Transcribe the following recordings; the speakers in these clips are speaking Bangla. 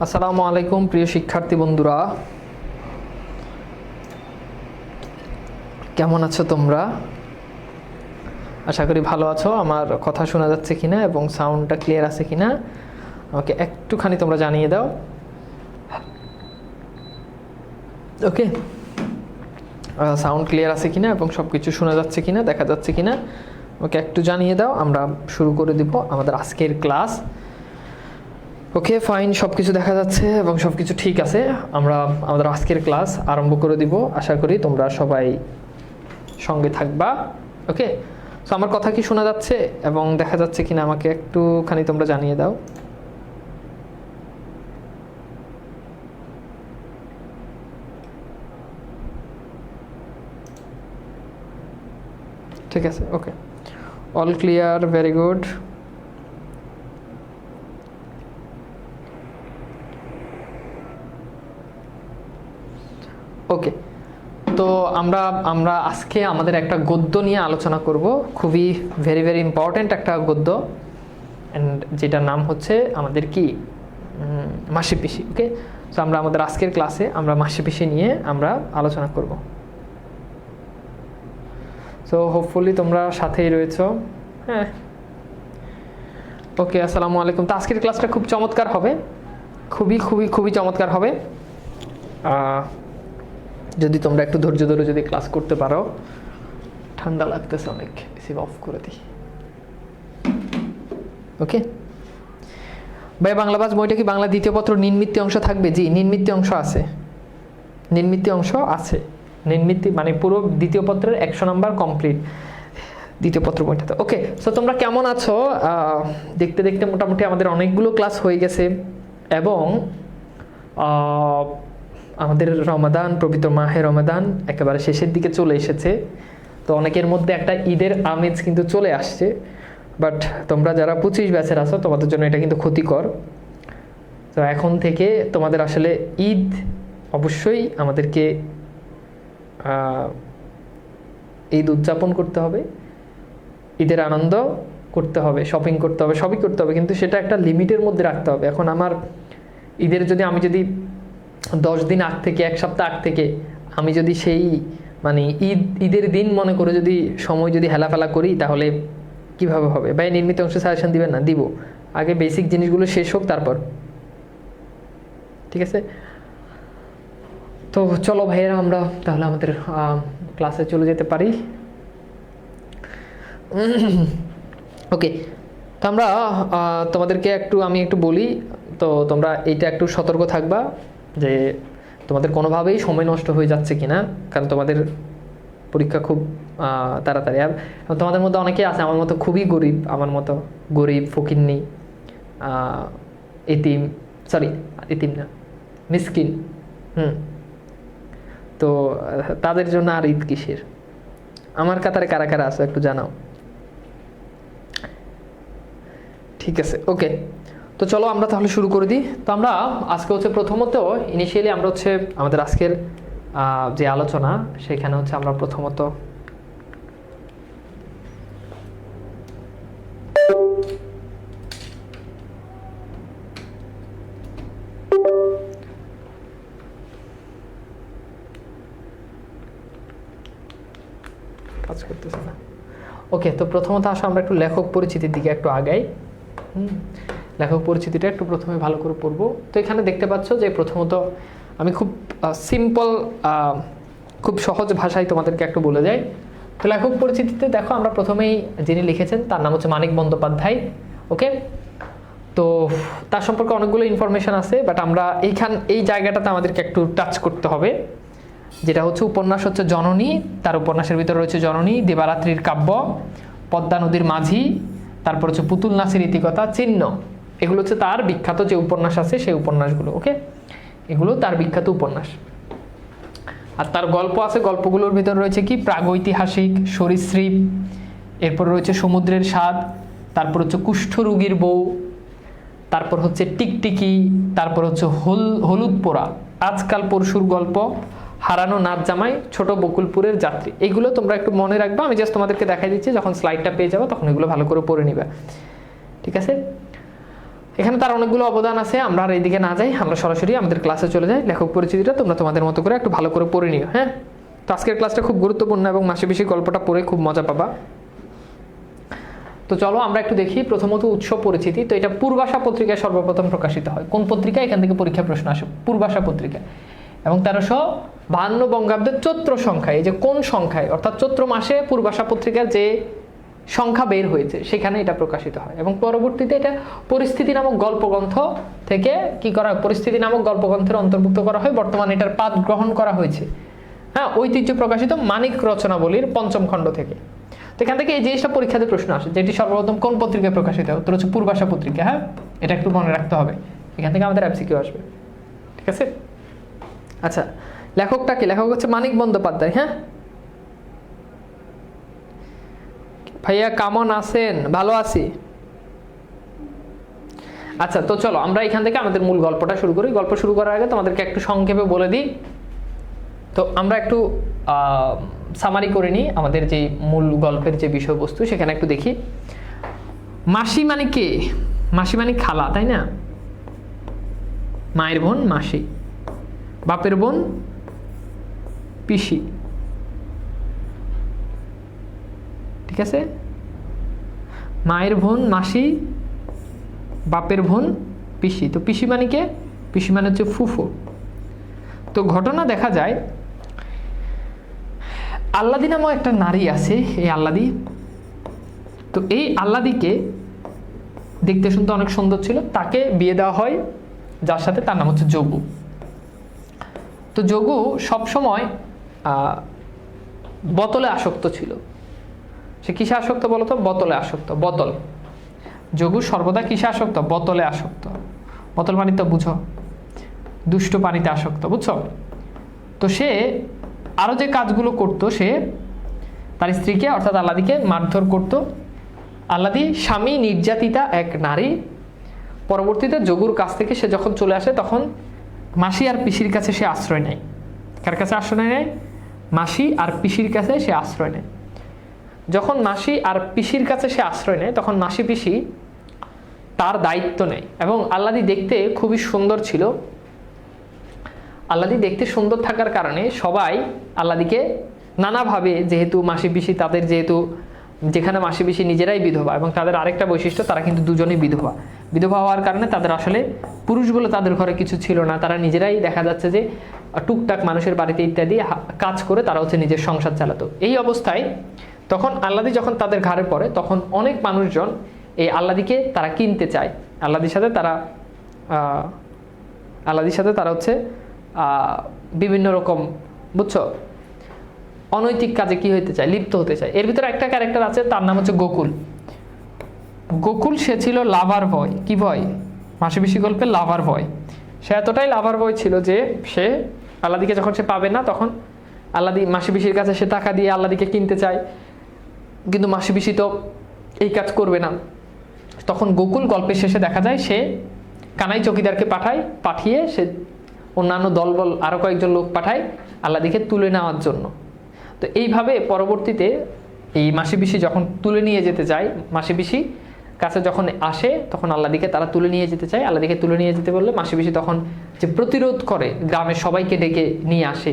আসসালামু আলাইকুম প্রিয় শিক্ষার্থী বন্ধুরা, কেমন আছো তোমরা? আশা করি ভালো আছো। আমার কথা শোনা যাচ্ছে কিনা এবং সাউন্ডটা ক্লিয়ার আছে কিনা আমাকে একটুখানি তোমরা জানিয়ে দাও। ওকে, সাউন্ড ক্লিয়ার আছে কিনা এবং সব কিছু শোনা যাচ্ছে কিনা, দেখা যাচ্ছে কিনা ওকে একটু জানিয়ে দাও। আমরা শুরু করে দিব আমাদের আজকের ক্লাস। ওকে ফাইন, সব কিছু দেখা যাচ্ছে এবং সব কিছু ঠিক আছে। আমরা আমাদের আজকের ক্লাস আরম্ভ করে দিব। আশা করি তোমরা সবাই সঙ্গে থাকবা। ওকে, সো আমার কথা কি শোনা যাচ্ছে এবং দেখা যাচ্ছে কিনা আমাকে একটুখানি তোমরা জানিয়ে দাও। ঠিক আছে, ওকে, অল ক্লিয়ার, ভেরি গুড। ওকে, তো আমরা আজকে আমাদের একটা গদ্য নিয়ে আলোচনা করব, খুবই ভেরি ভেরি ইম্পর্ট্যান্ট একটা গদ্য, অ্যান্ড যেটার নাম হচ্ছে আমাদের কি মাসি পিসি। ওকে, সো আমরা আমাদের আজকের ক্লাসে আমরা মাসি পিসি নিয়ে আমরা আলোচনা করব। সো হোপফুলি তোমরা সাথেই রয়েছো। হ্যাঁ, ওকে, আসসালামু আলাইকুম। তো আজকের ক্লাসটা খুব চমৎকার হবে, খুবই খুবই খুবই চমৎকার হবে যদি তোমরা একটু ধৈর্য ধরে যদি ক্লাস করতে পারো। ঠান্ডা লাগতেছে অনেক, এসি অফ করে দিই। ওকে ভাই, বাংলাবাজ বইটা কি বাংলা দ্বিতীয় পত্র নির্মিত্তি অংশ থাকবে? জি, নির্মিত্তি অংশ আছে, নির্মিত্তি অংশ আছে। নির্মিত্তি মানে পুরো দ্বিতীয় পত্রের 100 নাম্বার কমপ্লিট দ্বিতীয় পত্র বইটাতে। ওকে, সো তোমরা কেমন আছো? দেখতে দেখতে মোটামুটি আমাদের অনেকগুলো ক্লাস হয়ে গেছে এবং আমাদের রমাদান, পবিত্র মাহে রমাদান একেবারে শেষের দিকে চলে এসেছে। তো অনেকের মধ্যে একটা ঈদের আমেজ কিন্তু চলে আসছে, বাট তোমরা যারা 25 ব্যাচের আছো তোমাদের জন্য এটা কিন্তু ক্ষতিকর। তো এখন থেকে তোমাদের আসলে ঈদ অবশ্যই আমাদেরকে ঈদ উদযাপন করতে হবে, ঈদের আনন্দ করতে হবে, শপিং করতে হবে, সবই করতে হবে, কিন্তু সেটা একটা লিমিটের মধ্যে রাখতে হবে। এখন আমার ঈদের আমি যদি 10 দিন আগ থেকে, 1 সপ্তাহ আগ থেকে আমি যদি সেই মানে ঈদের দিন মনে করে যদি সময় যদি হেলাফেলা করি তাহলে কিভাবে হবে? ভাই নির্মিত অংশ সাজেশন দিবেন না? দিব, আগে বেসিক জিনিসগুলো শেষ হোক তারপর। ঠিক আছে, তো চলো ভাইয়েরা, আমরা তাহলে আমাদের ক্লাসে চলে যেতে পারি। ওকে, তো আমরা তোমাদেরকে আমি একটু বলি, তো তোমরা এইটা একটু সতর্ক থাকবা যে তোমাদের কোনোভাবেই সময় নষ্ট হয়ে যাচ্ছে কিনা, কারণ তোমাদের পরীক্ষা খুব তাড়াতাড়ি। আর তোমাদের মধ্যে অনেকেই আছে আমার মতো খুবই গরিব, আমার মতো গরিব, ফকিন্নি, এতিম, সরি এতিম না, মিসকিন। তো তাদের জন্য আর ঈদ কিসের? আমার কাতারে কারা কারা আছে একটু জানাও। ঠিক আছে, ওকে, তো চলো আমরা তাহলে শুরু করে দিই। তো আমরা আজকে হচ্ছে প্রথমত ইনিশিয়ালি আমরা হচ্ছে আমাদের আজকের যে আলোচনা সেখানে হচ্ছে আমরা প্রথমত কাজ করতেছে না। ওকে, তো প্রথমত আসো আমরা একটু লেখক পরিচিতির দিকে একটু আগাই। লেখক পরিচিতিটা একটু প্রথমে ভালো করে পড়বো। তো এখানে দেখতে পাচ্ছ যে প্রথমত আমি খুব সিম্পল, খুব সহজ ভাষায় তোমাদেরকে একটু বলে যাই। তো লেখক পরিচিতিতে দেখো আমরা প্রথমেই যিনি লিখেছেন তার নাম হচ্ছে মানিক বন্দ্যোপাধ্যায়। ওকে, তো তার সম্পর্কে অনেকগুলো ইনফরমেশন আছে, বাট আমরা এই জায়গাটাতে আমাদেরকে একটু টাচ করতে হবে, যেটা হচ্ছে উপন্যাস হচ্ছে জননী। তার উপন্যাসের ভিতরে রয়েছে জননী, দেবারাত্রির কাব্য, পদ্মা নদীর মাঝি, তারপর হচ্ছে পুতুল নাচের ইতিকথা, চিহ্ন। এগুলো হচ্ছে তার বিখ্যাত যে উপন্যাস আছে সেই উপন্যাসগুলো। ওকে, এগুলো তার বিখ্যাত উপন্যাস। আর তার গল্প আছে, গল্পগুলোর ভিতরে রয়েছে কি প্রাগৈতিহাসিক, সরীসৃপ, এরপর রয়েছে সমুদ্রের স্বাদ, তারপর হচ্ছে কুষ্ঠরোগীর বউ, তারপর হচ্ছে টিকটিকি, তারপর হচ্ছে হলুদ পোড়া, আজকাল পরশুর গল্প, হারানো নাচ জামাই, ছোট বকুলপুরের যাত্রী। এইগুলো তোমরা একটু মনে রাখবা, আমি জাস্ট তোমাদেরকে দেখাই দিচ্ছি, যখন স্লাইডটা পেয়ে যাবো তখন এগুলো ভালো করে পড়ে নিবে। ঠিক আছে, এখানে তার অনেকগুলো অবদান আছে, আমরা আর এইদিকে না যাই, আমরা সরাসরি আমাদের ক্লাসে চলে যাই। লেখক পরিচিতিটা তোমরা তোমাদের মতো করে একটু ভালো করে পড়ে নিও। হ্যাঁ, তো আজকের ক্লাসটা খুব গুরুত্বপূর্ণ এবং মাসিপিসি গল্পটা পড়ে খুব মজা পাবা। তো চলো আমরা একটু দেখি। প্রথমত উৎস পরিচিতি। তো এটা পূর্বাশা পত্রিকায় সর্বপ্রথম প্রকাশিত হয়। কোন পত্রিকা? এখান থেকে পরীক্ষা প্রশ্ন আসে, পূর্বাশা পত্রিকা। এবং 1352 বঙ্গাব্দের চৈত্র সংখ্যায়, এই যে কোন সংখ্যায়, অর্থাৎ চৈত্র মাসে পূর্বাশা পত্রিকার যে সংখ্যা বের হয়েছে সেখানে এটা প্রকাশিত হয়। এবং পরবর্তীতে এটা পরিস্থিতি নামক গল্পগ্রন্থ থেকে কি করা হয়, পরিস্থিতি নামক গল্পগ্রন্থের অন্তর্ভুক্ত করা হয়। বর্তমানে এটার পাঠ গ্রহণ করা হয়েছে। হ্যাঁ, ঐতিহ্য প্রকাশিত মানিক রচনাবলীর 5ম খণ্ড থেকে। তো এখান থেকে এই জিনিসটা পরীক্ষাতে প্রশ্ন আসে, যেটি সর্বপ্রথম কোন পত্রিকায় প্রকাশিত হয়? উত্তর হচ্ছে পূর্বাশা পত্রিকা। হ্যাঁ, এটা একটু মনে রাখতে হবে, এখান থেকে আমাদের এমসিকিউ আসবে। ঠিক আছে? আচ্ছা, লেখকটা কি? লেখক হচ্ছে মানিক বন্দ্যোপাধ্যায়। হ্যাঁ ভাইয়া কেমন আছেন? ভালো আছি। আচ্ছা, তো চলো আমরা এখান থেকে আমাদের মূল গল্পটা শুরু করি। গল্প শুরু করার আগে তোমাদেরকে একটু সংক্ষেপে বলে দিই। তো আমরা একটু সামারি করে নিই আমাদের যে মূল গল্পের যে বিষয়বস্তু, সেখানে একটু দেখি। মাসি মানে কে? মাসি মানে খালা, তাই না? মায়ের বোন মাসি, বাপের বোন পিসি। ঠিক আছে? মায়ের বোন মাসি, বাপের বোন পিসি। তো পিসি মানে কে? পিসি মানে হচ্ছে ফুফু। তো ঘটনা দেখা যায়, আল্লাদি নামক একটা নারী আছে, এই আল্লাদি। তো এই আল্লাদিকে দেখতে শুনতে অনেক সুন্দর ছিল, তাকে বিয়ে দেওয়া হয় যার সাথে, তার নাম হচ্ছে যোগু। তো যোগু সবসময় বোতলে আসক্ত ছিল। সে কিসে আসক্ত বলতো? বোতলে আসক্ত। বোতল। যোগু সর্বদা কিসে আসক্ত? বোতলে আসক্ত। বোতল পানি তো বুঝো, দুষ্ট পানিতে আসক্ত, বুঝছো? তো সে আরো যে কাজগুলো করতো, সে তার স্ত্রীকে অর্থাৎ আল্লাদিকে মারধর করত। আল্লাদি স্বামী নির্যাতিতা এক নারী। পরবর্তীতে যোগুর কাছ থেকে সে যখন চলে আসে, তখন মাসি আর পিসির কাছে সে আশ্রয় নেয়। কার কাছে আশ্রয় নেয়? মাসি আর পিসির কাছে সে আশ্রয় নেয়। যখন মাসি আর পিসির কাছে সে আশ্রয় নেয়, তখন মাসি পিসি তার দায়িত্ব নেয়। এবং আল্লাদি দেখতে খুবই সুন্দর ছিল। আল্লাদি দেখতে সুন্দর থাকার কারণে সবাই আল্লাদিকে নানাভাবে, যেহেতু মাসি পিসি তাদের, যেহেতু যেখানে মাসি পিসি নিজেরাই বিধবা, এবং তাদের আরেকটা বৈশিষ্ট্য, তারা কিন্তু দুজনেই বিধবা। বিধবা হওয়ার কারণে তাদের আসলে পুরুষ বলে তাদের ঘরে কিছু ছিল না। তারা নিজেরাই দেখা যাচ্ছে যে টুকটাক মানুষের বাড়িতে ইত্যাদি কাজ করে তারা হচ্ছে নিজের সংসার চালাতো। এই অবস্থায় তখন আল্লাদি যখন তাদের ঘাড়ে পড়ে, তখন অনেক মানুষজন এই আল্লাদিকে তারা কিনতে চায়। আল্লাদির সাথে তারা হচ্ছে বিভিন্ন রকম, বুঝছো, অনৈতিক কাজে কি হতে চায়, লিপ্ত হতে চায়। এর ভিতরে একটা ক্যারেক্টার আছে, তার নাম হচ্ছে গোকুল। গোকুল সে ছিল লাভার বয়। কি বয়? মাসি পিসি গল্পের লাভার বয়। সে এতটাই লাভার বয় ছিল যে সে আল্লাদিকে যখন সে পাবে না, তখন আল্লাদি মাসি পিসির কাছে সে টাকা দিয়ে আল্লাদিকে কিনতে চায়, কিন্তু মাসি পিসি তো এই কাজ করবে না। তখন গোকুল গল্পের শেষে দেখা যায় সে কানাই চৌকিদারকে পাঠিয়ে সে অন্যান্য দলবল আরো কয়েকজন লোক পাঠায় আল্লাদিকে তুলে নেওয়ার জন্য। তো এইভাবে পরবর্তীতে এই মাসি পিসি যখন তুলে নিয়ে যেতে যায়, মাসি পিসি কাছে যখন আসে, তখন আল্লাদিকে তারা তুলে নিয়ে যেতে চায়। আল্লাদিকে তুলে নিয়ে যেতে বললে মাসি পিসি তখন যে প্রতিরোধ করে, গ্রামের সবাইকে ডেকে নিয়ে আসে।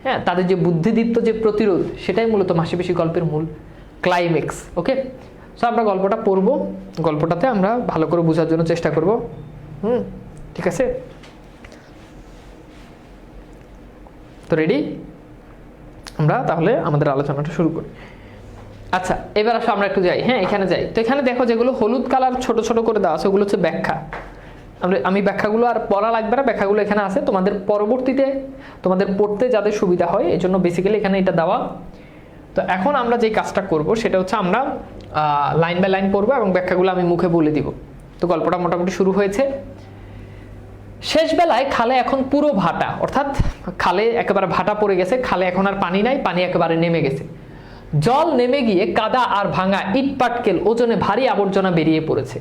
হ্যাঁ, তাদের যে বুদ্ধিদীপ্ত যে প্রতিরোধ, সেটাই মূলত মাসি পিসি গল্পের মূল ক্লাইম্যাক্স। ওকে, সো আমরা গল্পটা পড়বো, গল্পটাতে আমরা ভালো করে বোঝার জন্য চেষ্টা করব। ঠিক আছে? তো রেডি? আমরা তাহলে আমাদের আলোচনাটা শুরু করি। আচ্ছা, এবার আসো আমরা একটু যাই। হ্যাঁ, এখানে যাই। তো এখানে দেখো যেগুলো হলুদ কালার ছোট ছোট করে দেওয়া আছে, ওগুলো হচ্ছে ব্যাখ্যা। আমি ব্যাখ্যাগুলো আর পড়া লাগবে না, ব্যাখ্যাগুলো এখানে আছে, তোমাদের পরবর্তীতে তোমাদের পড়তে যাদের সুবিধা হয়, এই জন্য বেসিক্যালি এখানে এটা দেওয়া। তো এখন আমরা যে কাজটা করব সেটা হচ্ছে আমরা লাইন বাই লাইন পড়বো এবং ব্যাখ্যাগুলো আমি মুখে বলে দিব। তো গল্পটা মোটামুটি শুরু হয়েছে। শেষ বেলায় খালে এখন পুরো ভাটা, অর্থাৎ খালে একেবারে ভাটা পড়ে গেছে। খালে এখন আর পানি নাই, পানি একেবারে নেমে গেছে। জল নেমে গিয়ে কাদা আর ভাঙা ইট পাটকেল ওজনে ভারী আবর্জনা বেরিয়ে পড়েছে।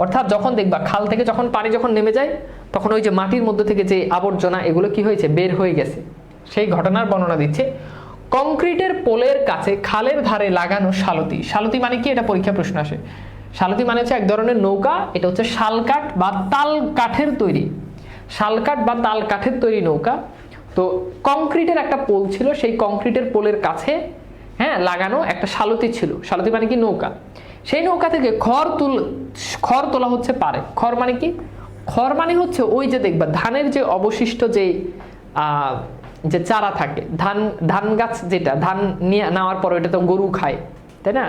অর্থাৎ যখন দেখবা খাল থেকে যখন পানি যখন নেমে যায়, তখন ওই যে মাটির মধ্যে থেকে যে আবর্জনা, এগুলো কি হয়েছে, বের হয়ে গেছে। সেই ঘটনার বর্ণনা দিচ্ছে। কংক্রিটের পোলের কাছে খালের ধারে লাগানো শালতি। শালতি মানে কি? এটা পরীক্ষা প্রশ্ন আসে। শালতি মানে হচ্ছে এক ধরনের নৌকা, এটা হচ্ছে শালকাঠ বা তাল কাঠের তৈরি, শালকাঠ বা তাল কাঠের তৈরি নৌকা। তো কংক্রিটের একটা পোল ছিল, সেই কংক্রিটের পোলের কাছে হ্যাঁ লাগানো একটা শালতি ছিল। শালতি মানে কি নৌকা। সেই নৌকা থেকে খড় তোলা হচ্ছে পারে। খড় মানে কি? খড় মানে হচ্ছে ওই যে দেখবা ধানের যে অবশিষ্ট যে চারা থাকে, ধান গাছ, যেটা ধান নিয়ে নেওয়ার পর ওইটা তো গরু খায়, তাই না?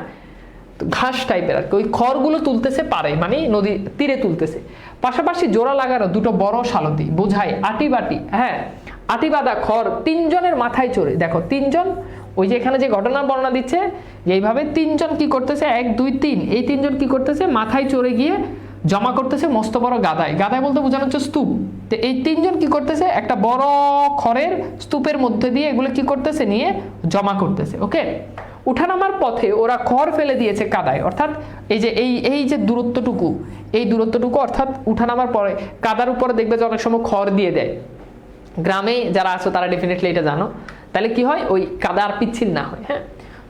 ঘাস টাইপের আর কি, ওই খড়গুলো তুলতেছে পারে, মানে নদী তীরে তুলতেছে। পাশাপাশি জোড়া লাগানো দুটো বড় শালতি, বোঝায় আটি বাটি, হ্যাঁ আটি বাঁধা খড় 3 জনের মাথায় চড়ে। দেখো 3 জন, ওই যে এখানে যে ঘটনার বর্ণনা দিচ্ছে এইভাবে 3 জন কি করতেছে, 1 2 3, এই 3 জন কি করতেছে, মাথায় চড়ে গিয়ে জমা করতেছে মস্ত বড় গাদায়। গাদায় বলতে বোঝানো হচ্ছে স্তূপ। তো এই 3 জন কি করতেছে, একটা বড় খড়ের স্তূপের মধ্যে দিয়ে এগুলো কি করতেছে, নিয়ে জমা করতেছে। ওকে, উঠানামার পথে ওরা খড় ফেলে দিয়েছে কাদায়, অর্থাৎ এই যে দূরত্বটুকু, এই দূরত্বটুকু অর্থাৎ উঠানামার পরে কাদার উপরে দেখবে যে অনেক সময় খড় দিয়ে দেয়। গ্রামে যারা আছো তারা ডেফিনেটলি এটা জানো। তাহলে কি হয়, ওই কাদা আর পিচ্ছিল না হয়। হ্যাঁ,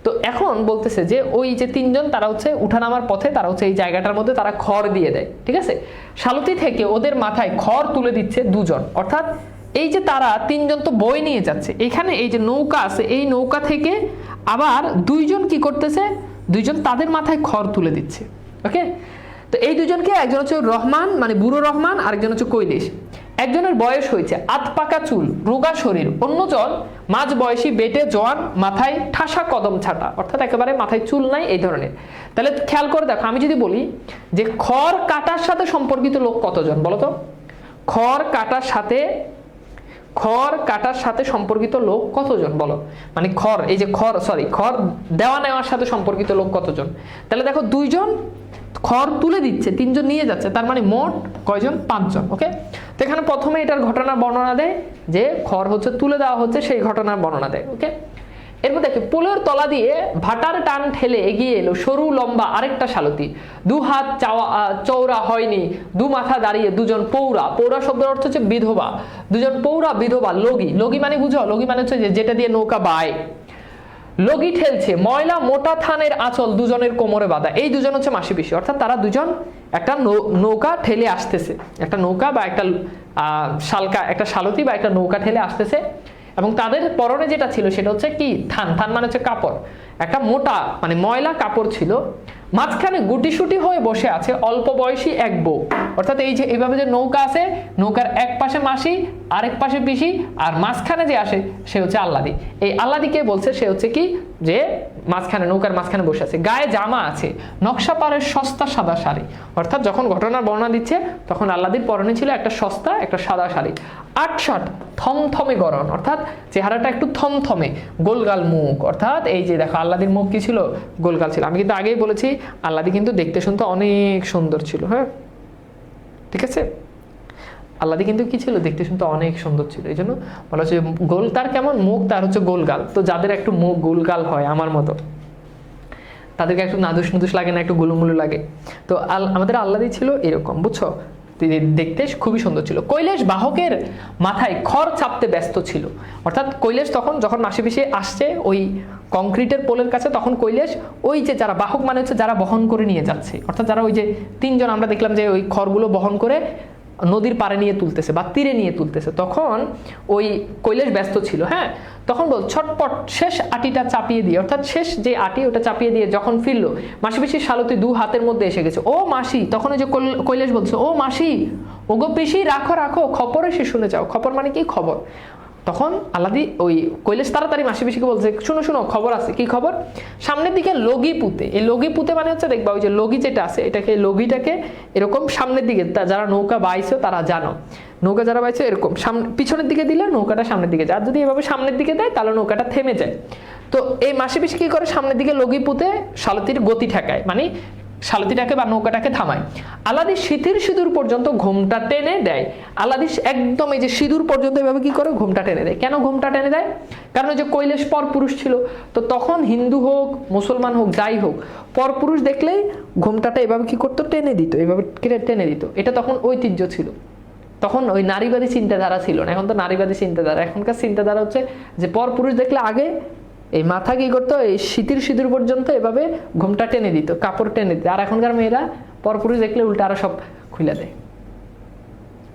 তো এখন বলতেছে যে ওই যে 3 জন তারা হচ্ছে উঠানামার পথে, তারা হচ্ছে এই জায়গাটার মধ্যে তারা খড় দিয়ে দেয়, ঠিক আছে। শালতি থেকে ওদের মাথায় খড় তুলে দিচ্ছে 2 জন, অর্থাৎ এই যে তারা 3 জন তো বই নিয়ে যাচ্ছে, এখানে এই যে নৌকা আছে, এই নৌকা থেকে আবার 2 জন কি করতেছে, 2 জন তাদের মাথায় খড় তুলে দিচ্ছে। ওকে, তো এই 2 জনকে, একজন হচ্ছে রহমান মানে বুড়ো রহমান, আরেকজন হচ্ছে কৈলেশ। একজনের বয়স হয়েছে আধ পাকা চুল, রোগা শরীর, অন্যজন মাঝ বয়সী, বেটে জোয়ান, মাথায় ঠাসা কদম ছাটা, অর্থাৎ একেবারে মাথায় চুল নাই এই ধরনের। তাহলে খেয়াল করে দেখো, আমি যদি বলি যে খড় কাটার সাথে সম্পর্কিত লোক কতজন, বলো তো? খড় কাটার সাথে সম্পর্কিত লোক কতজন বলো? মানে খড় দেওয়া নেওয়ার সাথে সম্পর্কিত লোক কতজন? তাহলে দেখো 2 জন খড় তুলে দিচ্ছে, 3 জন নিয়ে যাচ্ছে, তার মানে মোট কয়জন? 5 জন। ওকে, তো এখানে প্রথমে এটার ঘটনার বর্ণনা দেয় যে খড় হচ্ছে তুলে দেওয়া হচ্ছে, সেই ঘটনার বর্ণনা দেয়। ওকে, এরপর দেখি পোলের তলা দিয়ে ভাটার টান ঠেলে এগিয়ে এলো সরু লম্বা আরেকটা শালতি, 2 হাত চওড়া হয়নি, 2 মাথা দাঁড়িয়ে 2 জন পৌরা। পৌরা শব্দের অর্থ হচ্ছে বিধবা। 2 জন পৌরা বিধবা লগি মানে বুঝো, লগি মানে হচ্ছে যেটা দিয়ে নৌকা বায়। লগি ঠেলছে, ময়লা মোটা থানের আঁচল 2 জনের কোমরে বাঁধা। এই 2 জন হচ্ছে মাসি পিসি, অর্থাৎ তারা 2 জন একটা নৌকা ঠেলে আসতেছে, একটা নৌকা বা একটা শালতি বা একটা নৌকা ঠেলে আসতেছে। এবং তাদের পরনে যেটা ছিল সেটা হচ্ছে কি, থান মানে হচ্ছে কাপড়, একটা মোটা মানে ময়লা কাপড় ছিল। মাঝখানে গুটিসুটি হয়ে বসে আছে অল্প বয়সী এক বউ, অর্থাৎ এই যে এইভাবে যে নৌকা আছে, নৌকার এক পাশে মাসি, আরেক পাশে পিসি, আর মাঝখানে যে আসে সে হচ্ছে আল্লাদি। এই আল্লাদিকে বলছে সে হচ্ছে কি, যে নৌকার মাঝখানে বসে আছে, গায়ে জামা আছে, নকশা পাড়ের সস্তা সাদা শাড়ি। অর্থাৎ যখন ঘটনার বর্ণনা দিচ্ছে তখন আল্লাদির পরনে ছিল একটা সস্তা একটা সাদা শাড়ি। আটশাট থমথমে গরণ, অর্থাৎ চেহারাটা একটু থমথমে, গোলগাল মুখ, অর্থাৎ এই যে দেখো আল্লাদির মুখ কি ছিল, গোলগাল ছিল। আমি কিন্তু আগেই বলেছি আল্লাদি কিন্তু দেখতে শুনতে অনেক সুন্দর ছিল। হ্যাঁ, ঠিক আছে, আল্লাদি কিন্তু কি ছিল, দেখতে শুনতে অনেক সুন্দর ছিল। এই জন্য বলা হচ্ছে গোল, তার কেমন মুখ, তার হচ্ছে গোলগাল। তো যাদের একটু মুখ গোলগাল হয় আমার মতো, তাদেরকে একটু নাদুস লাগে না, একটু গুলুমুলু লাগে। তো আমাদের আল্লাদি ছিল এরকম, বুঝছো, দেখতে খুবই সুন্দর ছিল। কৈলেশ বাহকের মাথায় খড় চাপতে ব্যস্ত ছিল, অর্থাৎ কৈলেশ তখন যখন মাসি পিসি আসছে ওই কংক্রিটের পোলের কাছে, তখন কৈলেশ ওই যে যারা বাহক মানে হচ্ছে যারা বহন করে নিয়ে যাচ্ছে, অর্থাৎ যারা ওই যে 3 জন আমরা দেখলাম যে ওই খড়গুলো বহন করে নদীর পাড়ে নিয়ে তুলতেছে বা তীরে নিয়ে তুলতেছে, তখন ওই কৈলেশ ব্যস্ত ছিল। হ্যাঁ, তখন বল ছটপট শেষ আটিটা চাপিয়ে দিয়ে, অর্থাৎ শেষ যে আটি ওটা চাপিয়ে দিয়ে যখন ফিরলো, মাসি পিসির শালতি 2 হাতের মধ্যে এসে গেছে। ও মাসি, তখন ওই যে কৈলেশ বলছে, ও মাসি, ওগো পিসি, রাখো খবর এসে শুনে যাও। খবর মানে কি, খবর। তখন আল্লাদি ওই কৈলেশ তাড়াতাড়ি মাসি পিসিকে বলছে, শুনো খবর আছে। কি খবর? সামনের দিকে লগি পুঁতে। এই লগি পুঁতে মানে হচ্ছে দেখবা ওই যে লগি যেটা আছে, লগিটাকে এরকম সামনের দিকে, যারা নৌকা বাইছো তারা জানো, নৌকা যারা বাইছো এরকম পিছনের দিকে দিলে নৌকাটা সামনের দিকে যায়, আর যদি এভাবে সামনের দিকে দেয় তাহলে নৌকাটা থেমে যায়। তো এই মাসি পিসি কি করে, সামনের দিকে লগি পুঁতে শালতির গতি ঠেকায়, মানে শালতিটাকে বা নৌকাটাকে থামায়। আল্লাদি শীতের সিঁদুর পর্যন্ত ঘোমটা টেনে দেয়। আল্লাদি একদম এই যে সিঁদুর পর্যন্ত এভাবে কি করে, ঘোমটা টেনে দেয়। কেন ঘোমটা টেনে দেয়? কারণ ওই যে কৈলেশ পরপুরুষ ছিল, তো তখন হিন্দু হোক মুসলমান হোক যাই হোক, পরপুরুষ দেখলেই ঘোমটাটা এভাবে কি করতো, টেনে দিত, এভাবে টেনে দিত। এটা তখন ঐতিহ্য ছিল। তখন ওই নারীবাদী চিন্তাধারা ছিল না, এখন তো নারীবাদী চিন্তাধারা। এখনকার চিন্তাধারা হচ্ছে যে পরপুরুষ দেখলে আগে এই মাথা কি করতো, এই শীতের সিঁদুর পর্যন্ত এভাবে ঘুমটা টেনে দিত, কাপড় টেনে দিত। আর এখনকার মেয়েরা পরপুরুষ দেখলে উল্টা আরো সব খুলে দেয়।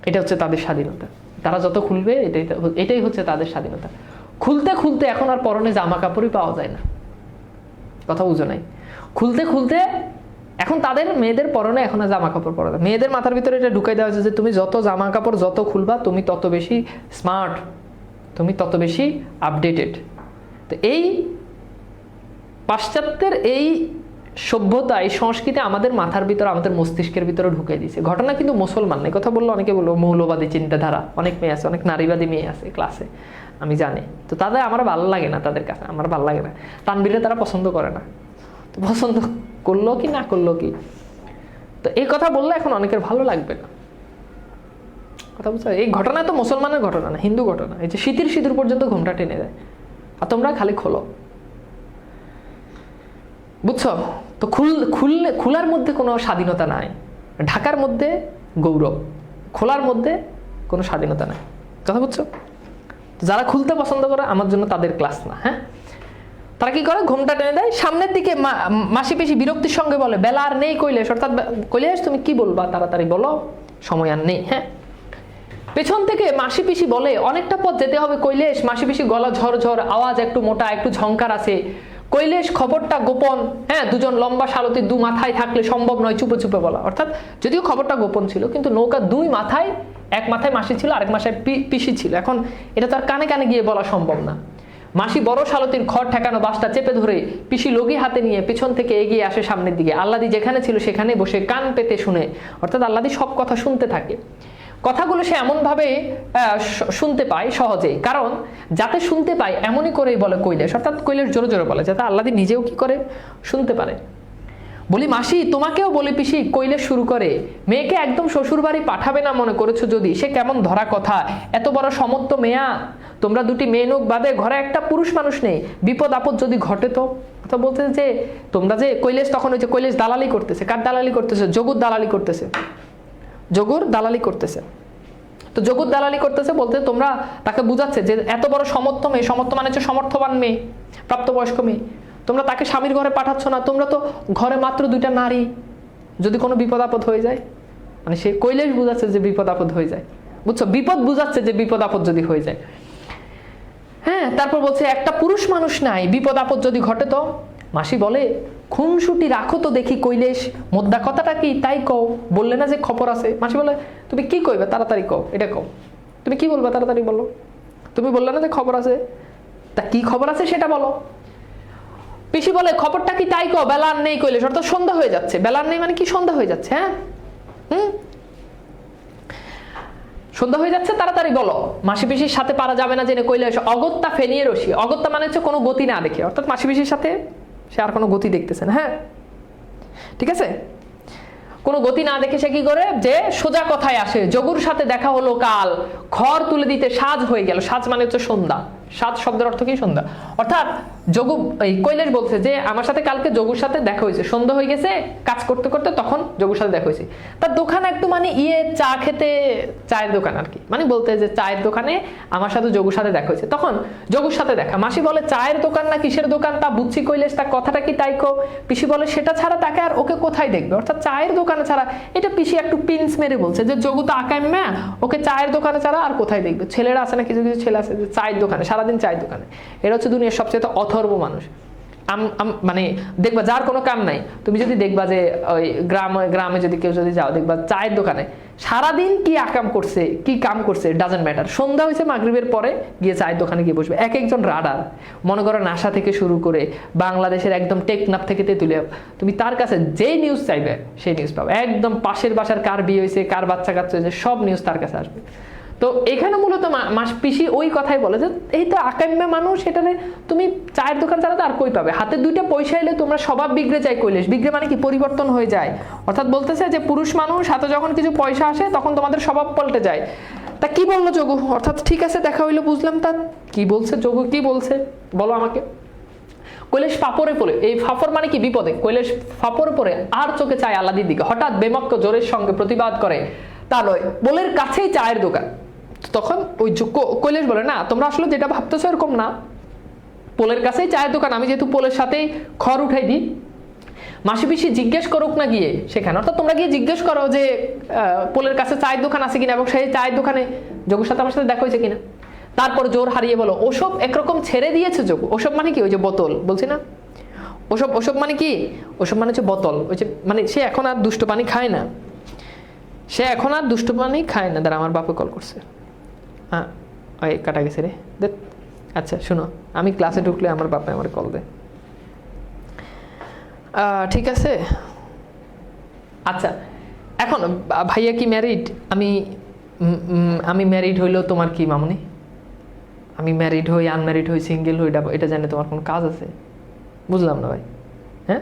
এটা হচ্ছে তাদের স্বাধীনতা। তারা যত খুলবে এটাই হচ্ছে তাদের স্বাধীনতা। খুলতে খুলতে এখন আর পরনে জামা কাপড়ই পাওয়া যায় না, কথা বুঝো নাই? খুলতে খুলতে এখন তাদের মেয়েদের পরনে এখন আর জামা কাপড় পরা যায়। মেয়েদের মাথার ভিতরে এটা ঢুকাই দেওয়া হয়েছে যে তুমি যত জামা কাপড় যত খুলবা তুমি তত বেশি স্মার্ট, তুমি তত বেশি আপডেটেড। তো এই পাশ্চাত্যের এই সভ্যতা, এই সংস্কৃতি আমাদের মাথার ভিতরে, আমাদের মস্তিষ্কের ভিতরে ঢুকে দিয়েছে। ঘটনা কিন্তু মুসলমান, এই কথা বললো অনেকে বলবো মৌলবাদী চিন্তাধারা, অনেক মেয়ে আছে, অনেক নারীবাদী মেয়ে আছে ক্লাসে, আমি জানি। তো তাদের আমার ভালো লাগে না, তাদের কাছে আমার ভালো লাগে না। তানবীরে তারা পছন্দ করে না, তো পছন্দ করলো কি না করলো কি, তো এই কথা বললে এখন অনেকের ভালো লাগবে না, কথা বুঝছো? এই ঘটনা তো মুসলমানের ঘটনা না, হিন্দু ঘটনা। এই যে শীতের সিঁদুর পর্যন্ত ঘুমটা টেনে দেয়, আর তোমরা খালি খোলো, বুঝছো? তো খোলার মধ্যে কোনো স্বাধীনতা নাই, ঢাকার মধ্যে গৌরব, খোলার মধ্যে কোনো স্বাধীনতা নাই, কথা বুঝছো? যারা খুলতে পছন্দ করে আমার জন্য তাদের ক্লাস না। হ্যাঁ, তারা কি করে, ঘুমটা টেনে দেয়, সামনের দিকে মাসি পেশি বিরক্তির সঙ্গে বলে বেলা আর নেই কৈলেশ, অর্থাৎ কৈলেশ তুমি কি বলবা, তাড়াতাড়ি বলো, সময় আর নেই। হ্যাঁ, পেছন থেকে মাসি পিসি বলে অনেকটা পথ যেতে হবে কৈলেশ। মাসি পিসি গলা ঝরঝর, আওয়াজ একটু মোটা, একটু ঝংকার আছে। কৈলেশ খবরটা গোপন। হ্যাঁ, দুজন লম্বা সারথি দু মাথায় থাকলে সম্ভব নয় চুপে চুপে বলা, অর্থাৎ যদিও খবরটা গোপন ছিল কিন্তু নৌকা দুই মাথায়, এক মাথায় মাসি ছিল আরেক মাথায় পিসি ছিল, এখন এটা তার কানে কানে গিয়ে বলা সম্ভব না। মাসি বড় শালতির খড় ঠেকানো বাসটা চেপে ধরে পিসি লগি হাতে নিয়ে পেছন থেকে এগিয়ে আসে সামনের দিকে। আল্লাদি যেখানে ছিল সেখানে বসে কান পেতে শুনে, অর্থাৎ আল্লাদি সব কথা শুনতে থাকে। কথাগুলো সে এমনভাবে শুনতে পায় সহজেই, কারণ যাতে শুনতে পায় এমনই করেই বলে কৈলেশ, অর্থাৎ কৈলেশ জোরে জোরে বলে যাতে আল্লাদি নিজেও কি করে, শুনতে পারে। বলি মাসি তোমাকেও বলি পিসি, কৈলেশ শুরু করে, মেয়েকে একদম শ্বশুর বাড়ি পাঠাবে না মনে করেছো যদি, সে কেমন ধরা কথা, এত বড় সমত্ব মেয়া, তোমরা দুটি মেয়ে লোক বাদে ঘরে একটা পুরুষ মানুষ নেই, বিপদ আপদ যদি ঘটে তো। কথা বলতে যে তোমরা যে কৈলেশ, তখন ওই যে কৈলেশ দালালি করতেছে, কার দালালি করতেছে, যোগুর দালালি করতেছে, যোগুর দালালি করতেছে। তো যোগুর দালালি করতেছে বলতে তোমরা তাকে বুঝাচ্ছে যে এত বড় সমর্থ মেয়ে, সমর্থ মানে হচ্ছে সমর্থবান মেয়ে, প্রাপ্তবয়স্ক মেয়ে, তোমরা তাকে স্বামীর ঘরে পাঠাচ্ছ না, তোমরা তো ঘরে মাত্র দুইটা নারী, যদি কোনো বিপদ আপদ হয়ে যায়, মানে সে কৈলেশ বুঝাচ্ছে যে বিপদ আপদ হয়ে যায়, বুঝছো? বিপদ বুঝাচ্ছে যে বিপদ আপদ যদি হয়ে যায়। হ্যাঁ, তারপর বলছে একটা পুরুষ মানুষ নাই, বিপদ আপদ যদি ঘটে তো। মাসি বলে খুনসুটি রাখো তো দেখি কৈলেশ, মোদ্দা কথাটা কি তাই কও, বললে না যে খবর আছে। মাসি বলে তুমি কি কইবে, তাড়াতাড়ি কও, এটা কও, তুমি কি বলবে তাড়াতাড়ি বলো, তুমি বললে না যে খবর আছে, তা কি খবর আছে সেটা বলো। পিসি বলে খবরটা কি তাই কও, বেলা আর নেই কৈলেশ, অর্থাৎ সন্ধ্যা হয়ে যাচ্ছে। বেলা আর নেই মানে কি, সন্ধ্যা হয়ে যাচ্ছে। হ্যাঁ, সন্ধ্যা হয়ে যাচ্ছে, তাড়াতাড়ি বলো। মাসি পিসির সাথে পারা যাবে না জেনে কৈলেশ অগত্যা ফেনিয়ে রসি, অগত্যা মানে হচ্ছে কোনো গতি না দেখে, অর্থাৎ মাসি পিসির সাথে সে আর কোনো গতি দেখতেছে না। হ্যাঁ, ঠিক আছে, কোনো গতি না দেখে সে কি করে, যে সোজা কথায় আসে, যোগুর সাথে দেখা হলো কাল, খড় তুলে দিতে সাজ হয়ে গেল। সাজ মানে হচ্ছে সন্ধ্যা, সাজ শব্দের অর্থ কি, সন্ধ্যা। অর্থাৎ যোগু, এই কৈলেশ বলছে যে আমার সাথে কালকে যোগুর সাথে দেখা হয়েছে, সন্ধ্যা হয়ে গেছে, কাজ করতে করতে তখন যোগুর সাথে দেখা হয়েছে। তার দোকান একটু মানে চা খেতে, চায়ের দোকান আর কি, মানে বলতে যে চায়ের দোকানে আমার সাথে যোগুর সাথে দেখা হয়েছে, তখন যোগুর সাথে দেখা। মাসি বলে চায়ের দোকান না কিসের দোকান তা বুঝছি কৈলেশ, তার কথাটা কি তাই কো। পিসি বলে সেটা ছাড়া তাকে আর ওকে কোথায় দেখবে, অর্থাৎ চায়ের দোকানে ছাড়া। এটা পিসি একটু পিন্স মেরে বলছে যে যোগু তো আকাইম্যা, ওকে চায়ের দোকানে ছাড়া আর কোথায় দেখবে। ছেলেরা আছে না, কিছু কিছু ছেলে আছে যে চায়ের দোকানে, সারাদিন চায়ের দোকানে। এরা হচ্ছে দুনিয়ার সবচেয়ে অথর্ব মানুষ। মানে দেখবা যার কোনো কাম নাই, তুমি যদি দেখবা যে ওই গ্রামে যদি কেউ যদি যাও, দেখবা চায়ের দোকানে সারাদিন কি আকাম করছে, কি কাম করছে, ডাজন্ট ম্যাটার। সন্ধ্যা হয়েছে মাগরিবের পরে গিয়ে চায়ের দোকানে গিয়ে বসবে। এক একজন রাডার, মনে করো নাসা থেকে শুরু করে বাংলাদেশের একদম টেকনাফ থেকে তেতুলিয়া, তুমি তার কাছে যেই নিউজ চাইবে সেই নিউজ পাবে। একদম পাশের বাসার কার বিয়ে হয়েছে, কার বাচ্চা কাচ্চা হয়েছে, সব নিউজ তার কাছে আসবে। তো এখানে মূলত পিসি ওই কথাই বলে যে এই তো আকাম্যা মানুষ, এটারে তুমি চায়ের দোকান ছাড়া তো আর কই পাবে। হাতে দুইটা পয়সা এলে তোমরা স্বভাব বিগড়ে যায় কৈলেশ, বিগড়ে মানে কি, পরিবর্তন হয়ে যায়। অর্থাৎ বলতেছে যে পুরুষ মানুষ, হাতে যখন কিছু পয়সা আসে তখন তোমাদের স্বভাব পাল্টে যায়। তা কি বললো যোগু, অর্থাৎ ঠিক আছে দেখা হইলো বুঝলাম, তা কি বলছে যোগু, কি বলছে বলো আমাকে। কৈলেশ ফাপরে পড়ে, এই ফাপর মানে কি, বিপদে। কৈলেশ ফাপরে পড়ে আর চোখে চায় আল্লাদির দিকে, হঠাৎ বেমক্ক জোরের সঙ্গে প্রতিবাদ করে তা নয়, বলের কাছেই চায়ের দোকান। তখন ওই কৈলেশ বলে না, তোমরা আসলে যেটা ভাবতেছো এরকম না, পোলের কাছেই চায়ের দোকান, আমি যেহেতু পোলের সাথেই খড় উঠাই দিই, মাসি পিসি জিজ্ঞেস করুক না গিয়ে সেখানে, অর্থাৎ তোমরা গিয়ে জিজ্ঞেস করো যে পোলের কাছে চায়ের দোকান আছে কিনা, এবং সেই চায়ের দোকানে যোগুর সাথে আমার সাথে দেখা হয়েছে কিনা। তারপর জোর হারিয়ে বলো ওসব একরকম ছেড়ে দিয়েছে যোগু। ওসব মানে কি? ওই যে বোতল বলছি না, ওসব ওসব মানে কি? ওসব মানে হচ্ছে বোতল। ওই যে মানে সে এখন আর দুষ্ট পানি খায় না, সে এখন আর দুষ্ট পানি খায় না। দাঁড়া, আমার বাপে কল করছে। হ্যাঁ, ওই কাটা গেছে রে। আচ্ছা শুনো, আমি ক্লাসে ঢুকলে আমার বাপে আমার কল দেয়। ঠিক আছে। আচ্ছা, এখন ভাইয়া কি ম্যারিড? আমি ম্যারিড হইলেও তোমার কি মামুনি? আমি ম্যারিড হই, আনম্যারিড হই, সিঙ্গেল হই, এটা জানে তোমার কোনো কাজ আছে? বুঝলাম না ভাই। হ্যাঁ,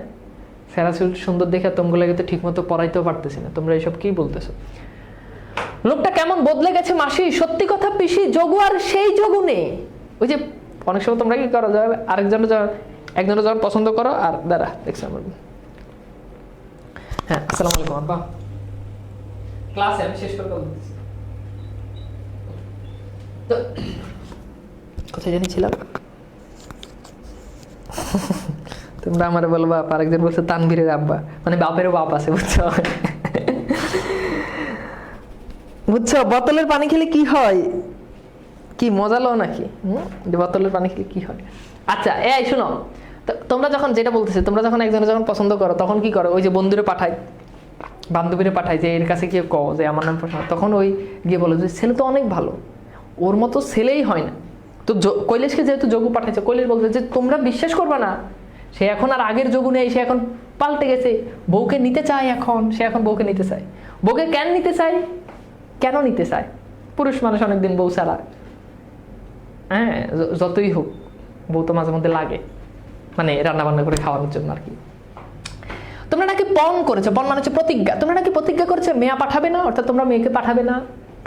সেরা সুন্দর দেখে তোমগুলোকে তো ঠিক মতো পড়াইতেও পারতেছি না, তোমরা এইসব কি বলতেছো? লোকটা কেমন বদলে গেছে মাসি, সত্যি কথা পিসি, যোগু আর সেই যোগু নেই। ওই যে অনেক সময় তোমরা কি করো, একজনের যখন পছন্দ করো, আর দাঁড়া দেখছো আমার। হ্যাঁ, আসসালামু আলাইকুম আব্বা। ক্লাসে আমি শেষ করে বলতেছি তো, কোথায় জানিছিলাম? তোমরা আমার বলবা, আরেকজন বলছে তানভীরের আব্বা, মানে বাপেরও বাপ আছে, বুঝছো? বুঝছো, বোতলের পানি খেলে কি হয়? কি মজা লো নাকি? বোতলের পানি খেলে কি হয়? আচ্ছা এই শোনো, তোমরা যখন যেটা বলতেছে, তোমরা যখন একজনের যখন পছন্দ করো তখন কি করো? ওই যে বন্ধুরে পাঠায়, বান্ধবীরে পাঠায় যে এর কাছে গিয়ে কও যে আমার নাম পছন্দ, তখন ওই গিয়ে বলো যে ছেলে তো অনেক ভালো, ওর মতো ছেলেই হয় না। তো কৈলেশকে যেহেতু যোগু পাঠাইছে, কৈলেশ বলছে যে তোমরা বিশ্বাস করবে না, সে এখন আর আগের যোগু নেই, সে এখন পাল্টে গেছে, বউকে নিতে চায় এখন, সে এখন বউকে নিতে চায়। বউকে কেন নিতে চায়? কেন নিতে চায়? পুরুষ মানুষ অনেকদিন বউ ছাড়া, হ্যাঁ যতই হোক বউ তো মাঝে মধ্যে লাগে, মানে রান্না বান্না করে খাওয়ানোর জন্য আর কি। তোমরা নাকি পণ করেছো, পণ মানে হচ্ছে প্রতিজ্ঞা, তোমরা নাকি প্রতিজ্ঞা করেছো মেয়া পাঠাবে না, অর্থাৎ তোমরা মেয়েকে পাঠাবে না,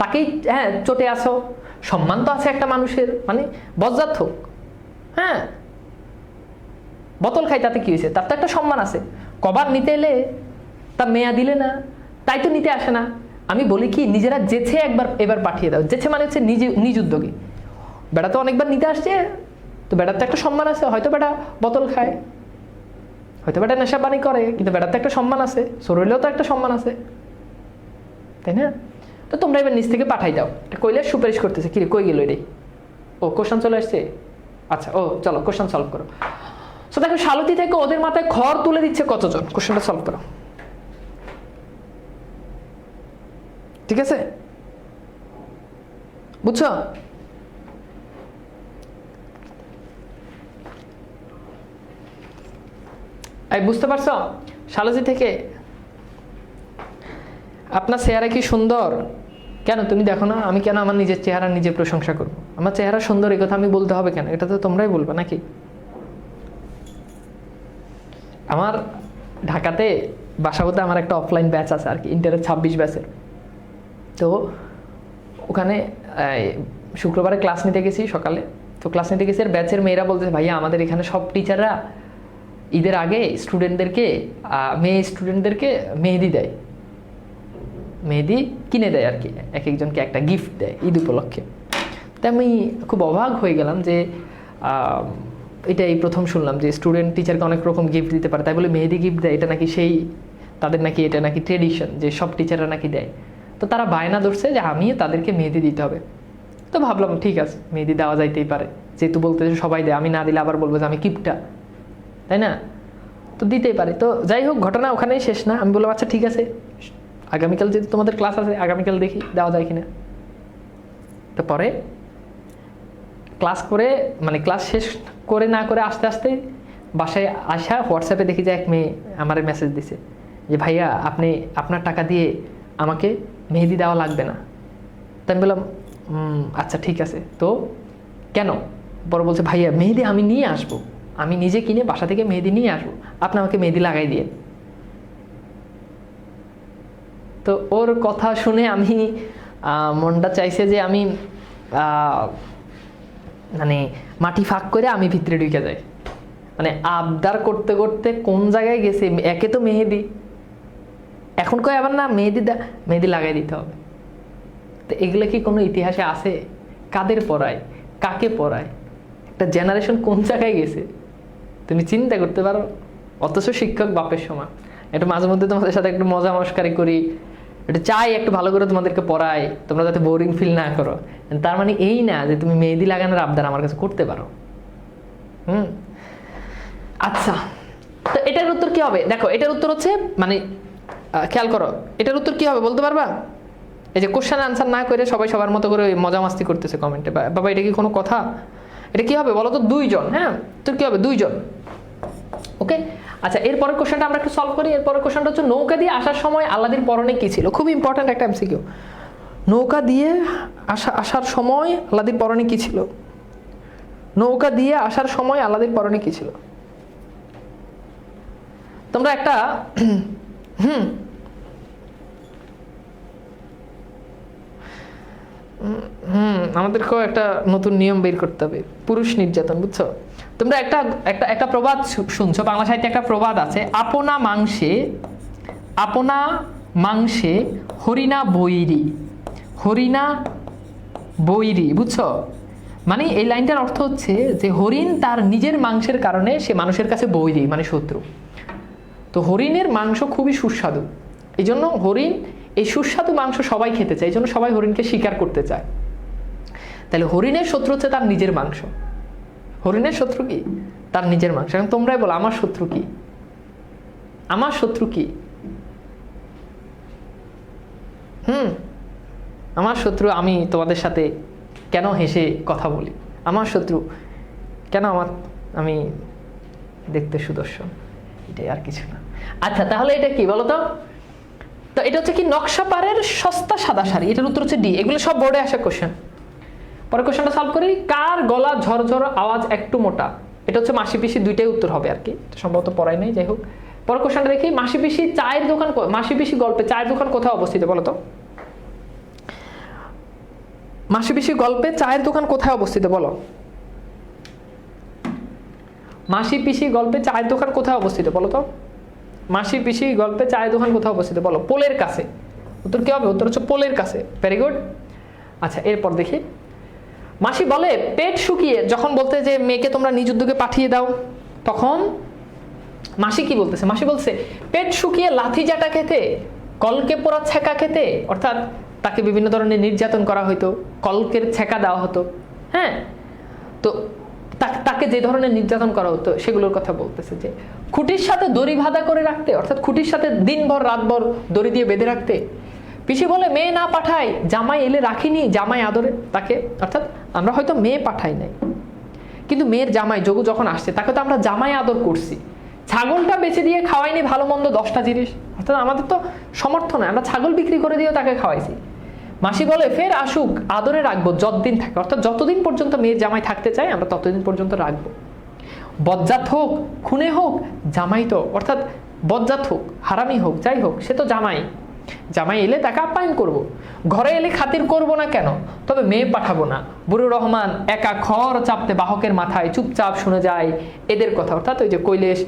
তাকেই হ্যাঁ চটে আসো। সম্মান তো আছে একটা মানুষের, মানে বজ্জাত হোক, হ্যাঁ বোতল খাই তাতে কি হয়েছে, তার তো একটা সম্মান আছে। কবার নিতে এলে তা মেয়া দিলে না, তাই তো নিতে আসে না। আমি বলি কি, নিজেরা যেছে এবার পাঠিয়ে দাও। যেছে মানে হচ্ছে নিজ উদ্যোগে। বেড়া তো অনেকবার নিতে আসছে, তো বেড়ার তো একটা সম্মান আছে। হয়তো বেড়া বোতল খায়, হয়তো বেটা নেশা পানি করে, কিন্তু বেটার তো একটা সম্মান আছে, শরীরেও তো একটা সম্মান আছে, তাই না? তো তোমরা এবার নিচ থেকে পাঠাই দাও। কইলে সুপারিশ করতেছে, কিরে কই গেল রে? ও কোশ্চেন চলে আসছে। আচ্ছা, ও চলো কোশ্চেন সলভ করো। তো দেখো শালতি থেকে ওদের মাথায় খড় তুলে দিচ্ছে কতজন, কোশ্চেনটা সলভ করো। ঠিক আছে, বুঝছো? এই বুঝতে পারছো? শালজি থেকে আপনার চেহারা কি সুন্দর? কেন তুমি দেখো না? আমি কেন আমার নিজের চেহারা নিজে প্রশংসা করবো? আমার চেহারা সুন্দর এই কথা আমি বলতে হবে কেন? এটা তো তোমরাই বলবে নাকি? আমার ঢাকাতে বাসা হতে আমার একটা অফলাইন ব্যাচ আছে আর কি, ইন্টারের 26 ব্যাচের। তো ওখানে শুক্রবারে ক্লাস নিতে গেছি সকালে। তো ক্লাস নিতে গেছি, আর ব্যাচের মেয়েরা বলতেছে ভাইয়া আমাদের এখানে সব টিচাররা ঈদের আগে স্টুডেন্টদেরকে, মেয়ে স্টুডেন্টদেরকে মেহেদি দেয়, মেহেদি কিনে দেয় আর কি, এক একজনকে একটা গিফট দেয় ঈদ উপলক্ষে। তাই আমি খুব অবাক হয়ে গেলাম যে এটা এই প্রথম শুনলাম যে স্টুডেন্ট টিচারকে অনেক রকম গিফট দিতে পারে, তাই বলে মেহেদি গিফট দেয়। এটা নাকি সেই তাদের নাকি এটা নাকি ট্রেডিশন যে সব টিচাররা নাকি দেয়। তো তারা বায়না ধরছে যে আমিও তাদেরকে মেহেদি দিতে হবে। তো ভাবলাম ঠিক আছে, মেহেদি দেওয়া যাইতেই পারে, যেহেতু বলতেছে সবাই দেয়, আমি না দিলে আবার বলবো যে আমি কিপটা, তাই না? তো দিতেই পারে। তো যাই হোক, ঘটনা ওখানেই শেষ না। আমি বললাম আচ্ছা ঠিক আছে, আগামীকাল যেহেতু তোমাদের ক্লাস আছে, আগামীকাল দেখি দেওয়া যায় কিনা। তো পরে ক্লাস করে, মানে ক্লাস শেষ করে না করে আস্তে আস্তে বাসায় আসা হোয়াটসঅ্যাপে দেখি যে এক মেয়ে আমার মেসেজ দিছে যে ভাইয়া আপনি আপনার টাকা দিয়ে আমাকে মেহেদি দেওয়া লাগবে না। তাই আমি বললাম আচ্ছা ঠিক আছে। তো কেন? পরে বলছে ভাইয়া মেহেদি আমি নিয়ে আসবো, আমি নিজে কিনে বাসা থেকে মেহেদি নিয়ে আসবো, আপনি আমাকে মেহেদি লাগাই দিয়ে। তো ওর কথা শুনে আমি মনটা চাইছে যে আমি মানে মাটি ফাঁক করে আমি ভিতরে ঢুকে যাই। মানে আবদার করতে করতে কোন জায়গায় গেছে। একে তো মেহেদি, এখন কই আবার না মেহেদি লাগাই দিতে হবে। তো এগুলো কি কোনো ইতিহাসে আছে? কাদের পড়ায়, কাকে পড়ায়, একটা জেনারেশন কোন জায়গায় গেছে তুমি চিন্তা করতে পারো? অথচ শিক্ষক বাপের সমান। একটু মাঝে মধ্যে তোমাদের সাথে একটু মজা মস্কারি করি, একটু চাই একটু ভালো করে তোমাদেরকে পড়াই, তোমরা যাতে বোরিং ফিল না করো। তার মানে এই না যে তুমি মেহেদি লাগানোর আবদার আমার কাছে করতে পারো। আচ্ছা, তো এটার উত্তর কি হবে? দেখো, এটার উত্তর হচ্ছে মানে খেয়াল করো, এটার উত্তর কি হবে বলতে পারবা? এই যে কোশ্চেন আনসার না করে সবাই সবার মতো করে মজা মাস্তি করতেছে কমেন্টে, বাবা এটা কি কোনো কথা? এটা কি হবে বলো তো? 2 জন। হ্যাঁ, তোর কি হবে? 2 জন। ওকে, আচ্ছা, এরপরের কোশ্চেনটা আমরা একটু সলভ করি। এরপরের কোশ্চেনটা হচ্ছে নৌকা দিয়ে আসার সময় আল্লাদির পরনে কি ছিল? খুব ইম্পর্ট্যান্ট একটা এমসিকিউ। নৌকা দিয়ে আসার সময় আল্লাদির পরনে কি ছিল? নৌকা দিয়ে আসার সময় আল্লাদির পরনে কি ছিল? তোমরা একটা আমাদেরকেও একটা নতুন নিয়ম বের করতে হবে, পুরুষ নির্যাতন, বুঝছো? তোমরা একটা একটা একটা প্রবাদ শুনছো, বাংলা সাহিত্যে একটা প্রবাদ আছে, আপনা মাংসে হরিণা বৈরি, হরিণা বৈরি, বুঝছো? মানে এই লাইনটার অর্থ হচ্ছে যে হরিণ তার নিজের মাংসের কারণে সে মানুষের কাছে বৈরি, মানে শত্রু। তো হরিণের মাংস খুবই সুস্বাদু, এই জন্য হরিণ এই সুস্বাদু মাংস সবাই খেতে চায়, এই জন্য সবাই হরিণকে শিকার করতে চায়। তাহলে হরিণের শত্রু হচ্ছে তার নিজের মাংস। হরিণের শত্রু কি? তার নিজের মাংস। এখন তোমরাই বলো, আমার শত্রু কি? আমার শত্রু কি? আমার শত্রু আমি তোমাদের সাথে কেন হেসে কথা বলি, আমার শত্রু কেন আমি দেখতে সুদর্শন, এটাই, আর কিছু না। আচ্ছা, তাহলে এটা কি বলো তো? তো এটা হচ্ছে কি? নকশা পাড়ের সস্তা সাদা শাড়ি। এটার উত্তর হচ্ছে ডি। এগুলো সব বোর্ডে আসা কোশ্চেন। পরে কোশ্চেনটা সলভ করি। কার গলা ঝরঝর আওয়াজ একটু মোটা? এটা হচ্ছে মাসি পিসি, দুইটাই উত্তর হবে আর কি, সম্ভবত পড়াই নাই, যাই হোক। পরে কোশ্চেনটা দেখি, মাসি পিসি গল্পে চায়ের দোকান কোথায় অবস্থিত বলো তো? মাসি পিসি গল্পে চায়ের দোকান কোথায় অবস্থিত বলো? মাসি পিসি গল্পে চায়ের দোকান কোথায় অবস্থিত বলো তো? মাসি পিসি গল্পে চায়ের দোকান কোথায় অবস্থিত বলো? পোলের কাছে। উত্তর কি হবে? উত্তর হচ্ছে পোলের কাছে। Very good. আচ্ছা, এরপর দেখি, মাসি বলে পেট শুকিয়ে, যখন বলতে যে মেয়েকে তোমরা নিজ উদ্যোগে পাঠিয়ে দাও, তখন মাসি কি বলতেছে? মাসি বলছে পেট শুকিয়ে লাথি জাটা খেতে, কলকে পোড়া ছেঁকা খেতে, অর্থাৎ তাকে বিভিন্ন ধরনের নির্যাতন করা হতো, কলকের ছেঁকা দেওয়া হতো। হ্যাঁ, তো তাকে যে ধরনের নির্যাতন করা হতো সেগুলোর কথা বলতেছে। যে খুঁটির সাথে দড়ি বাঁধা করে রাখতে, অর্থাৎ খুঁটির সাথে দিনভর রাতভর দড়ি দিয়ে বেঁধে রাখতে। পিসি বলে মেয়ে না পাঠাই, জামাই এলে রাখিনি, জামাই আদরে তাকে, অর্থাৎ আমরা হয়তো মেয়ে পাঠাই নাই, কিন্তু মেয়ের জামাই যোগু যখন আসছে তাকে তো আমরা জামাই আদর করছি। ছাগলটা বেচে দিয়ে খাওয়াইনি ভালো মন্দ 10টা জিনিস, অর্থাৎ আমাদের তো সমর্থ নয়, আমরা ছাগল বিক্রি করে দিয়েও তাকে খাওয়াইছি। মাসি বলে ফের আসুক, আদরে রাখবো যতদিন থাকে, অর্থাৎ যতদিন পর্যন্ত মেয়ের জামাই থাকতে চায় আমরা ততদিন পর্যন্ত রাখবো। বজ্জাত হোক, খুনে হোক, জামাই তো, অর্থাৎ বজ্জাত হোক, হারামি হোক, যাই হোক, সে তো জামাই। জামাই এলে তাকে আপ্যায়ন করব, ঘরে এলে খাতির করব না কেন, তবে মেয়ে পাঠাবো না। বুড়ো রহমান একা খড় চাপতে বাহকের মাথায় চুপচাপ শুনে যায় এদের কথা, অর্থাৎ ওই যে কৈলেশ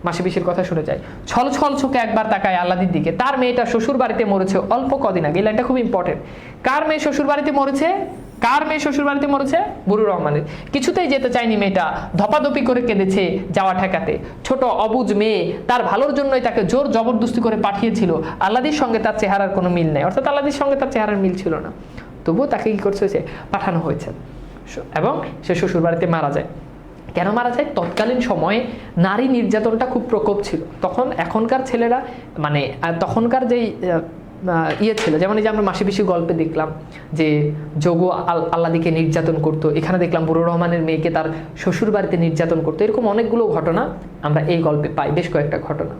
মাসি পিসির কথা শুনে যায়। ছল ছল চোখে একবার তাকায় আল্লাদির দিকে, তার মেয়েটা শ্বশুর বাড়িতে মরেছে অল্প কদিন আগে। এই লাইনটা খুব ইম্পর্টেন্ট। কার মেয়ে শ্বশুর বাড়িতে মরেছে? কার মেয়ে শ্বশুর বাড়িতে মরেছে? বুড়ো রহমানের। কিছুতেই যেতে চায়নি মেয়েটা, ধপাধপি করে কেঁদেছে যাওয়া ঠেকাতে। ছোট অবুজ মেয়ে, তার ভালোর জন্যই তাকে জোর জবরদস্তি করে পাঠিয়েছিল। আল্লাদির সঙ্গে তার চেহারার কোনো মিল নেই, অর্থাৎ আল্লাদির সঙ্গে তার চেহারার মিল ছিল না, তবুও তাকে কি করছে, পাঠানো হয়েছে, এবং সে শ্বশুর বাড়িতে মারা যায়। কেন মারা যায়? তৎকালীন সময়ে নারী নির্যাতনটা খুব প্রকোপ ছিল। তখন এখনকার ছেলেরা মানে তখনকার যেই ছিল, যেমন এই যে আমরা মাসি পিসি গল্পে দেখলাম যে যোগু আল্লাদিকে নির্যাতন করতো, এখানে দেখলাম বুড়ো রহমানের মেয়েকে তার শ্বশুর বাড়িতে নির্যাতন করতো। এরকম অনেকগুলো ঘটনা আমরা এই গল্পে পাই, বেশ কয়েকটা ঘটনা।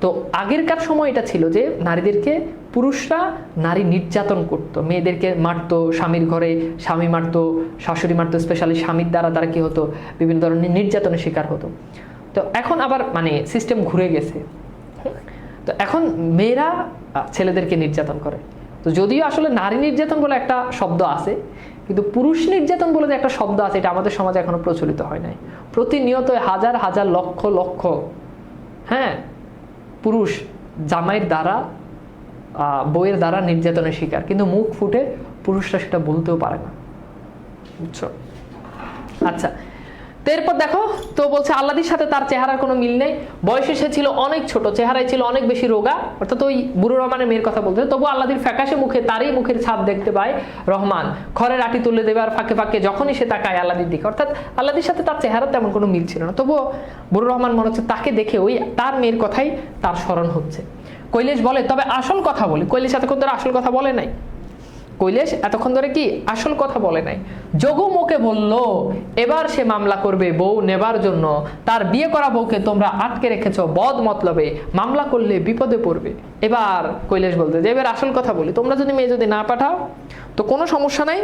তো আগেরকার সময় এটা ছিল যে নারীদেরকে পুরুষরা নারী নির্যাতন করতো, মেয়েদেরকে মারতো, স্বামীর ঘরে স্বামী মারতো, শাশুড়ি মারতো, স্পেশালি স্বামীর দ্বারা কি হতো, বিভিন্ন ধরনের নির্যাতনের শিকার হতো। তো এখন আবার মানে সিস্টেম ঘুরে গেছে, তো এখন মেয়েরা ছেলেদেরকে নির্যাতন করে। তো যদিও আসলে নারী নির্যাতন বলে একটা শব্দ আছে, কিন্তু পুরুষ নির্যাতন বলে যে একটা শব্দ আছে এটা আমাদের সমাজে এখনো প্রচলিত হয় নাই। প্রতিনিয়ত হাজার হাজার লক্ষ লক্ষ পুরুষ জামাইয়ের দ্বারা বউয়ের দ্বারা নির্যাতনের শিকার, কিন্তু মুখ ফুটে পুরুষরা সেটা বলতেও পারে না, বুঝছো? আচ্ছা, তো এরপর দেখো, তো বলছে আল্লাদির সাথে তার চেহারার কোনো মিল নেই, বয়সে সে ছিল অনেক ছোট, চেহারায় ছিল অনেক বেশি রোগা, অর্থাৎ ওই বুড়ো রহমানের মেয়ের কথা বলতে। তবু আল্লাদির ফ্যাকাশে মুখে তারই মুখের ছাপ দেখতে পায় রহমান, খড়ের আটি তুলে দেবে আর ফাঁকে ফাঁকে যখনই সে তাকায় আল্লাদির দিকে, অর্থাৎ আল্লাদির সাথে তার চেহারা তেমন কোনো মিল ছিল না, তবুও বুড়ো রহমান মনে হচ্ছে তাকে দেখে ওই তার মেয়ের কথাই তার স্মরণ হচ্ছে। কৈলেশ বলে, তবে আসল কথা বলি। কৈলেশ এতক্ষণ ধরে আসল কথা বলে নাই, কৈলেশ এতক্ষণ ধরে কি আসল কথা বলে নাই। যোগু মুখে বলল, এবার সে মামলা করবে বউ নেবার জন্য, তার বিয়ে করা বউকে তোমরা আটকে রেখেছ বদ মতলবে, মামলা করলে বিপদে পড়বে। এবার কৈলেশ বলতে যে এবার আসল কথা বলি, তোমরা যদি মেয়ে যদি না পাঠাও তো কোনো সমস্যা নাই,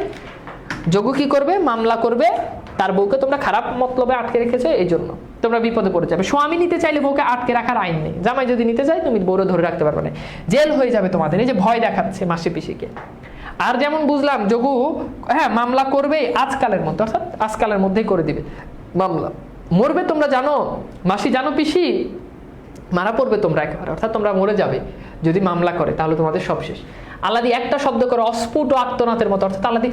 যোগু কি করবে, মামলা করবে, তার বউকে তোমরা খারাপ মতলবে আটকে রেখেছো এই জন্য তোমরা বিপদে পড়ে যাবে। স্বামী নিতে চাইলে বউকে আটকে রাখার আইন নেই, জামাই যদি নিতে চাই তুমি বউরে ধরে রাখতে পারবে না, জেল হয়ে যাবে তোমাদের। এই যে ভয় দেখাচ্ছে মাসি পিসিকে। আর যেমন বুঝলাম যোগু হ্যাঁ মামলা করবে আজকালের মধ্যে, অর্থাৎ আজকালের মধ্যেই করে দিবে মামলা। মরবে তোমরা জানো মাসি, জানো পিসি, মারা পড়বে তোমরা একেবারে, অর্থাৎ তোমরা মরে যাবে যদি মামলা করে, তাহলে তোমাদের সব শেষ। আল্লাদি একটা শব্দ করে অস্ফুট ও আত্মনাথের মতো, অর্থাৎ আল্লাদি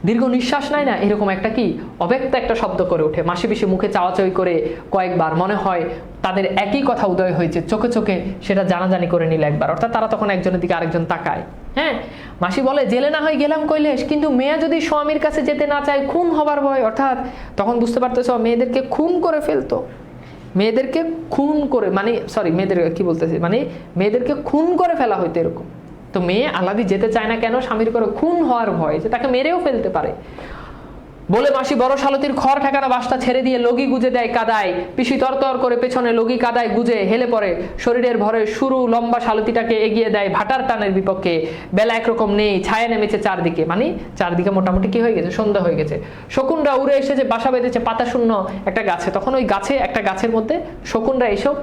দীর্ঘ নিঃশ্বাস নেয় না, এরকম একটা কি অব্যক্ত একটা শব্দ করে ওঠে। মাসি পিসি মুখে চাওয়াচাওয়ি করে কয়েকবার, মনে হয় তাদের একই কথা উদয় হয়েছে, চোখে চোখে সেটা জানাজানি করে নিল একবার, অর্থাৎ তারা তখন একজনের দিকে আরেকজন তাকায়। হ্যাঁ, মাসি বলে জেলে না হয় গেলাম কৈলেশ, কিন্তু মেয়ে যদি স্বামীর কাছে যেতে না চায় খুন হবার ভয়, অর্থাৎ তখন বুঝতে পারতেছ মেয়েদেরকে খুন করে ফেলতো, মেয়েদেরকে খুন করে মানে সরি মেয়েদের কি বলতেছে মানে মেয়েদেরকে খুন করে ফেলা হইতো এরকম। তো মেয়ে আল্লাদি যেতে চায় না কেন, স্বামীর করে খুন হওয়ার ভয়, যে তাকে মেরেও ফেলতে পারে। বলে মাসি বড় শালতির খড় ঠেকানো বাসটা ছেড়ে দিয়ে লগি গুজে দেয় কাদায়, পিসি তরতর করে পেছনে লগি কাদায় গুজে হেলে পড়ে, শরীরের ভরে শুরু লম্বা শালতিটাকে এগিয়ে দেয় ভাটার টানের বিপক্ষে। বেলা একরকম নেই, ছায়া নেমেছে চারদিকে, মানে চারদিকে মোটামুটি কি হয়ে গেছে, সন্ধ্যা হয়ে গেছে। শকুনরা উড়ে এসেছে, বাসা বেঁধেছে পাতা শূন্য একটা গাছে, তখন ওই গাছে একটা গাছের মধ্যে শকুনরা এসব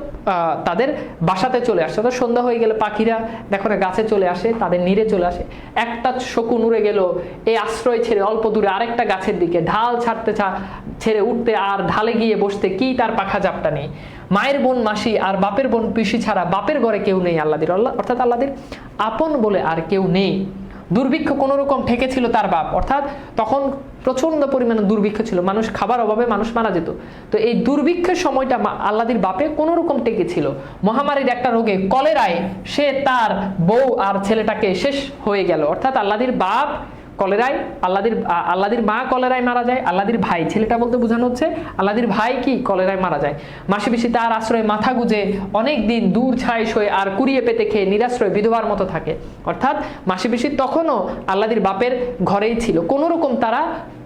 তাদের বাসাতে চলে আসছে। তো সন্ধ্যা হয়ে গেলে পাখিরা দেখো না গাছে চলে আসে, তাদের নিরে চলে আসে। একটা শকুন উড়ে গেল এই আশ্রয় ছেড়ে অল্প দূরে আরেকটা গাছের দিকে, ঢাল ছাড়তে ছেড়ে উঠতে আর ঢালে গিয়ে বসতে কি তার পাখা জাপটা নেই। মায়ের বোন মাসি আর বাপের বোন পিসি ছাড়া বাপের ঘরে কেউ নেই আল্লাদির, অর্থাৎ আল্লাদির আপন বলে আর কেউ নেই। দুর্ভিক্ষ কোনো রকম ঠেকেছিল তার বাপ, অর্থাৎ তখন প্রচন্ড পরিমাণে দুর্ভিক্ষ ছিল, মানুষ খাবার অভাবে মানুষ মারা যেত। তো এই দুর্ভিক্ষের সময়টা আল্লাদির বাপে কোনো রকম টেকেছিল। মহামারীর একটা রোগে কলেরায় সে তার বউ আর ছেলেটাকে শেষ হয়ে গেল, অর্থাৎ আল্লাদির বাপ কলেরায়, আল্লাদির মা কলেরায় মারা যায়, আল্লাদির ভাই, ছেলেটা বলতে বোঝানো হচ্ছে আল্লাদির ভাই কি কলেরায় মারা যায়। মাসি পিসি তার আশ্রয়ে মাথা গুজে অনেক দিন দূর ছাই সয়ে আর কুড়িয়ে পেতে খেয়ে নিরাশ্রয় বিধবার মতো থাকে, অর্থাৎ মাসি পিসি তখনও আল্লাদির বাপের ঘরেই ছিল, কোনো রকম তারা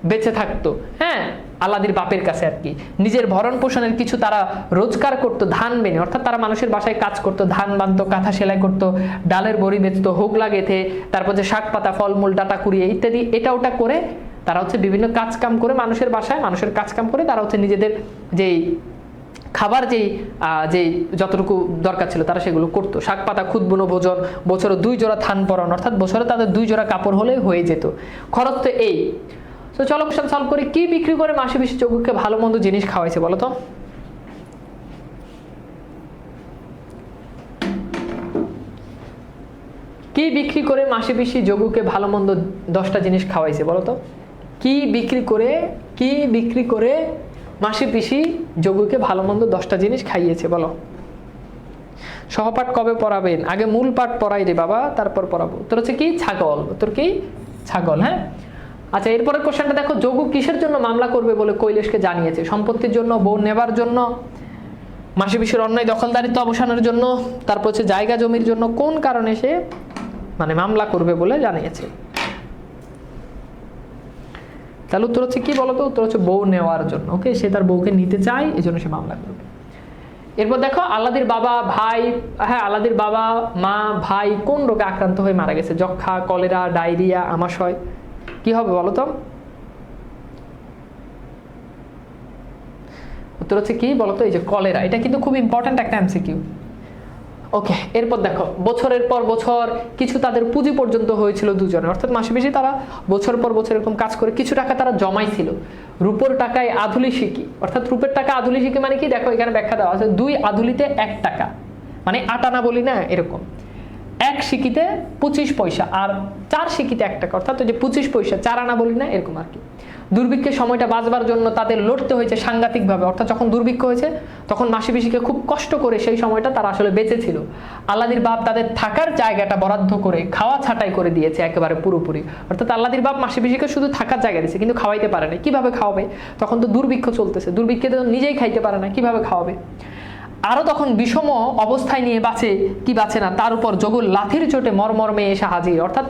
বেঁচে থাকতো। হ্যাঁ, আল্লাদির বাপের কাছে আর কি নিজের ভরণ পোষণের কিছু তারা রোজগার করতো ধান বেনে, অর্থাৎ তারা মানুষের বাসায় কাজ করতো, ধান বানতো, কাঁথা সেলাই করতো, ডালের বড়ি বেচতো, হোগলা গেথে, তারপর যে শাক পাতা ফলমূল ডাটা কুড়িয়ে ইত্যাদি এটা ওটা করে তারা হচ্ছে বিভিন্ন কাজ কাম করে মানুষের বাসায় মানুষের কাজ কাম করে তারা হচ্ছে নিজেদের যেই খাবার যেই যতটুকু দরকার ছিল তারা সেগুলো করতো। শাক পাতা খুদবুনো ভোজন, বছরে 2 জোড়া থান পরান, অর্থাৎ বছরে তাদের 2 জোড়া কাপড় হলে হয়ে যেত। খরচ তো এই। তো চলো কোশ্চেন সলভ করি। কি বিক্রি করে মাসি পিসি যোগুকে ভালো মন্দ জিনিস খাওয়াইছে বলো তো? কি বিক্রি করে মাসি পিসি যোগুকে ভালো মন্দ 10টা জিনিস খাওয়াইছে বলো তো? কি বিক্রি করে মাসি পিসি যোগুকে ভালো মন্দ 10টা জিনিস খাইয়েছে বলো? সহপাঠ কবে পড়াবেন? আগে মূল পাঠ পড়াই রে বাবা, তারপর পড়াবো। তোর হচ্ছে কি ছাগল, তোর কি ছাগল। হ্যাঁ, আচ্ছা এরপরের কোশ্চেনটা দেখো, যোগু কিসের জন্য মামলা করবে বলে কৈলেশকে জানিয়েছে? সম্পত্তির জন্য, বউ নেবার জন্য, মাসি পিসির অন্যায় দখলদারিত্ব অবসানের জন্য, তারপর হচ্ছে জায়গা জমির জন্য, কোন কারণে সে মানে মামলা করবে বলে জানিয়েছে? তাহলে উত্তর হচ্ছে কি বলতো? উত্তর হচ্ছে বউ নেওয়ার জন্য। ওকে, সে তার বউকে নিতে চায়, এই জন্য সে মামলা করবে। এরপর দেখো আল্লাদির বাবা ভাই, হ্যাঁ আল্লাদির বাবা মা ভাই কোন রোগে আক্রান্ত হয়ে মারা গেছে? যক্ষা, কলেরা, ডায়রিয়া, আমাশয়, কি হবে বলো তো? উত্তর হচ্ছে কি বলতো? এই যে কলেরা। এটা কিন্তু খুব ইম্পর্টেন্ট একটা এমসিকিউ। ওকে, এরপর দেখো বছরের পর বছর কিছু তাদের পুঁজি পর্যন্ত হয়েছিল দুজনে, অর্থাৎ মাসে বেশি তারা বছর পর বছর এরকম কাজ করে কিছু টাকা তারা জমাইছিল। রূপোর টাকায় আধুলি শিকি, অর্থাৎ রূপের টাকা আধুলি শিকি মানে কি? দেখো এখানে ব্যাখ্যা দেওয়া আছে 2 আধুলিতে 1 টাকা, মানে 8 আনা বলি না এরকম। 1 সিকিতে 25 পয়সা আর 4 সিকিতে 1 টাকা, অর্থাৎ ওই যে 25 পয়সা 4 আনা বলি না এরকম আর কি। দুর্ভিক্ষের সময়টা বাঁচবার জন্য তাদের লড়তে হয়েছে সাংঘাতিকভাবে, অর্থাৎ যখন দুর্ভিক্ষ হয়েছে তখন মাসি পিসিকে খুব কষ্ট করে সেই সময়টা তারা আসলে বেঁচে ছিল। আল্লাদির বাপ তাদের থাকার জায়গাটা বরাদ্দ করে খাওয়া ছাঁটাই করে দিয়েছে একেবারে পুরোপুরি, অর্থাৎ আল্লাদির বাপ মাসি পিসিকে শুধু থাকার জায়গা দিয়েছে কিন্তু খাওয়াইতে পারে না। কিভাবে খাওয়াবে? তখন তো দুর্ভিক্ষ চলতেছে, দুর্ভিক্ষে তো নিজেই খাইতে পারে না, কিভাবে খাওয়াবে? আরও তখন বিষম অবস্থায় নিয়ে বাঁচে কি বাঁচে না, তার উপর যোগু লাথির চোটে মর্মর্মে এসে হাজির, অর্থাৎ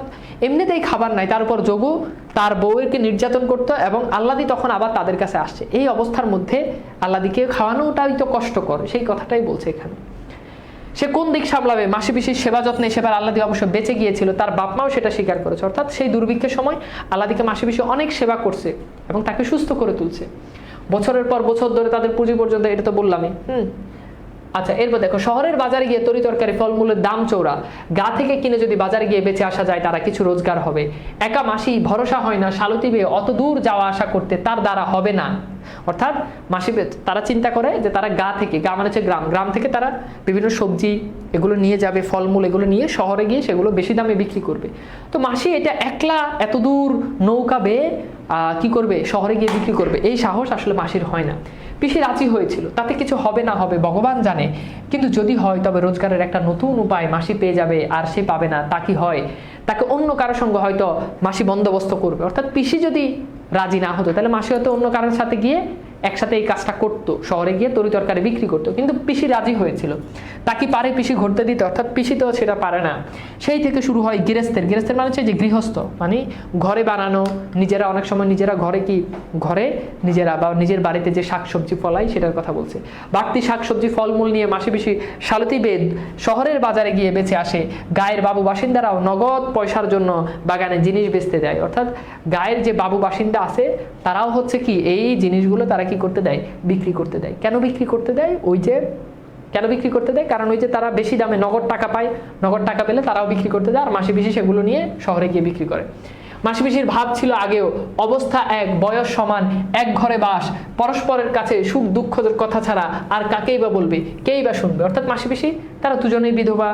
এমনিতেই খাবার নাই, তার উপর যোগু তার বউয়েরকে নির্যাতন করতো এবং আল্লাদি তখন আবার তাদের কাছে আসছে। এই অবস্থার মধ্যে আল্লাদিকে খাওয়ানোটাই তো কষ্টকর, সেই কথাটাই বলছে এখানে। সে কোন দিক সামলাবে? মাসি পিসির সেবা যত্নে সেবার আল্লাদি অবশ্য বেঁচে গিয়েছিল, তার বাপ মাও সেটা স্বীকার করেছে, অর্থাৎ সেই দুর্ভিক্ষের সময় আল্লাদিকে মাসি পিসি অনেক সেবা করছে এবং তাকে সুস্থ করে তুলছে বছরের পর বছর ধরে, তাদের পুঁজি পর্যন্ত, এটা তো বললামই। আচ্ছা, এরপর দেখো, শহরের বাজারে গিয়ে তরি তরকারি ফলমূলের দাম চৌড়া, গা থেকে কিনে যদি বাজারে গিয়ে বেঁচে আসা যায় তারা কিছু রোজগার হবে। একা মাসি ভরসা হয় না, শালতি বেয়ে অত দূর যাওয়া আসা করতে তার দ্বারা হবে না। অর্থাৎ মাসি তারা চিন্তা করে যে তারা গা থেকে, গা মানে হচ্ছে গ্রাম, গ্রাম থেকে তারা বিভিন্ন সবজি এগুলো নিয়ে যাবে, ফলমূল এগুলো নিয়ে শহরে গিয়ে সেগুলো বেশি দামে বিক্রি করবে। তো মাসি এটা একলা এত দূর নৌকা বেয়ে কি করবে? শহরে গিয়ে বিক্রি করবে, এই সাহস আসলে মাসির হয় না। পিসি রাজি হয়েছিল, তাতে কিছু হবে না হবে ভগবান জানে, কিন্তু যদি হয় তবে রোজগারের একটা নতুন উপায় মাসি পেয়ে যাবে, আর সে পাবে না তা কি হয়? তাকে অন্য কারোর সঙ্গে হয়তো মাসি বন্দোবস্ত করবে। অর্থাৎ পিসি যদি রাজি না হতো তাহলে মাসি হয়তো অন্য কারোর সাথে গিয়ে একসাথে এই কাজটা করতো, শহরে গিয়ে তরি তরকারি বিক্রি করতো, কিন্তু পিসি রাজি হয়েছিল। তা কি পারে পিসি ঘুরতে দিতে? অর্থাৎ পিসি তো সেটা পারে না। সেই থেকে শুরু হয় গৃহস্থের, গৃহস্থের মানে হচ্ছে যে গৃহস্থ, মানে ঘরে বানানো, নিজেরা অনেক সময় নিজেরা ঘরে কি ঘরে নিজেরা বা নিজের বাড়িতে যে শাকসবজি ফলাই সেটার কথা বলছে। বাড়তি শাকসবজি ফলমূল নিয়ে মাসি পিসি শালতি বেদ শহরের বাজারে গিয়ে বেঁচে আসে। গায়ের বাবু বাসিন্দারাও নগদ পয়সার জন্য বাগানে জিনিস বেচতে দেয়, অর্থাৎ গায়ের যে বাবু বাসিন্দা আছে তারাও হচ্ছে কি এই জিনিসগুলো তারা কি করতে দেয়? বিক্রি করতে দেয়। কেন বিক্রি করতে দেয়? ওই যে কেন বিক্রি করতে দেয়? কারণ ওই যে তারা বেশি দামে নগদ টাকা পায়, নগদ টাকা পেলে তারাও বিক্রি করতে দেয়, আর মাসি পিসি সেগুলো নিয়ে শহরে গিয়ে বিক্রি করে। মাসি পিসির ভাব ছিল আগেও, অবস্থা এক, বয়স সমান, এক ঘরে বাস, পরস্পরের কাছে সুখ দুঃখের কথা ছাড়া আর কাকেই বা বলবে, কেই বা শুনবে। অর্থাৎ মাসি পিসি তারা দুজনেই বিধবা,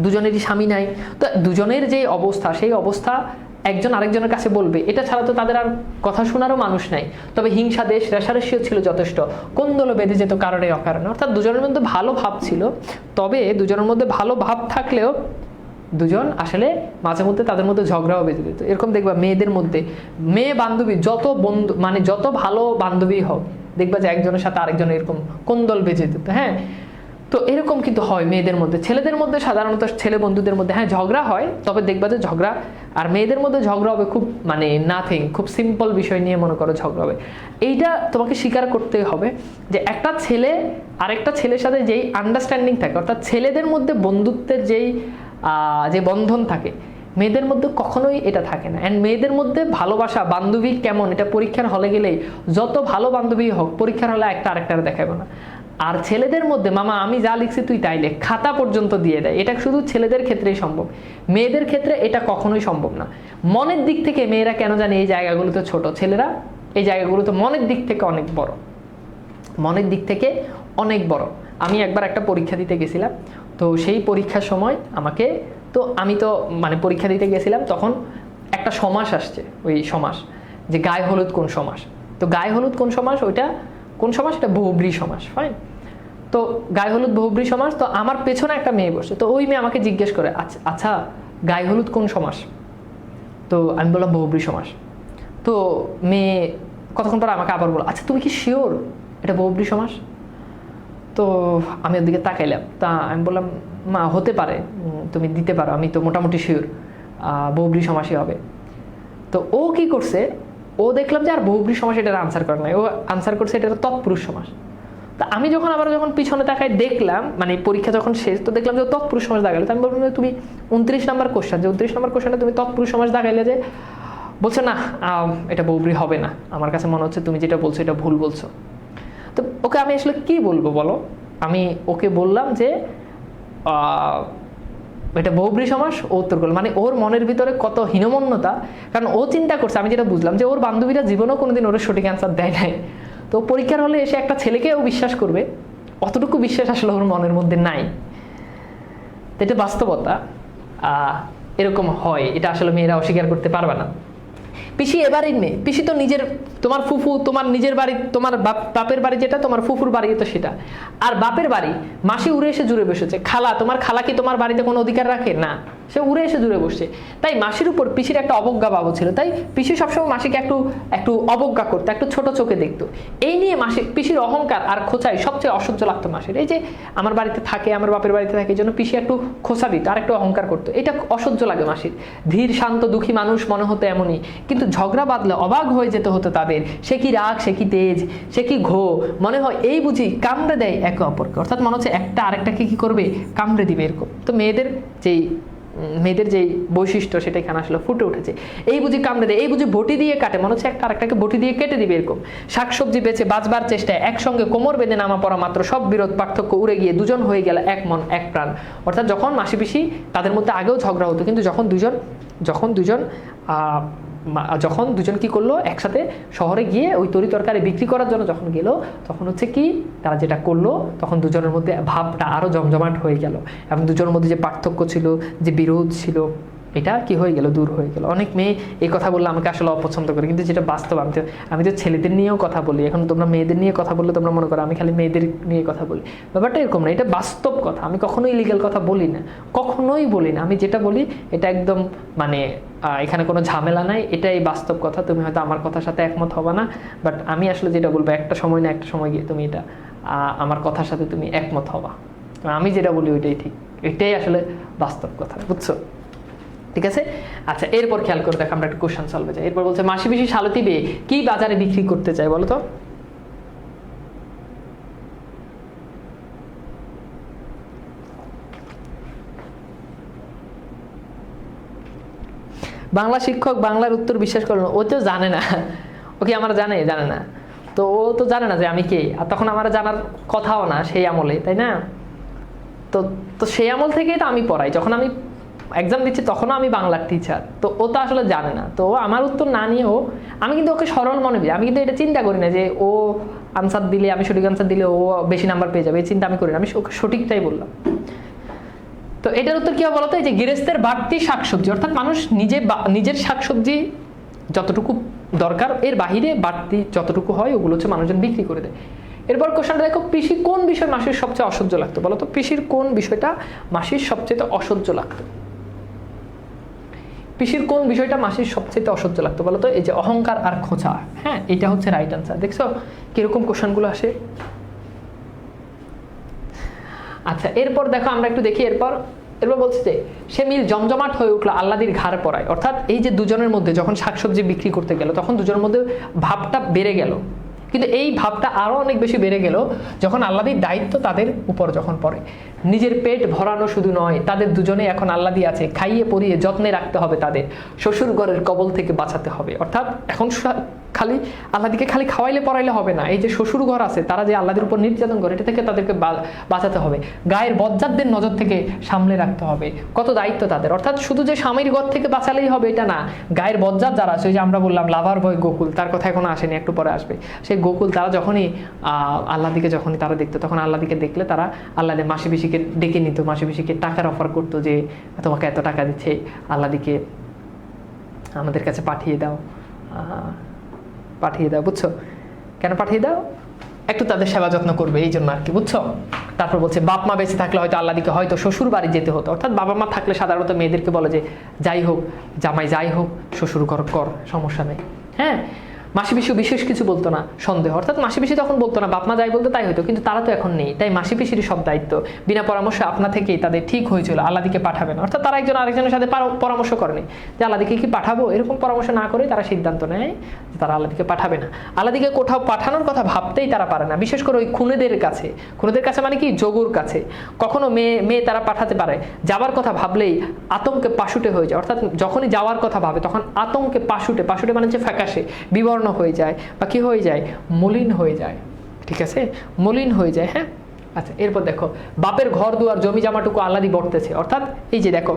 দুজনেরই স্বামী নাই, তো দুজনের যে অবস্থা সেই অবস্থা একজন আরেকজনের কাছে বলবে, এটা ছাড়া তো তাদের আর কথা শোনারও মানুষ নাই। তবে হিংসা দেশ রেশারেশিও ছিল যথেষ্ট, কোন্দল বেঁধে যেত কারণে অকারণে। অর্থাৎ দুজনের মধ্যে ভালো ভাব ছিল, তবে দুজনের মধ্যে ভালো ভাব থাকলেও দুজন আসলে মাঝে মধ্যে তাদের মধ্যে ঝগড়াও বেঁধে দিত। এরকম দেখবা মেয়েদের মধ্যে, মেয়ে বান্ধবী যত বন্ধু মানে যত ভালো বান্ধবী হোক, দেখবা যে একজনের সাথে আরেকজন এরকম কোন্দল বেঁধে দিত। হ্যাঁ, তো এরকম কিন্তু হয় মেয়েদের মধ্যে। ছেলেদের মধ্যে সাধারণত ছেলে বন্ধুদের মধ্যে হ্যাঁ ঝগড়া হয়, তবে দেখবা যে ঝগড়া, আর মেয়েদের মধ্যে ঝগড়া হবে খুব মানে নাথিং, খুব সিম্পল বিষয় নিয়ে মনে করো ঝগড়া হবে। এইটা তোমাকে স্বীকার করতে হবে যে একটা ছেলে আরেকটা ছেলের সাথে যেই আন্ডারস্ট্যান্ডিং থাকে, অর্থাৎ ছেলেদের মধ্যে বন্ধুত্বের যে বন্ধন থাকে, মেয়েদের মধ্যে কখনোই এটা থাকে না। অ্যান্ড মেয়েদের মধ্যে ভালোবাসা, বান্ধবী কেমন, এটা পরীক্ষার হলে গেলেই যত ভালো বান্ধবী হোক পরীক্ষার হলে একটা আরেকটার দেখাবো না। আর ছেলেদের মধ্যে মামা আমি যা লিখছি তুই তাই লেখ, খাতা পর্যন্ত দিয়ে দেয়। এটা শুধু ছেলেদের ক্ষেত্রেই সম্ভব, মেয়েদের ক্ষেত্রে এটা কখনোই সম্ভব না। মনের দিক থেকে মেয়েরা কেন জানে এই জায়গাগুলোতে ছোট, ছেলেরা এই জায়গাগুলোতে মনের দিক থেকে অনেক বড়, মনের দিক থেকে অনেক বড়। আমি একবার একটা পরীক্ষা দিতে গেছিলাম, তো সেই পরীক্ষার সময় আমাকে, তো আমি তো মানে পরীক্ষা দিতে গেছিলাম, তখন একটা সমাস আসছে, ওই সমাস যে গায়ে হলুদ কোন সমাস। তো গায়ে হলুদ কোন সমাস, ওইটা কোন সমাস? এটা বহুব্রী সমাস। ফাইন, তো গায়ে হলুদ বহুব্রী সমাস। তো আমার পেছনে একটা মেয়ে বসে, তো ওই মেয়ে আমাকে জিজ্ঞেস করে আচ্ছা গায়ে হলুদ কোন সমাস? তো আমি বললাম বহুব্রী সমাস। তো মেয়ে কতক্ষণ পর আমাকে আবার বলো, আচ্ছা তুমি কি শিওর এটা বহুব্রী সমাস? তো আমি ওর দিকে তাকাইলাম, তা আমি বললাম মা হতে পারে, তুমি দিতে পারো, আমি তো মোটামুটি শিওর বহুব্রী সমাসই হবে। তো ও কি করছে, ও দেখলাম যে আর বহুব্রী সমাস এটার আনসার করে নাই, ও আনসার করছে এটা তৎপুরুষ সমাস। তা আমি যখন পিছনে তাকাই দেখলাম, মানে পরীক্ষা যখন শেষ, তো দেখলাম যে তৎপুরুষ সমাস দাগাইলো। তো আমি বললাম তুমি 29 নম্বর কোশ্চেন, যে 29 নম্বর কোশ্চেনটা তুমি তৎপুরুষ সমাস দাগাইলে যে? বলছে না এটা বহুব্রী হবে না, আমার কাছে মনে হচ্ছে তুমি যেটা বলছো এটা ভুল বলছো। তো ওকে আমি আসলে কি বলবো বলো? আমি ওকে বললাম যে এটা বহুব্রী সমাস, ও উত্তর করলো। মানে ওর মনের ভিতরে কত হীনমন্যতা, কারণ ও চিন্তা করছে, আমি যেটা বুঝলাম যে ওর বান্ধবীরা জীবনেও কোনোদিন ওর সঠিক অ্যান্সার দেয় নাই। তো পরীক্ষার হলে এসে একটা ছেলেকেও বিশ্বাস করবে, অতটুকু বিশ্বাস আসলে ওর মনের মধ্যে নাই। তো এটা বাস্তবতা, এরকম হয়, এটা আসলে মেয়েরা অস্বীকার করতে পারবে না। পিসি এবারই মেয়ে, পিসি তো নিজের, তোমার ফুফু, তোমার নিজের বাড়ি, তোমার বাপের বাড়ি যেটা, তোমার ফুফুর বাড়ি তো সেটা। আর বাপের বাড়ি মাসি উড়ে এসে জুড়ে বসেছে। খালা, তোমার খালা কি তোমার বাড়িতে কোনো অধিকার রাখে? না, সে উড়ে এসে জুড়ে বসছে। তাই মাসির উপর পিসির একটা অবজ্ঞা ভাব ছিল। তাই পিসি সবসময় মাসিকে একটু একটু অবজ্ঞা করতো, একটু ছোট চোখে দেখতো। এই নিয়ে মাসি, পিসির অহংকার আর খোঁচাই সবচেয়ে অসহ্য লাগতো মাসির। এই যে আমার বাড়িতে থাকে, আমার বাপের বাড়িতে থাকে, এই জন্য পিসি একটু খোঁচা দিত আর একটু অহংকার করতো। এটা অসহ্য লাগে মাসির। ধীর শান্ত দুঃখী মানুষ মনে হতো এমনই, কিন্তু ঝগড়া বাঁধলে অবাক হয়ে যেতে হতো তাদের। সে কি রাগ, সে কি তেজ, সে কি ঘো, মনে হয় এই বুঝি কামড়ে দেয় একে অপরকে। অর্থাৎ মনে হচ্ছে একটা আরেকটাকে কি করবে, কামড়ে দিবে এরকম। তো মেয়েদের যেই বৈশিষ্ট্য সেটা এখানে আসলে ফুটে উঠেছে। এই বুঝি কামড়ে দেয়, এই বুঝি বটি দিয়ে কাটে, মনে হচ্ছে একটা আরেকটাকে বটি দিয়ে কেটে দিবে এরকম। শাকসবজি বেচে বাঁচবার চেষ্টায় একসঙ্গে কোমর বেঁধে নামা পড়া মাত্র সব বিরোধ পার্থক্য উড়ে গিয়ে দুজন হয়ে গেল এক মন এক প্রাণ। অর্থাৎ যখন মাসি পিসি তাদের মধ্যে আগেও ঝগড়া হতো, কিন্তু যখন দুজন কি করলো, একসাথে শহরে গিয়ে ওই তরি তরকারি বিক্রি করার জন্য যখন গেল, তখন হচ্ছে কি তারা যেটা করলো, তখন দুজনের মধ্যে ভাবটা আরো জমজমাট হয়ে গেল, এবং দুজনের মধ্যে যে পার্থক্য ছিল, যে বিরোধ ছিল, এটা কি হয়ে গেল, দূর হয়ে গেল। অনেক মেয়ে এই কথা বললে আমাকে আসলে অপছন্দ করে, কিন্তু যেটা বাস্তব, আমি তো ছেলেদের নিয়েও কথা বলি। এখন তোমরা মেয়েদের নিয়ে কথা বললে তোমরা মনে করো আমি খালি মেয়েদের নিয়ে কথা বলি। ব্যাপারটা এরকম না, এটা বাস্তব কথা। আমি কখনোই ইলিগাল কথা বলি না, কখনোই বলি না। আমি যেটা বলি এটা একদম মানে এখানে কোনো ঝামেলা নাই, এটাই বাস্তব কথা। তুমি হয়তো আমার কথার সাথে একমত হবা না, বাট আমি আসলে যেটা বলবো একটা সময় না একটা সময় গিয়ে তুমি এটা আমার কথার সাথে তুমি একমত হবা। আমি যেটা বলি ওইটাই ঠিক, এটাই আসলে বাস্তব কথা, বুঝছো? ঠিক আছে। আচ্ছা, এরপর খেয়াল করে দেখো, আমরা একটা কোশ্চেন সলভে যাই। এরপর বলছে মাসি পিসি শালতি পেয়ে কি বাজারে বিক্রি করতে চায় বলো তো? বাংলা শিক্ষক বাংলার উত্তর বিশ্বাস করলো, ও তো জানে না। ও কি আমার জানে না? তো ও তো জানে না যে আমি কে, আর তখন আমার জানার কথাও না সেই আমলে, তাই না? তো সেই আমল থেকেই তো আমি পড়াই। যখন আমি এক্সাম দিচ্ছি তখনও আমি বাংলার টিচার। তো ও তো আসলে জানে না। তো আমার উত্তর না নিয়েও আমি কিন্তু ওকে সরল মনে করি। আমি কিন্তু এটা চিন্তা করি না যে ও আনসার দিলে, আমি সঠিক আনসার দিলে ও বেশি নাম্বার পেয়ে যাবে, এই চিন্তা আমি করি না। আমি ওকে সঠিকটাই বললাম। তো এটার উত্তর কি হবে বলতো? এই যে গৃহস্থের বাড়তি শাকসবজি, অর্থাৎ মানুষ নিজের শাকসবজি যতটুকু দরকার এর বাহিরে বাড়তি যতটুকু হয় ওগুলো হচ্ছে মানুষজন বিক্রি করে দেয়। এরপর কোশ্চেনটা দেখো, পিসি কোন বিষয় মাসির সবচেয়ে অসহ্য লাগতো বলো তো? পিসির কোন বিষয়টা মাসির সবচেয়ে অসহ্য লাগতো? পিসির কোন বিষয়টা মাসির সবচেয়ে অসহ্য লাগতো বলো তো? এই যে অহংকার আর খোঁচা। হ্যাঁ, এটা হচ্ছে রাইট আনসার। দেখছো কিরকম কোশ্চেনগুলো আসে। আচ্ছা, এরপর দেখো আমরা একটু দেখি। এরপর বলছে যে সে মিল জমজমাট হয়ে উঠলো আল্লাদির ঘাড় পড়ায়। অর্থাৎ এই যে দুজনের মধ্যে যখন শাকসবজি বিক্রি করতে গেল, তখন দুজনের মধ্যে ভাবটা বেড়ে গেল। কিন্তু এই ভাবটা আরো অনেক বেশি বেড়ে গেল যখন আল্লাদির দায়িত্ব তাদের উপর যখন পড়ে। নিজের পেট ভরানো শুধু নয়, তাদের দুজনে এখন আল্লাদি আছে, খাইয়ে পরিয়ে যত্নে রাখতে হবে তাদের, শ্বশুর ঘরের কবল থেকে বাঁচাতে হবে। অর্থাৎ এখন খালি আল্লাদিকে খালি খাওয়াইলে পড়াইলে হবে না, এই যে শ্বশুর ঘর আছে তারা যে আল্লাদির উপর নির্যাতন করে, এটা থেকে তাদেরকে বাঁচাতে হবে। গায়ের বজ্জাতদের নজর থেকে সামলে রাখতে হবে, কত দায়িত্ব তাদের। অর্থাৎ শুধু যে স্বামীর ঘর থেকে বাঁচালেই হবে এটা না, গায়ের বজ্জাত যারা আছে, ওই যে আমরা বললাম লাভার বয় গোকুল, তার কথা এখনো আসেনি, একটু পরে আসবে। সেই গোকুল তারা যখনই আল্লাদিকে যখনই তারা দেখতো, তখন আল্লাদিকে দেখলে তারা আল্লাদের মাসি পিসিকে ডেকে নিত, মাসি পিসিকে টাকার অফার করতো যে তোমাকে এত টাকা দিচ্ছে, আল্লাদিকে আমাদের কাছে পাঠিয়ে দাও, বুঝছো? কেন পাঠিয়ে দাও? একটু তাদের সেবা যত্ন করবে এই জন্য আর কি, বুঝছো? তারপর বলছে বাপ মা বেঁচে থাকলে হয়তো আল্লাদিকে হয়তো শ্বশুর বাড়ি যেতে হতো। অর্থাৎ বাবা মা থাকলে সাধারণত মেয়েদেরকে বলে যে যাই হোক জামাই, যাই হোক শ্বশুর ঘর কর, সমস্যা নেই। হ্যাঁ, মাসি পিসি বিশেষ কিছু বলতো না, সন্দেহ। অর্থাৎ মাসি পিসি তখন বলতো না, বাপ মা যাই বলতো তাই হতো, কিন্তু তারা তো এখন নেই। তাই মাসি পিসির সব দায়িত্ব বিনা পরামর্শে আপনা থেকেই তাদের ঠিক হয়েছিল আল্লাদিকে পাঠাবে না। অর্থাৎ তারা একজন আরেকজনের সাথে পরামর্শ করেনি যে আল্লাদিকে কি পাঠাবো, এরকম পরামর্শ না করে তারা সিদ্ধান্ত নেয় যে তারা আল্লাদিকে পাঠাবে না। আল্লাদিকে কোথাও পাঠানোর কথা ভাবতেই তারা পারে না, বিশেষ করে ওই খুনেদের কাছে মানে কি যোগুর কাছে। কখনো মেয়ে তারা পাঠাতে পারে, যাবার কথা ভাবলেই আতঙ্কে পাশুটে হয়ে যায়। অর্থাৎ যখনই যাওয়ার কথা ভাবে তখন আতঙ্কে পাশুটে মানে হচ্ছে ফ্যাকাশে, বিবর্ণ হয়ে যায়, বা কি হয়ে যায়, মলিন হয়ে যায়। ঠিক আছে, মলিন হয়ে যায়। হ্যাঁ, আচ্ছা, এরপর দেখো বাপের ঘর দুয়ার জমি জামাটুকু আল্লাদি বর্তেছে। অর্থাৎ এই যে দেখো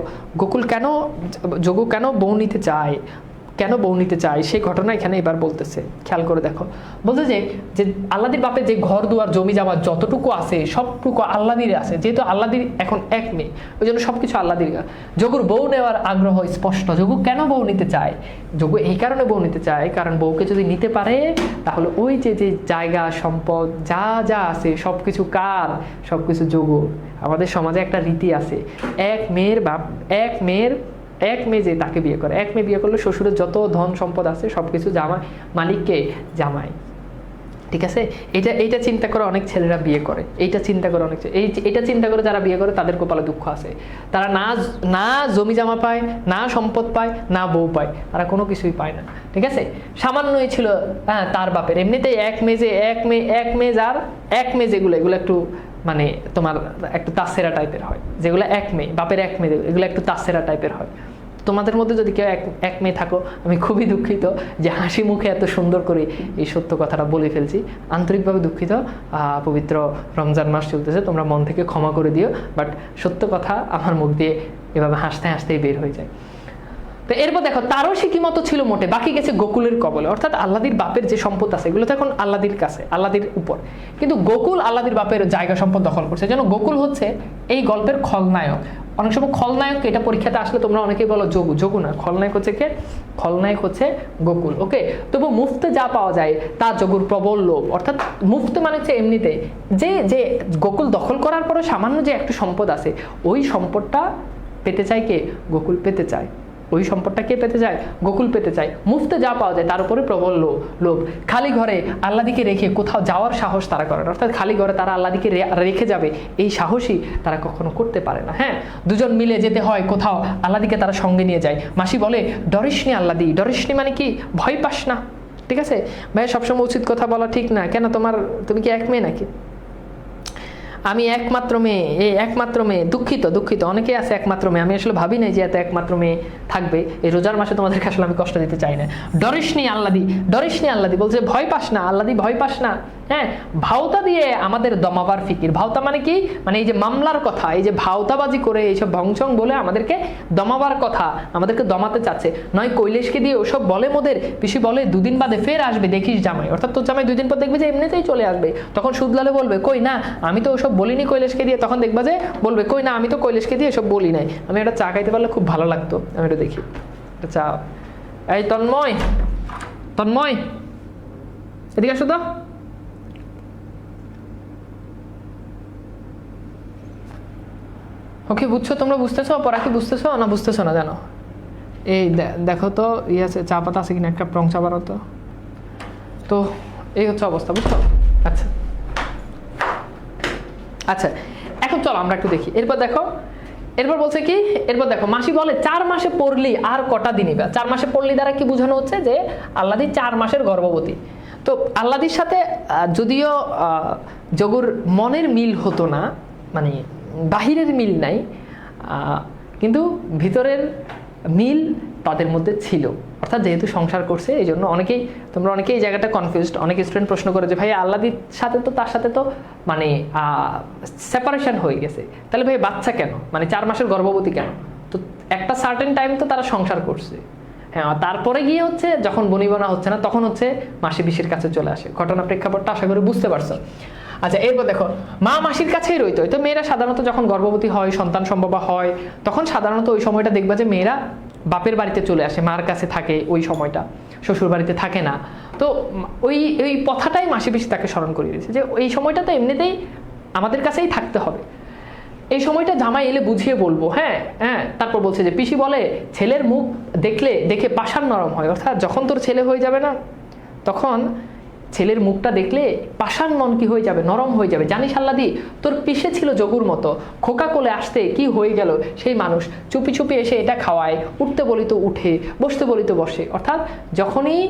যোগু কেন বউ নিতে চায়, কেন বউ নিতে চায় সেই ঘটনা এখানে এবার বলতেছে, খেয়াল করে দেখো। বলতে যে আল্লাদির বাপে যে ঘর দুয়ার জমি জামা যতটুকু আছে সবটুকু আল্লাদির আছে, যেহেতু আল্লাদির এখন এক মেয়ে, ওই জন্য সবকিছু আল্লাদির। যোগুর বউ নেওয়ার আগ্রহ স্পষ্ট। যোগু কেন বউ নিতে চায়? যোগু এই কারণে বউ নিতে চায়, কারণ বউকে যদি নিতে পারে তাহলে ওই যে জায়গা সম্পদ যা যা আছে সবকিছু কার? সবকিছু যোগুর। আমাদের সমাজে একটা রীতি আছে, এক মেয়ে যে তাকে বিয়ে করে, এক মেয়ে বিয়ে করলে শ্বশুরের যত ধন সম্পদ আছে সবকিছু জামাই, মালিককে জামাই। ঠিক আছে, এইটা চিন্তা করে অনেক ছেলেরা বিয়ে করে, এইটা চিন্তা করে যারা বিয়ে করে তাদের কপালে দুঃখ আছে। তারা না জমি জামা পায়, না সম্পদ পায়, না বউ পায়, তারা কোনো কিছুই পায় না। ঠিক আছে, সামান্যই ছিল তার বাপের। এমনিতেই এক মেয়ে যার এক মেয়ে যেগুলো, এগুলো একটু মানে তোমার একটু তাসেরা টাইপের হয়, যেগুলো এক মেয়ে বাপের এক মেয়ে, এগুলো একটু তাসেরা টাইপের হয়। তোমাদের মধ্যে যদি কেউ এক মেয়ে থাকো, আমি খুবই দুঃখিত যে হাসি মুখে এত সুন্দর করে এই সত্য কথাটা বলে ফেলছি, আন্তরিকভাবে দুঃখিত। পবিত্র রমজান মাস চলতেছে, তোমরা মন থেকে ক্ষমা করে দিও, বাট সত্য কথা আমার মুখ দিয়ে এভাবে হাসতে হাসতেই বের হয়ে যায়। তো এরপর দেখো, তারও সে কি মতো ছিল মোটে, বাকি গেছে গোকুলের কবলে। অর্থাৎ আল্লাদির বাপের যে সম্পদ আছে এগুলো তো এখন আল্লাদির কাছে, আল্লাদির উপর, কিন্তু গোকুল আল্লাদির বাপের জায়গা সম্পদ দখল করছে। যেন গোকুল হচ্ছে এই গল্পের খলনায়ক। অনেক সময় খলনায়ক, এটা পরীক্ষাতে আসলে তোমরা অনেকেই বলো যোগু না, খলনায়ক হচ্ছে কে? খলনায়ক হচ্ছে গোকুল। ওকে, তবু মুফতে যা পাওয়া যায় তা যোগুর প্রবল লোভ। অর্থাৎ মুফতে মানে হচ্ছে এমনিতে যে গোকুল দখল করার পরে সামান্য যে একটু সম্পদ আছে, ওই সম্পদটা পেতে চায় কে? গোকুল পেতে চায়। ওই সম্পদটা কে পেতে চায়? গোকুল পেতে চায়। মুফতে যা পাওয়া যায় তার উপরে প্রবল লোভ। খালি ঘরে আল্লাদিকে রেখে কোথাও যাওয়ার সাহস তারা করে না। অর্থাৎ খালি ঘরে তারা আল্লাদিকে রেখে যাবে এই সাহসই তারা কখনো করতে পারে না। হ্যাঁ, দুজন মিলে যেতে হয় কোথাও, আল্লাদিকে তারা সঙ্গে নিয়ে যায়। মাসি বলে, ডরিসনি আল্লাদি। ডরিসনি মানে কি? ভয় পাস না। ঠিক আছে ভাই, সবসময় উচিত কথা বলা ঠিক না। কেন তুমি কি এক মেয়ে নাকি? আমি একমাত্র মেয়ে। দুঃখিত, অনেকে আছে একমাত্র মেয়ে। আমি আসলে ভাবি নাই যে এত একমাত্র মেয়ে থাকবে। এই রোজার মাসে তোমাদেরকে আসলে আমি কষ্ট দিতে চাই না। ডরিসনি আল্লাদি বলছে, ভয় পাস না আল্লাদি, ভয় পাস না। হ্যাঁ, ভাওতা দিয়ে আমাদের দমাবার ফিকির। ভাওতা মানে কি? মানে এই যে মামলার কথা, এই যে ভাওতাবাজি করে এইসব ভংচং বলে আমাদেরকে দমাবার কথা, আমাদেরকে দমাতে চাচ্ছে। নয় কৈলেশকে দিয়ে ওসব বলে মোদের পিসি বলে 2 দিন বাদে ফের আসবে দেখিস জামাই। অর্থাৎ তোর জামাই 2 দিন পর দেখবে যে এমনিতেই চলে আসবে। তখন সুদলালে বলবে, কই না আমি তো ওসব বলিনি কৈলেশকে দিয়ে। তখন দেখবা যে বলবে, কই না আমি তো কৈলেশকে দিয়ে এসব বলি নাই। আমি একটা চা খাইতে পারলে খুব ভালো লাগতো। আমি একটু দেখি চা। এই তন্ময় এদিকে আসো তো। ওকে, বুঝছো? তোমরা বুঝতেছো? পড়া কি বুঝতেছো না বুঝতেছো না জানো? এই দেখো তো আছে চা পাতা আছে কিনা, 1 কাপ রং চা বানাও তো। এই হচ্ছে অবস্থা, বুঝছো? আচ্ছা, এখন চলো আমরা একটু দেখি। এরপর বলছে কি? এরপর দেখো, মাসি বলে 4 মাসে পড়লি আর কটা দিনই বা। 4 মাসে পড়লি দ্বারা কি বোঝানো হচ্ছে? যে আল্লাদি 4 মাসের গর্ভবতী। তো আল্লাদির সাথে যদিও যোগুর মনের মিল হতো না, মানে বাহিরের মিল নাই, কিন্তু ভিতরের মিল তাদের মধ্যে ছিল। অর্থাৎ যেহেতু সংসার করছে এই জন্য তোমরা অনেকেই এই জায়গাটা কনফিউজড। অনেক স্টুডেন্ট প্রশ্ন করে যে ভাই আল্লাদির সাথে তো তার সাথে তো মানে সেপারেশন হয়ে গেছে, তাহলে ভাই বাচ্চা কেন? মানে 4 মাসের গর্ভবতী কেন? তো একটা সার্টেন টাইম তো তারা সংসার করছে। হ্যাঁ, তারপরে গিয়ে হচ্ছে যখন বনিবনা হচ্ছে না তখন হচ্ছে মাসি পিসির কাছে চলে আসে। ঘটনা প্রেক্ষাপটটা আশা করি বুঝতে পারছো। আচ্ছা, এরপর দেখো, মা মাসির কাছেই রইতো। তো মেয়েরা সাধারণত যখন গর্ভবতী হয়, সন্তান সম্ভবা হয়, তখন সাধারণত ওই সময়টা দেখবা যে মেয়েরা বাপের বাড়িতে চলে আসে, মার কাছে থাকে ওই সময়টা, শ্বশুর বাড়িতে থাকে না। তো ওই কথাটাই মাসি পিসি তাকে স্মরণ করিয়ে দিয়েছে যে এই সময়টা তো এমনিতেই আমাদের কাছেই থাকতে হবে, এই সময়টা জামাই এলে বুঝিয়ে বলবো। হ্যাঁ, তারপর বলছে যে পিসি বলে ছেলের মুখ দেখে পাষাণ নরম হয়। অর্থাৎ যখন তোর ছেলে হয়ে যাবে না, তখন ছেলের মুখটা দেখলে পাষাণ মন কি হয়ে যাবে? নরম হয়ে যাবে। জানিস আল্লাদি, তোর পিসে ছিল যোগুর মতো, খোকা কোলে আসতে কি হয়ে গেল সেই মানুষ, চুপি চুপি এসে এটা খাওয়ায়, উঠতে বলি তো উঠে, বসতে বলি তো বসে। অর্থাৎ যখনই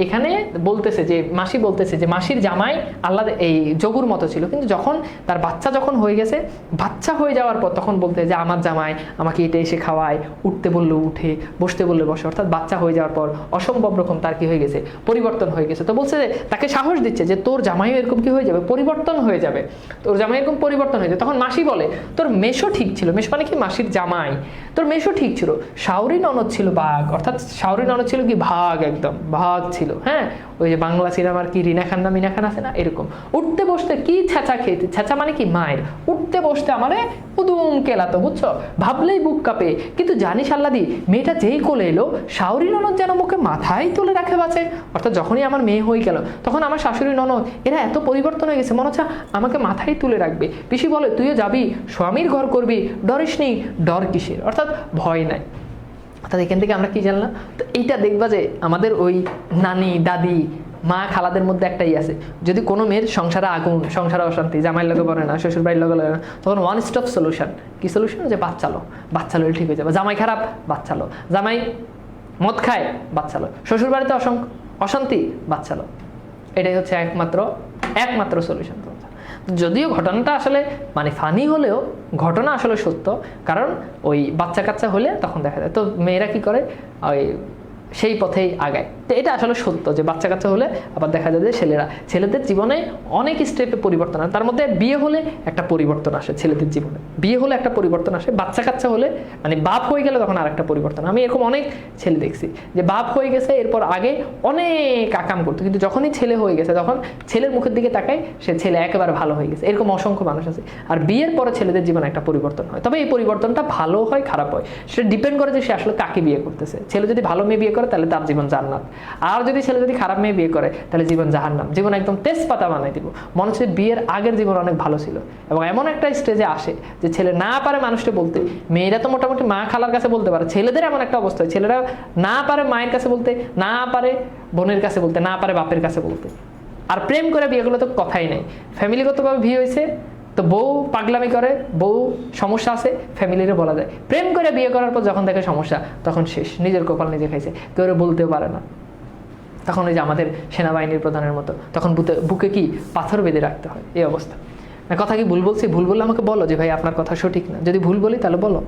এখানে বলতেছে যে মাসি বলতেছে যে মাসির জামাই আল্লাহ এই যোগুর মতো ছিল, কিন্তু যখন তার বাচ্চা যখন হয়ে গেছে, বাচ্চা হয়ে যাওয়ার পর তখন বলতে যে আমার জামাই আমাকে এটা এসে খাওয়ায়, উঠতে বললে উঠে, বসতে বললে বসে। অর্থাৎ বাচ্চা হয়ে যাওয়ার পর অসম্ভব রকম তার কি হয়ে গেছে? পরিবর্তন হয়ে গেছে। তো বলছে যে তাকে সাহস দিচ্ছে যে তোর জামাইও এরকম কি হয়ে যাবে, পরিবর্তন হয়ে যাবে, তোর জামাই এরকম পরিবর্তন হয়ে যাবে। তখন মাসি বলে তোর মেশো ঠিক ছিল, মেশো মানে কি মাসির জামাই, তোর মেশো ঠিক ছিল, শাওরি ননদ ছিল বাঘ, অর্থাৎ শাওরি ননদ ছিল কি ভাগ, একদম ভাগ ছিল। হ্যাঁ, ওই যে বাংলা সিনেমার কি রিনা খান না মিনা খান আছে না, এরকম উঠতে বসতে কি ছ্যাঁচা খেতে, ছ্যাঁচা মানে কি মায়ের, উঠতে বসতে আমারে উদুম কেলাতো, বুঝছো, ভাবলেই বুক কাঁপে। কিন্তু জানিস আল্লাদি, মেয়েটা যেই কোলে এলো শাওরি ননদ যেন মুখে মাথায় তুলে রাখে বাঁচে। অর্থাৎ যখনই আমার মেয়ে হয়ে গেল তখন আমার শাশুড়ি ননদ এরা এত পরিবর্তন হয়ে গেছে, মনে হচ্ছে আমাকে মাথায় তুলে রাখবে। পিসি বলে তুইও যাবি, স্বামীর ঘর করবি, ডরিস নি, ডর কিসের, অর্থাৎ ভয় নাই। অর্থাৎ এখান থেকে আমরা কি জানলাম, তো এইটা দেখবা যে আমাদের ওই নানি দাদি মা খালাদের মধ্যে একটাই আছে, যদি কোনো মেয়ের সংসারে আগুন, সংসারে অশান্তি, জামাইয়ের লগে বলে না, শ্বশুর বাড়ির লগে না, তখন ওয়ান স্টপ সলিউশন। কি সলিউশন? যে বাচ্চালো, বাচ্চালো ঠিক হয়ে যাবে। জামাই খারাপ, বাচ্চালো, জামাই মদ খায়, বাচ্চালো, শ্বশুর বাড়িতে অশান্তি, বাচ্চালো। এটাই হচ্ছে একমাত্র সলিউশন। যদিও ঘটনাটা আসলে মানে ফানি হলেও ঘটনা আসলে সত্য, কারণ ওই বাচ্চা কাচ্চা হলে তখন দেখা যায় তো মেয়েরা কি করে ওই সেই পথেই আগায়। তো এটা আসলে সত্য যে বাচ্চা কাচ্চা হলে আবার দেখা যায় যে ছেলেদের জীবনে অনেক স্টেপে পরিবর্তন হয়। তার মধ্যে বিয়ে হলে একটা পরিবর্তন আসে ছেলেদের জীবনে, বিয়ে হলে একটা পরিবর্তন আসে, বাচ্চা কাচ্চা হলে মানে বাপ হয়ে গেলে তখন আর একটা পরিবর্তন। আমি এরকম অনেক ছেলে দেখছি যে বাপ হয়ে গেছে, এরপর আগে অনেক আকাম করতো, কিন্তু যখনই ছেলে হয়ে গেছে তখন ছেলের মুখের দিকে তাকায় সে ছেলে একেবারে ভালো হয়ে গেছে। এরকম অসংখ্য মানুষ আছে। আর বিয়ের পরে ছেলেদের জীবনে একটা পরিবর্তন হয়, তবে এই পরিবর্তনটা ভালো হয় খারাপ হয় সেটা ডিপেন্ড করে যে সে আসলে কাকে বিয়ে করতেছে। ছেলে যদি ভালো মেয়ে বিয়ে করে তাহলে তার জীবন জান্নাত, আর ছেলে যদি খারাপ মেয়ে বিয়ে করে তাহলে জীবন জাহান্নাম, জীবন একদম তেজপাতা বানাই দিব। মনে হচ্ছে বিয়ের আগের জীবন অনেক ভালো ছিল। এবং এমন একটা স্টেজে আসে যে ছেলে না পারে মানুষটা বলতে, মেয়েরা তো মোটামুটি মা খালার কাছে বলতে পারে, ছেলেদের এমন একটা অবস্থা হয় ছেলেরা না পারে মায়ের কাছে বলতে, না পারে বোনের কাছে বলতে, না পারে বাপের কাছে বলতে। আর প্রেম করে বিয়েগুলো তো কথাই নেই, ফ্যামিলিগতভাবে বিয়ে হয়েছে তো বউ পাগলামি করে, বউ সমস্যা আছে, ফ্যামিলিরে বলা যায়। প্রেম করে বিয়ে করার পর যখন দেখে সমস্যা তখন শেষ, নিজের কপাল নিজে খাইছে, কেউ বলতেও পারে না। তখন ওই যে আমাদের সেনাবাহিনীর প্রধানের মতো তখন বুকে কি পাথর বেঁধে রাখতে হয়, এই অবস্থা। কথা কি ভুল বলছি? ভুল বললে আমাকে বলো যে ভাই আপনার কথা সঠিক না, যদি ভুল বলি তাহলে বলো।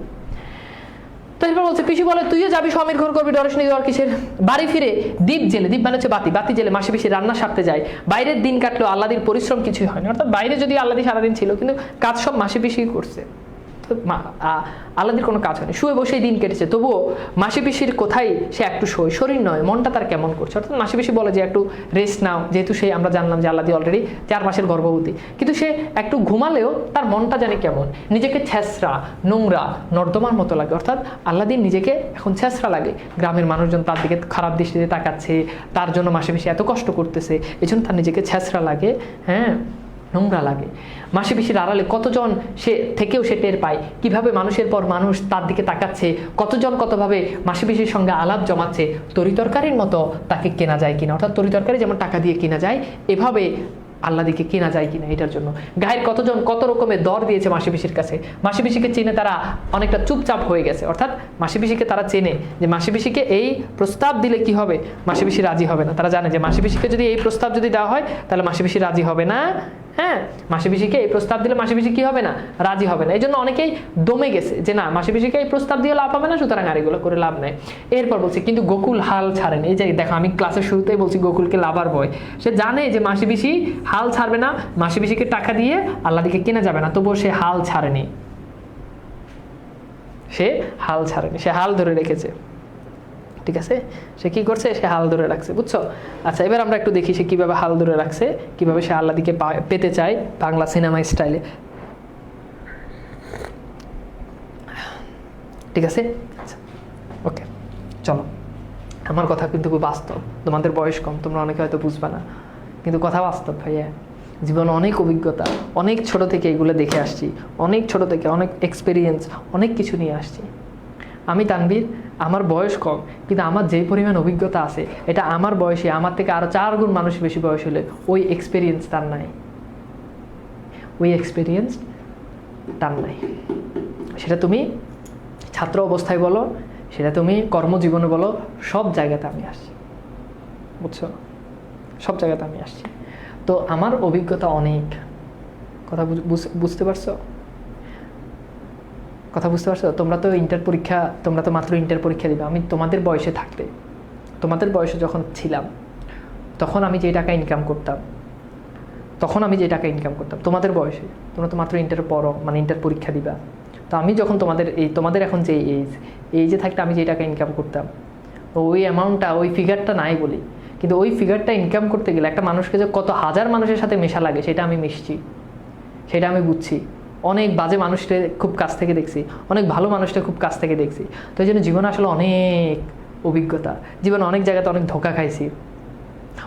তো এরপর বলছে পিসি বলে তুইও যাবি, স্বামীর ঘর করবি, ডরিস নি, ডর কিসের। বাড়ি ফিরে দীপ জেলে, দীপ মানে হচ্ছে বাতি, বাতি জেলে মাসি পিসি রান্না সারতে যায়। বাইরের দিন কাটলো, আল্লাদির পরিশ্রম কিছুই হয়নি। অর্থাৎ বাইরে যদি আল্লাদি সারাদিন ছিল কিন্তু কাজ সব মাসি পিসি করছে, আল্লাদির কোনো কাজ হয়নি, শুয়ে বসেই দিন কেটেছে। তবুও মাসি পিসির কোথায় সে একটু শোয়, শরীর নয় মনটা তার কেমন করছে। অর্থাৎ মাসি পিসি বলে যে একটু রেস্ট নাও, যেহেতু সে আমরা জানলাম যে আল্লাদি অলরেডি 4 মাসের গর্ভবতী, কিন্তু সে একটু ঘুমালেও তার মনটা জানে কেমন, নিজেকে ছেঁচড়া নোংরা নর্দমার মতো লাগে। অর্থাৎ আল্লাদির নিজেকে এখন ছেঁচড়া লাগে, গ্রামের মানুষজন তার দিকে খারাপ দৃষ্টিতে তাকাচ্ছে, তার জন্য মাসি পিসি এত কষ্ট করতেছে, এই জন্য তার নিজেকে ছেঁচড়া লাগে, হ্যাঁ নোংরা লাগে। মাসি পিসির আড়ালে কতজন সে থেকেও সে টের পায় কিভাবে মানুষের পর মানুষ তার দিকে তাকাচ্ছে, কতজন কতভাবে মাসি পিসির সঙ্গে আলাপ জমাচ্ছে। তরিতরকারির মতো তাকে কেনা যায় কিনা, অর্থাৎ তরিতরকারি যেমন টাকা দিয়ে কেনা যায় এভাবে আল্লাদিকে কেনা যায় কিনা, এটার জন্য গায়ের কতজন কত রকমের দর দিয়েছে মাসি পিসির কাছে। মাসি পিসিকে চিনে তারা অনেকটা চুপচাপ হয়ে গেছে। অর্থাৎ মাসি পিসিকে তারা চেনে যে মাসি পিসিকে এই প্রস্তাব দিলে কি হবে, মাসি পিসি রাজি হবে না। তারা জানে যে মাসি পিসিকে যদি এই প্রস্তাব যদি দেওয়া হয় তাহলে মাসি পিসি রাজি হবে না। হ্যাঁ, মাসি পিসিকে এই প্রস্তাব দিলে মাসি পিসি কি হবে না, রাজি হবে না। এই জন্য অনেকেই দমে গেছে যে না মাসি পিসিকে এই প্রস্তাব দিয়ে লাভ হবে না, সুতরাং আর এগুলো করে লাভ নেই। এরপর বলছি কিন্তু গোকুল হাল ছাড়েন। এই যে দেখো আমি ক্লাসের শুরুতেই বলছি গোকুলকে লাভার বয়, সে জানে যে মাসি পিসি হাল ছাড়বে না, মাসি পিসিকে টাকা দিয়ে আল্লাদিকে কেনা যাবে না, তবুও সে হাল ছাড়েনি, সে হাল ছাড়েনি, সে হাল ধরে রেখেছে। ঠিক আছে, সে কি করছে, সে হাল ধরে রাখছে, বুঝছো। আচ্ছা এবার আমরা একটু দেখি সে কিভাবে হাল ধরে রাখছে, কিভাবে সে আল্লাদিকে পেতে চায় বাংলা সিনেমা স্টাইলে। ঠিক আছে, আচ্ছা ওকে চলো। আমার কথা কিন্তু খুব বাস্তব, তোমাদের বয়স কম, তোমরা অনেকে হয়তো বুঝবে না, কিন্তু কথা বাস্তব ভাইয়া। জীবনে অনেক অভিজ্ঞতা, অনেক ছোট থেকে এগুলো দেখে আসছি, অনেক ছোট থেকে অনেক এক্সপিরিয়েন্স, অনেক কিছু নিয়ে আসছি। আমি তানভীর, আমার বয়স কম, কিন্তু আমার যে পরিমাণ অভিজ্ঞতা আছে এটা আমার বয়সে আমার থেকে আরও 4 গুণ মানুষ বেশি বয়স হলে ওই এক্সপিরিয়েন্স তার নাই, ওই এক্সপিরিয়েন্স তার নাই। সেটা তুমি ছাত্র অবস্থায় বলো, সেটা তুমি কর্মজীবনে বলো, সব জায়গাতে আমি আসছি, বুঝছো, সব জায়গাতে আমি আসছি। তো আমার অভিজ্ঞতা অনেক, কথা বুঝতে পারছো, কথা বুঝতে পারছো। তোমরা তো মাত্র ইন্টার পরীক্ষা দিবে, আমি তোমাদের বয়সে থাকতে, তোমাদের বয়সে যখন ছিলাম তখন আমি যে টাকা ইনকাম করতাম, তোমাদের বয়সে, তোমরা তো মাত্র ইন্টার পড়ো, মানে ইন্টার পরীক্ষা দিবা, তো আমি যখন তোমাদের এখন যে এইজে থাকতে আমি যে টাকা ইনকাম করতাম, ওই অ্যামাউন্টটা, ওই ফিগারটা নাই বলি, কিন্তু ওই ফিগারটা ইনকাম করতে গেলে একটা মানুষকে যে কত হাজার মানুষের সাথে মেশা লাগে সেটা আমি মিশছি, সেটা আমি বুঝছি। অনেক বাজে মানুষকে খুব কাছ থেকে দেখছি, অনেক ভালো মানুষকে খুব কাছ থেকে দেখছি। তো এই জন্য জীবনে আসলে অনেক অভিজ্ঞতা, জীবনে অনেক জায়গাতে অনেক ধোঁকা খাইছি,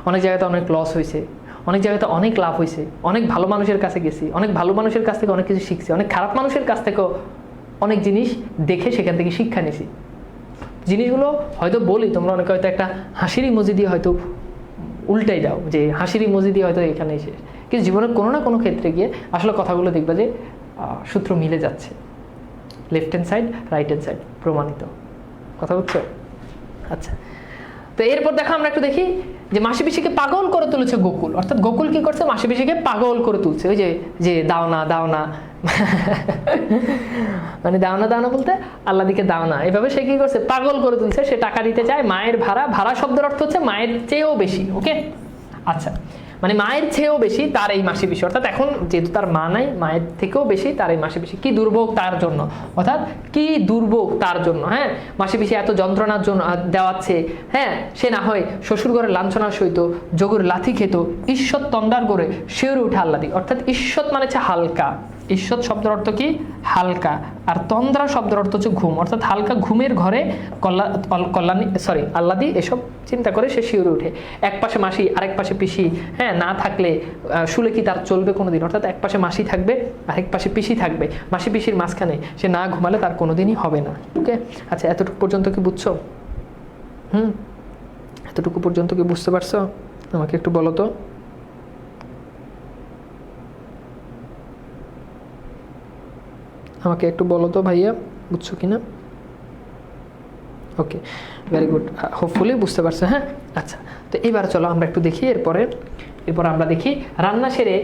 অনেক জায়গাতে অনেক লস হয়েছে, অনেক জায়গাতে অনেক লাভ হয়েছে, অনেক ভালো মানুষের কাছে গেছি, অনেক ভালো মানুষের কাছ থেকে অনেক কিছু শিখছি, অনেক খারাপ মানুষের কাছ থেকেও অনেক জিনিস দেখে সেখান থেকে শিক্ষা নিয়েছি। জিনিসগুলো হয়তো বলি, তোমরা অনেকে হয়তো একটা হাসির ইমোজি দিয়ে হয়তো উল্টাই দাও যে হাসির ইমোজি দিয়ে হয়তো এখানে এসে, কিন্তু জীবনের কোনো না কোনো ক্ষেত্রে গিয়ে আসলে কথাগুলো দেখবে যে সূত্র মিলে যাচ্ছে, left hand side right hand side প্রমাণিত। কথা বুঝছো? আচ্ছা, তো এরপর দেখো আমরা একটু দেখি যে মাসি পিসিকে পাগল করে তুলেছে গোকুল, অর্থাৎ গোকুল কি করছে, মাসি পিসিকে পাগল করে তুলছে। ওই যে দাও না মানে দাও না বলতে আল্লাহ দিকে দাও না, এভাবে সে কি করছে, পাগল করে তুলছে। সে টাকা দিতে চায়, মায়ের ভাড়া শব্দের অর্থ হচ্ছে মায়ের চেয়েও বেশি। ওকে, আচ্ছা, মানে মায়ের চেয়েও বেশি তার এই মাসি পিসি, অর্থাৎ এখন যেহেতু তার মা নাই, মায়ের থেকেও বেশি তার এই মাসি পিসি। কি দুর্ভোগ তার জন্য, অর্থাৎ কি দুর্ভোগ তার জন্য। হ্যাঁ, মাসি পিসি এত যন্ত্রণার জন্য দেওয়াচ্ছে। হ্যাঁ, সে না হয় শ্বশুর ঘরে লাঞ্ছনা সইত, যোগুর লাথি খেত, ঈশ্বর তন্দার করে শিউরে উঠে আল্লাদি। অর্থাৎ ঈশ্বর মানে হচ্ছে হালকা, ঈশ্বর শব্দের অর্থ কি, হালকা, আর তন্দ্রা শব্দের অর্থ হচ্ছে ঘুম, অর্থাৎ হালকা ঘুমের ঘরে আল্লাদি এসব চিন্তা করে সে শিউরে উঠে। এক পাশে মাসি, আরেক পাশে পিসি। হ্যাঁ, না থাকলে শুলে কি তার চলবে কোনোদিন, অর্থাৎ এক পাশে মাসি থাকবে, আরেক পাশে পিসি থাকবে, মাসি পিসির মাঝখানে সে না ঘুমালে তার কোনোদিনই হবে না। ওকে, আচ্ছা, এতটুকু পর্যন্ত কি বুঝছো? এতটুকু পর্যন্ত কি বুঝতে পারছো? আমাকে একটু বলো তো। আমাকে একটু বলো তো ভাইয়া, বুঝছো কিনা? ওকে, ভেরি গুড, হোপফুলি বুঝতে পারছো। হ্যাঁ, আচ্ছা, তো এবার চলো আমরা একটু দেখি। এরপর আমরা দেখি রান্না সেরে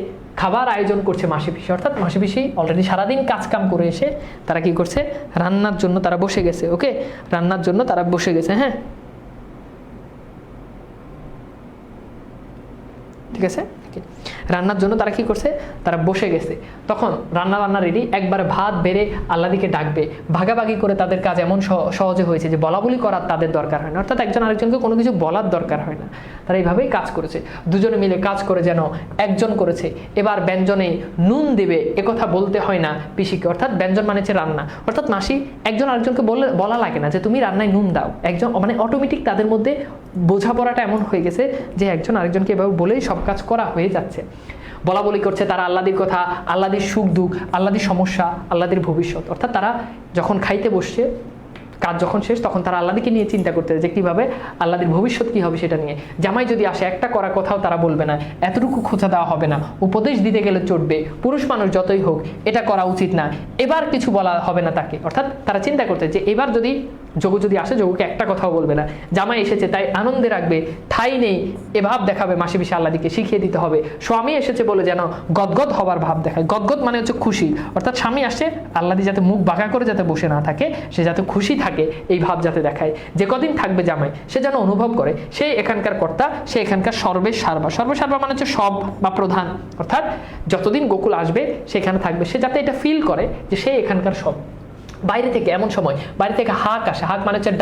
খাবার আয়োজন করছে মাসি পিসি, অর্থাৎ মাসি পিসি অলরেডি সারাদিন কাজ কাম করে এসে তারা কি করছে, রান্নার জন্য তারা বসে গেছে। ওকে, রান্নার জন্য তারা বসে গেছে। হ্যাঁ, ঠিক আছে, রান্নার জন্য তারা কি করছে, তারা বসে গেছে। তখন রান্না রেডি, একবারে ভাত বেড়ে আল্লাদিকে ডাকবে। ভাগাভাগি করে তাদের কাজ এমন সহজে হয়েছে যে বলা বলি করার তাদের দরকার হয় না, অর্থাৎ একজন আরেকজনকে কোনো কিছু বলার দরকার হয় না। তারা এইভাবেই কাজ করেছে, দুজনে মিলে কাজ করে যেন একজন করেছে। এবার ব্যঞ্জনে নুন দেবে একথা বলতে হয় না পিসিকে, অর্থাৎ ব্যঞ্জন মানে হচ্ছে রান্না, অর্থাৎ মাসি একজন আরেকজনকে বলা লাগে না যে তুমি রান্নায় নুন দাও। একজন মানে অটোমেটিক তাদের মধ্যে বোঝাপড়াটা এমন হয়ে গেছে যে একজন আরেকজনকে এভাবে বলেই সব কাজ করা হয়ে যাচ্ছে। বলা বলি করছে তারা আল্লাদির কথা, আল্লাদির সুখ দুঃখ, আল্লাদির সমস্যা, আল্লাদির ভবিষ্যৎ। অর্থাৎ তারা যখন খাইতে বসছে, কাজ যখন শেষ, তখন তারা আল্লাদিকে নিয়ে চিন্তা করতে যে কীভাবে আল্লাদির ভবিষ্যৎ কী হবে সেটা নিয়ে। জামাই যদি আসে একটা করা কথাও তারা বলবে না, এতটুকু খোঁচা দেওয়া হবে না, উপদেশ দিতে গেলে চটবে, পুরুষ মানুষ যতই হোক এটা করা উচিত না, এবার কিছু বলা হবে না তাকে। অর্থাৎ তারা চিন্তা করতে যে এবার যদি যোগু যদি আসে, যোগুকে একটা কথাও বলবে না, জামাই এসেছে তাই আনন্দে রাখবে, ঠাই নেই এভাব দেখাবে মাসি পিসি আল্লাদিকে শিখিয়ে দিতে হবে। স্বামী এসেছে বলে যেন গদগদ হবার ভাব দেখায়। গদগদ মানে হচ্ছে খুশি, অর্থাৎ স্বামী আসছে, আল্লাদি যাতে মুখ বাঁকা করে যাতে বসে না থাকে, সে যাতে খুশি থাকে এই ভাব যাতে দেখায়। যে কদিন থাকবে জামাই সে যেন অনুভব করে সে এখানকার কর্তা, সে এখানকার সর্বেসার্বা মানে হচ্ছে সব বা প্রধান, অর্থাৎ যতদিন গোকুল আসবে সেখানে থাকবে, সে যাতে এটা ফিল করে যে সে এখানকার সব। বাইরে থেকে এমন সময় বাইরে থেকে হাঁক আসে, হাঁক মানে হচ্ছে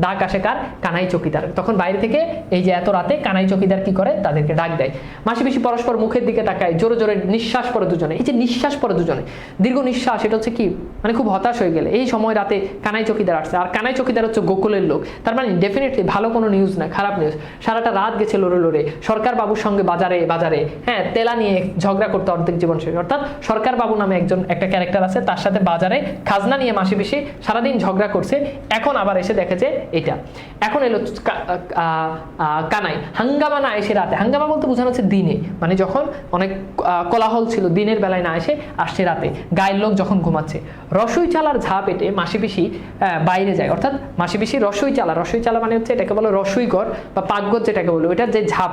ডাক আসে কার, কানাই চকিদার। তখন বাইরে থেকে এই যে এত রাতে কানাই চকিদার কি করে, তাদেরকে ডাক দেয়। মাসি পিসি পরস্পর মুখের দিকে তাকায়, জোরে জোরে নিঃশ্বাস পড়ে দুজনে। এই যে নিঃশ্বাস পড়ে দুজনে, দীর্ঘ নিঃশ্বাস, এটা হচ্ছে কি মানে খুব হতাশ হয়ে গেলে এই সময় রাতে কানাই চকিদার আসছে। আর কানাই চকিদার হচ্ছে গোকুলের লোক, তার মানে ডেফিনেটলি ভালো কোনো নিউজ না, খারাপ নিউজ। সারাটা রাত গেছে লড়ে সরকার বাবুর সঙ্গে বাজারে হ্যাঁ তেলা নিয়ে ঝগড়া করতে অর্ধেক জীবন শেষ। অর্থাৎ সরকার বাবু নামে একটা ক্যারেক্টার আছে, তার সাথে বাজারে খাজনা নিয়ে মাসি পিসি সারাদিন ঝগড়া করছে। এখন আবার এসে দেখেছে এটা, এখন এলো কানাই। হাঙ্গামা না এসে রাতে, হাঙ্গামা বলতে বোঝানো হচ্ছে দিনে, মানে যখন অনেক কোলাহল ছিল, দিনের বেলায় না এসে আসছে রাতে, গায়ের লোক যখন ঘুমাচ্ছে। রসুই চালার ঝাঁপ এটে মাসি পিসি বাইরে যায়, অর্থাৎ মাসি পিসি রসুই চালা মানে হচ্ছে এটাকে বলে রসুই ঘর বা পাকঘর যেটাকে বলে, ওইটার যে ঝাঁপ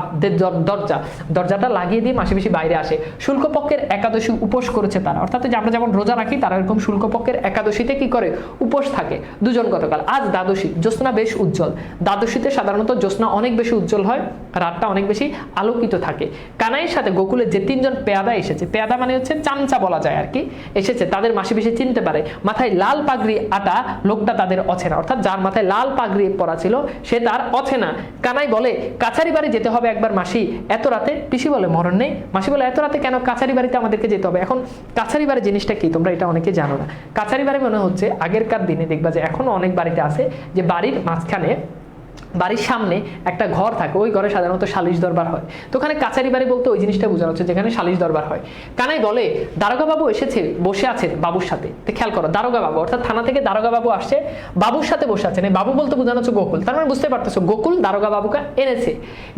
দরজাটা লাগিয়ে দিয়ে মাসি পিসি বাইরে আসে। শুল্কপক্ষের একাদশী উপোস করেছে তারা, অর্থাৎ যে আমরা যেমন রোজা রাখি তারা এরকম শুল্কপক্ষের একাদশীতে থেকে কি করে, উপোস থাকে। দুজন গতকাল, আজ দ্বাদশী, জ্যোৎস্না বেশ উজ্জ্বল। দ্বাদশীতে সাধারণত জ্যোৎস্না অনেক বেশি উজ্জ্বল হয়, রাতটা অনেক বেশি আলোকিত থাকে। কানাইয়ের সাথে গোকুলের যে 3 জন পেয়াদা এসেছে, পেয়াদা মানে হচ্ছে চামচা বলা যায় আর কি, এসেছে, তাদের মাসি পিসি চিনতে পারে। মাথায় লাল পাগড়ি আটা লোকটা তাদের অচেনা, অর্থাৎ যার মাথায় লাল পাগড়ি পরা ছিল সে তার অচেনা। কানাই বলে কাছারি বাড়ি যেতে হবে একবার মাসি, এত রাতে? পিসি বলে মরণ নেই। মাসি বলে এত রাতে কেন, কাছারি বাড়িতে আমাদেরকে যেতে হবে। এখন কাছারি বাড়ি জিনিসটা কি, তোমরা এটা অনেকে জানো না। কাছারি বাড়ি মনে হচ্ছে আগেরকার দিনে দেখবা যে এখনো অনেক বাড়িতে আছে যে বাড়ির মাঝখানে, বাড়ির সামনে একটা ঘর থাকে, ওই ঘরে সাধারণত সালিশ দরবার হয়। তো ওখানে কাছারি বাড়ি বলতে ওই জিনিসটা বোঝানো হচ্ছে যেখানে সালিশ দরবার হয়। কানাই বলে দারোগা বাবু এসেছে, বসে আছেন বাবুর সাথে। তো খেয়াল করো, দারোগা বাবু অর্থাৎ থানা থেকে দারোগা বাবু আসছে, বাবুর সাথে বসে আছেন। এই বাবু বলতে বোঝানো হচ্ছে গোকুল। তার মানে বুঝতে পারতেছো গোকুল দারোগা বাবুকে এনেছে।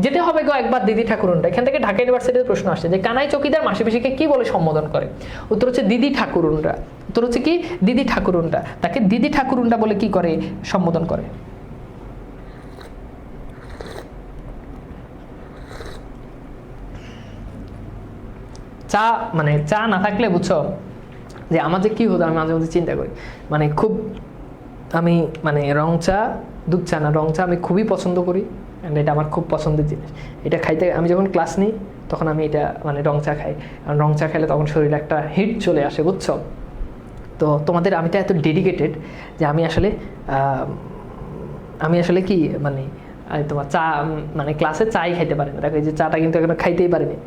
যেতে হবে গো একবার দিদি ঠাকুরুনটা। এখান থেকে ঢাকা ইউনিভার্সিটির প্রশ্ন আসছে যে কানাই চৌকিদার মাসি পিসিকে কি বলে সম্বোধন করে। উত্তর হচ্ছে দিদি ঠাকুরুনরা। উত্তর হচ্ছে কি, দিদি ঠাকুরুনরা। তাকে দিদি ঠাকুরুনরা বলে কি করে, সম্বোধন করে। চা মানে চা না থাকলে বুঝছো যে আমাদের কি হতো, আমি মাঝে মাঝে চিন্তা করি, মানে খুব আমি মানে রং চা, দুধ চা না, রং চা আমি খুবই পছন্দ করি। অ্যান্ড এটা আমার খুব পছন্দের জিনিস। এটা খাইতে আমি যখন ক্লাস নিই তখন আমি এটা মানে রং চা খাই, কারণ রং চা খেলে তখন শরীরে একটা হিট চলে আসে, বুঝছো। তো তোমাদের আমি তো এত ডেডিকেটেড যে আমি আসলে কি মানে তোমার চা মানে ক্লাসে চাই খাইতে পারি না। দেখো এই যে চাটা কিন্তু এখন খাইতেই পারিনি।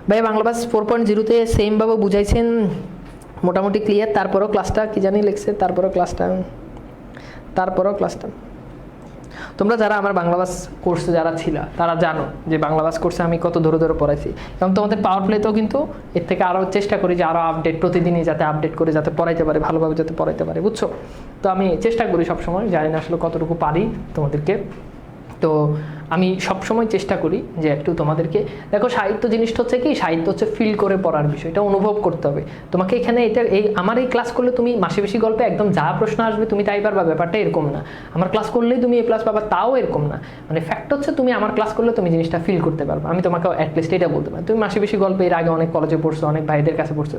ভাই বাংলা বাস 4.0-তে সেম বাবু বুঝাইছেন, মোটামুটি ক্লিয়ার। তারপরও ক্লাসটা কি জানি লিখছে, তারপরও ক্লাসটা তোমরা যারা আমার বাংলা বাস কোর্সে যারা ছিল তারা জানো যে বাংলা বাস কোর্সে আমি কত ধরে ধরে পড়াইছি, এবং তোমাদের পাওয়ার প্লেতেও কিন্তু এর থেকে আরও চেষ্টা করি যে আরও আপডেট, প্রতিদিনই যাতে আপডেট করে যাতে পড়াইতে পারে, ভালোভাবে যাতে পড়াইতে পারে, বুঝছো। তো আমি চেষ্টা করি সবসময়, জানি না আসলে কতটুকু পারি তোমাদেরকে। তো আমি সবসময় চেষ্টা করি যে একটু তোমাদেরকে, দেখো সাহিত্য জিনিসটা হচ্ছে কি, সাহিত্য হচ্ছে ফিল করে পড়ার বিষয়, এটা অনুভব করতে হবে তোমাকে। এখানে আমার এই ক্লাস করলে তুমি মাসি বেশি গল্পে একদম যা প্রশ্ন আসবে তুমি তাই পারবা, ব্যাপারটা এরকম না। আমার ক্লাস করলেই তুমি এ প্লাস পাবা, তাও এরকম না। মানে ফ্যাক্ট হচ্ছে তুমি আমার ক্লাস করলে তুমি জিনিসটা ফিল করতে পারবে। আমি তোমাকে অ্যাটলিস্ট এটা বলতে পারি, তুমি মাসি বেশি গল্পে এর আগে অনেক কলেজে পড়ছো, অনেক ভাইদের কাছে পড়ছো,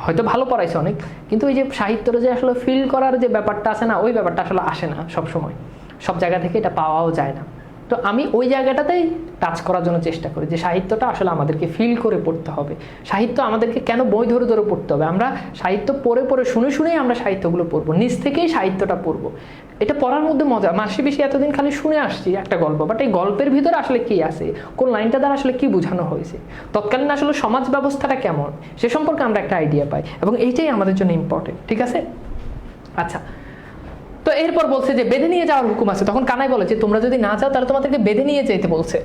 হয়তো ভালো পড়াইছো অনেক, কিন্তু ওই যে সাহিত্যটা যে আসলে ফিল করার যে ব্যাপারটা আছে না, ওই ব্যাপারটা আসলে আসে না সবসময়, সব জায়গা থেকে এটা পাওয়াও যায় না। তো আমি ওই জায়গাটাতেই টাচ করার জন্য চেষ্টা করি যে সাহিত্যটা আসলে আমাদেরকে ফিল করে পড়তে হবে। সাহিত্য আমাদেরকে কেন বই ধরে ধরে পড়তে হবে, আমরা সাহিত্য পড়ে পড়ে শুনে শুনেই আমরা সাহিত্যগুলো পড়বো, নিজ থেকেই সাহিত্যটা পড়বো। এটা পড়ার মধ্যে মজা। মাসি বেশি এতদিন খালি শুনে আসছি একটা গল্প, বাট এই গল্পের ভিতরে আসলে কি আছে, কোন লাইনটা দ্বারা আসলে কি বোঝানো হয়েছে, তৎকালীন আসলে সমাজ ব্যবস্থাটা কেমন, সে সম্পর্কে আমরা একটা আইডিয়া পাই, এবং এইটাই আমাদের জন্য ইম্পর্টেন্ট। ঠিক আছে, আচ্ছা। তো এরপর বলছে যে বেঁধে নিয়ে যাওয়ার হুকুম আছে। তখন কানাই বলে যে তোমরা যদি না যাও তাহলে তোমাদেরকে বেঁধে নিয়ে যেতে বলছে।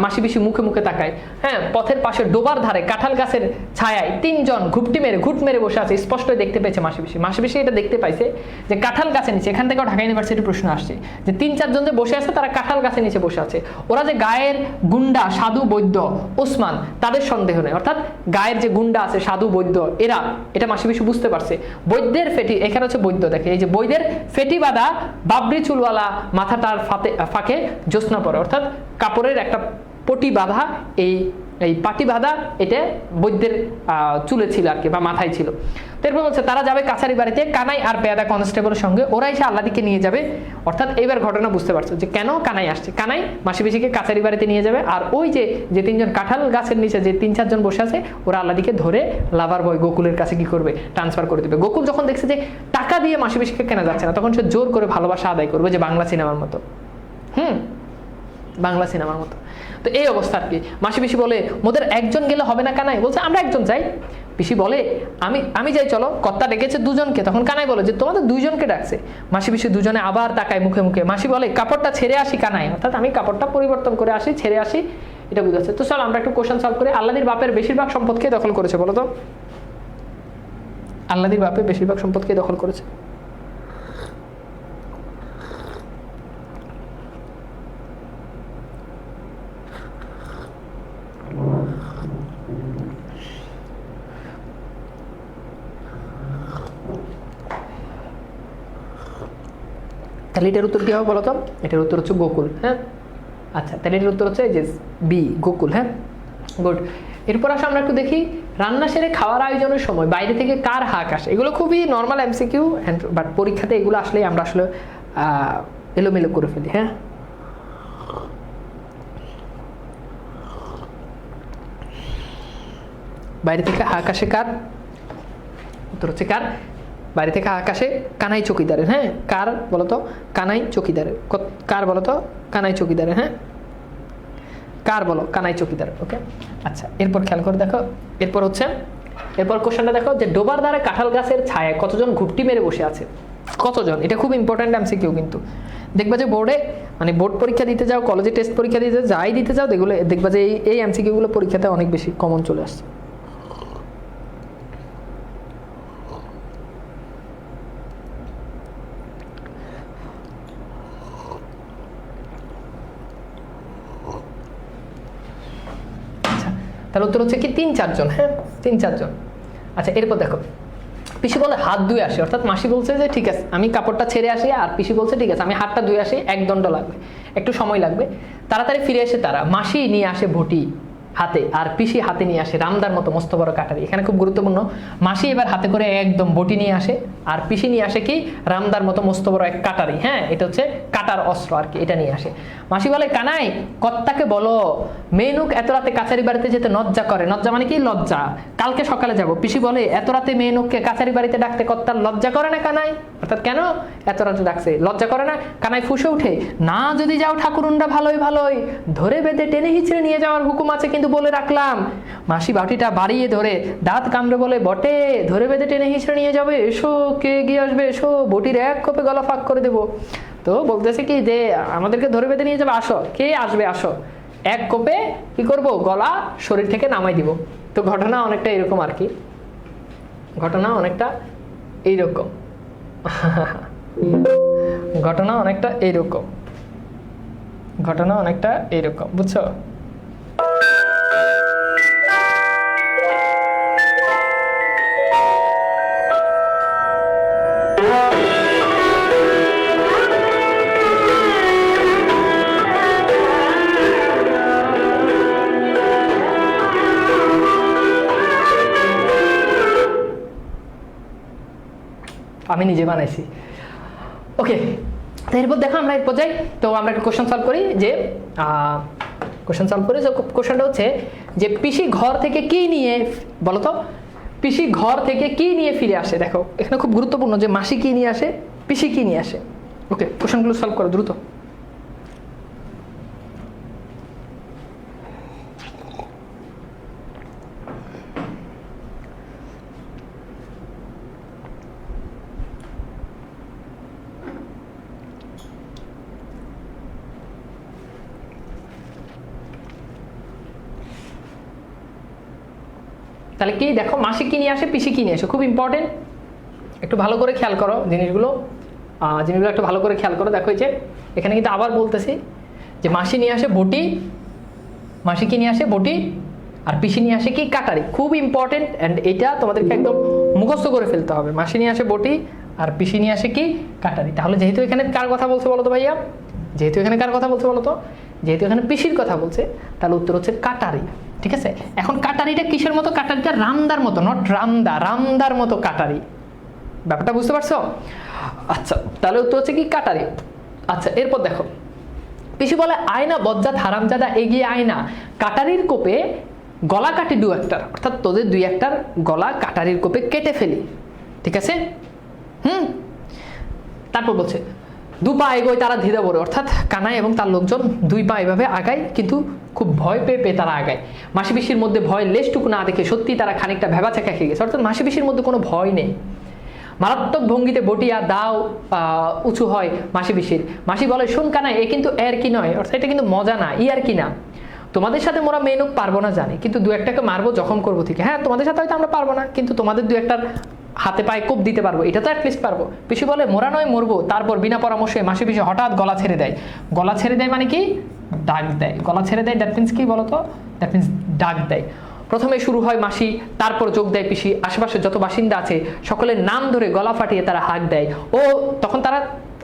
মাসি পিসি মুখে মুখে তাকায়। হ্যাঁ, পথের পাশে ডোবার ধারে কাঁঠাল গাছের ছায়ায় 3 জন ঘুট মেরে বসে আছে, স্পষ্ট দেখতে পেয়েছে মাসি পিসি এটা দেখতে পাইছে যে কাঁঠাল গাছের নিচে, এখান থেকেও ঢাকা ইউনিভার্সিটির প্রশ্ন আসছে যে 3-4 জন যে বসে আছে তারা কাঁঠাল গাছের নিচে বসে আছে। ওরা যে গায়ের গুন্ডা, সাধু, বৈদ্য, ওসমান, তাদের সন্দেহ নেই। অর্থাৎ গায়ের যে গুন্ডা আছে, সাধু, বৈদ্য, এটা মাসি পিসি বুঝতে পারছে। বৈদ্যের ফেটি, এখানে হচ্ছে বৈদ্য, দেখে এই যে বৈদ্যের ফেটি বাঁধা বাবরি চুলওয়ালা মাথাটার ফাঁকে জ্যোৎস্না পড়ে, অর্থাৎ কাপড়ের একটা পটি বাঁধা, এই পাটি বাঁধা এটা বৈদ্যের চুলে ছিল আর কি, বা মাথায় ছিল। তারপর বলছে তারা যাবে কাছারি বাড়িতে কানাই আর পেয়াদা কনস্টেবলের সঙ্গে, ওরা এসে আল্লাদিকে নিয়ে যাবে। অর্থাৎ এইবার ঘটনা বুঝতে পারছো যে কেন কানাই আসছে। কানাই মাসি পিসিকে কাছারি বাড়িতে নিয়ে যাবে, আর ওই যে 3 জন কাঁঠাল গাছের নিচে যে 3-4 জন বসে আছে, ওরা আল্লাদিকে ধরে লাভার বয় গোকুলের কাছে কি করবে, ট্রান্সফার করে দেবে। গোকুল যখন দেখছে যে টাকা দিয়ে মাসি পিসিকে কেনা যাচ্ছে না, তখন সে জোর করে ভালোবাসা আদায় করবে, যে বাংলা সিনেমার মতো। বাংলা সিনেমার মতো। তো এই অবস্থা আর কি। মাসি পিসি বলে মোদের একজন গেলে হবে না কানাই, বলছে আমরা একজন যাই। পিসি বলে আমি যাই, চলো। কর্তা ডেকেছে 2 জনকে। তখন কানাই বলে যে তোমাদের 2 জনকে ডাকছে। মাসি পিসি 2 জনে আবার তাকায় মুখে মুখে। মাসি বলে কাপড়টা ছেড়ে আসি কানাই, অর্থাৎ আমি কাপড়টা পরিবর্তন করে আসি, ছেড়ে আসি, এটা বুঝাচ্ছে। তো চলো আমরা একটু কোশ্চেন সলভ করি। আল্লাদির বাপের বেশিরভাগ সম্পদ কে দখল করেছে বলো তো? আল্লাদির বাপের বেশিরভাগ সম্পদ কে দখল করেছে? তাহলে এটার উত্তর কি হবে বলো তো? এটার উত্তর হচ্ছে গোকুল। হ্যাঁ, আচ্ছা, তাহলে এর উত্তর হচ্ছে এই যে বি, গোকুল। হ্যাঁ, গুড। এরপর আসলে আমরা একটু দেখি রান্না সেরে খাওয়ার আয়োজনের সময় বাইরে থেকে কার হাঁক আসে। এগুলো খুবই নর্মাল এমসিকিউ, বাট পরীক্ষাতে এগুলো আসলেই আমরা আসলে এলোমেলো করে ফেলি। হ্যাঁ, বাইরে থেকে হাঁক আসে কার? উত্তর হচ্ছে কার? বাইরে থেকে হাঁক আসে কানাই চকিদারের। হ্যাঁ, কার বলতো? কানাই চকিদারের। কার বলতো? কানাই চকিদারের। হ্যাঁ, কার বলো? কানাই চকিদার। ওকে, আচ্ছা, এরপর খেয়াল করে দেখো, এরপর হচ্ছে এরপর কোশ্চেনটা দেখো যে ডোবার ধারে কাঁঠাল গাছের ছায়ায় কতজন ঘুপটি মেরে বসে আছে? কতজন? এটা খুব ইম্পর্ট্যান্ট এমসিকিউ কিন্তু। দেখবা যে বোর্ডে, মানে বোর্ড পরীক্ষা দিতে যাও, কলেজে টেস্ট পরীক্ষা দিতে যাই দিতে যাও, এগুলো দেখবা যে এই এমসিকিউগুলো পরীক্ষাতে অনেক বেশি কমন চলে আসছে। তাহলে উত্তর হচ্ছে কি ৩-৪ জন। হ্যাঁ, ৩-৪ জন। আচ্ছা, এরপর দেখো পিসি বলে হাত ধুয়ে আসে, অর্থাৎ মাসি বলছে যে ঠিক আছে আমি কাপড়টা ছেড়ে আসি, আর পিসি বলছে ঠিক আছে আমি হাতটা ধুয়ে আসি, ১ দণ্ড লাগবে, একটু সময় লাগবে। তাড়াতাড়ি ফিরে এসে তারা, মাসি নিয়ে আসে বটি হাতে আর পিসি হাতে নিয়ে আসে রামদার মতো মস্ত বড় কাটারি। এখানে খুব গুরুত্বপূর্ণ, মাসি এবার হাতে করে একদম বটি নিয়ে আসে, আর পিসি নিয়ে আসে কি রামদার মতো মস্ত বড় এক কাটারি। হ্যাঁ, এটা হচ্ছে কাটার অস্ত্র আর কি, এটা নিয়ে আসে। মাসি বলে কানাই কর্তাকে বলো মেনুক এত রাতে কাছারি বাড়িতে যেতে লজ্জা করে। লজ্জা মানে কি? লজ্জা, কালকে সকালে যাব। পিসি বলে এত রাতে মেনুককে কাছারি বাড়িতে ডাকতে কর্তার লজ্জা করে না কানাই? অর্থাৎ কেন এত রাতে ডাকছে, লজ্জা করে না? কানাই ফুঁসে উঠে, না যদি যাও ঠাকুরুন্ডা ভালোই ভালোই, ধরে বেঁধে টেনে হিচড়ে নিয়ে যাওয়ার হুকুম আছে কিন্তু বলে রাখলাম। মাসি বাটিটা বাড়িয়ে ধরে দাঁত কামড়ে বলে বটে, ধরে বেঁধে টেনে হিচড়ে নিয়ে যাবে, এসো কে এগিয়ে আসবে, এসো বটির এক কোপে গলা ফাঁক করে দেবো। তো বলতেছে কি যে আমাদেরকে ধরে বেঁধে নিয়ে যাবে, আসো, কে আসবে আসো, এক কোপে কি করব, গলা শরীর থেকে নামাই দিব। তো ঘটনা অনেকটা এরকম আর কি, ঘটনা অনেকটা এইরকম ঘটনা অনেকটা এইরকম, ঘটনা অনেকটা এইরকম, বুঝছো? আমি নিজে বানাইছি। ওকে, তো এরপর দেখো আমরা এরপর যাই, তো আমরা একটা কোশ্চেন সলভ করি, যে কোশ্চেন সলভ করি। কোশ্চেনটা হচ্ছে যে পিসি ঘর থেকে কি নিয়ে, বলো তো, পিসি ঘর থেকে কি নিয়ে ফিরে আসে? দেখো এখানে খুব গুরুত্বপূর্ণ যে মাসি কি নিয়ে আসে, পিসি কি নিয়ে আসে। ওকে, কোশ্চেনগুলো সলভ করো দ্রুত। তাহলে কি দেখো, মাসি কি নিয়ে আসে, পিসি কি নিয়ে আসে, খুব ইম্পর্টেন্ট, একটু ভালো করে খেয়াল করো জিনিসগুলো, জিনিসগুলো একটু ভালো করে খেয়াল করো। দেখো এই যে এখানে কিন্তু আবার বলতেছি যে মাসি নিয়ে আসে বটি, মাসি কি নিয়ে আসে বটি, আর পিসি নিয়ে আসে কি কাটারি। খুব ইম্পর্টেন্ট, অ্যান্ড এটা তোমাদেরকে একদম মুখস্থ করে ফেলতে হবে। মাসি নিয়ে আসে বটি আর পিসি নিয়ে আসে কি কাটারি। তাহলে যেহেতু এখানে কার কথা বলছে বলো তো ভাইয়া, যেহেতু এখানে কার কথা বলছে বলো তো, যেহেতু এখানে পিসির কথা বলছে, তাহলে উত্তর হচ্ছে কাটারি। ঠিক আছে, এখন কাটারিটা কিসের মতো? কাটারিটা রামদার মতো, নট রামদা, রামদার মতো কাটারি। ব্যাপারটা বুঝতে পারছো? আচ্ছা, তাহলে উত্তর হচ্ছে কি কাটারি। আচ্ছা, এরপর দেখো পিসি বলে আয়না বজ্জাত হারামজাদা এগিয়ে আয়না, কাটারির কোপে গলা কাটি দু একটার, অর্থাৎ তোদের দুই একটার গলা কাটারির কোপে কেটে ফেলি। ঠিক আছে, তারপর বলছে দু পা এগোয় তারা ধীরে বড়ে, অর্থাৎ কানাই এবং তার লোকজন 2 পা এভাবে আগায়, কিন্তু খুব ভয় পেয়ে পেয়ে তারা আগায়। মাসি পিসির মধ্যে ভয় লেশটুকু না দেখে সত্যি তারা খানিকটা ভেবাচাকা খেয়ে গেছে, অর্থাৎ মাসি পিসির মধ্যে কোনো ভয় নেই। মারাত্মক ভঙ্গিতে বটিয়া দাও উঁচু হয় মাসি পিসির। মাসি বলে শোন কানাই, এ কিন্তু এর কি নয়, অর্থাৎ এটা কিন্তু মজা না, আর কি না, তোমাদের সাথে মোরা মেনুক পারবো না জানি, কিন্তু 2-1টাকে মারবো, জখম করবো ঠিক। হ্যাঁ, তোমাদের সাথে হয়তো আমরা পারবো না, কিন্তু তোমাদের 2-1টার হাতে পায়ে কোপ দিতে পারবো, এটা তো অ্যাটলিস্ট পারবো। পিসি বলে মোরা নয় মরবো। তারপর বিনা পরামর্শে মাসি পিসি হঠাৎ গলা ছেড়ে দেয়। গলা ছেড়ে দেয় মানে কি? ডাক দেয়। গলা ছেড়ে দেয়, দ্যাট মিনস কি বলতো? দ্যাট মিনস ডাক দেয়। প্রথমে শুরু হয় মাসি, তারপর যোগ দেয় পিসি। আশেপাশে যত বাসিন্দা আছে সকলের নাম ধরে গলা ফাটিয়ে তারা হাঁক দেয়। ও তখন তারা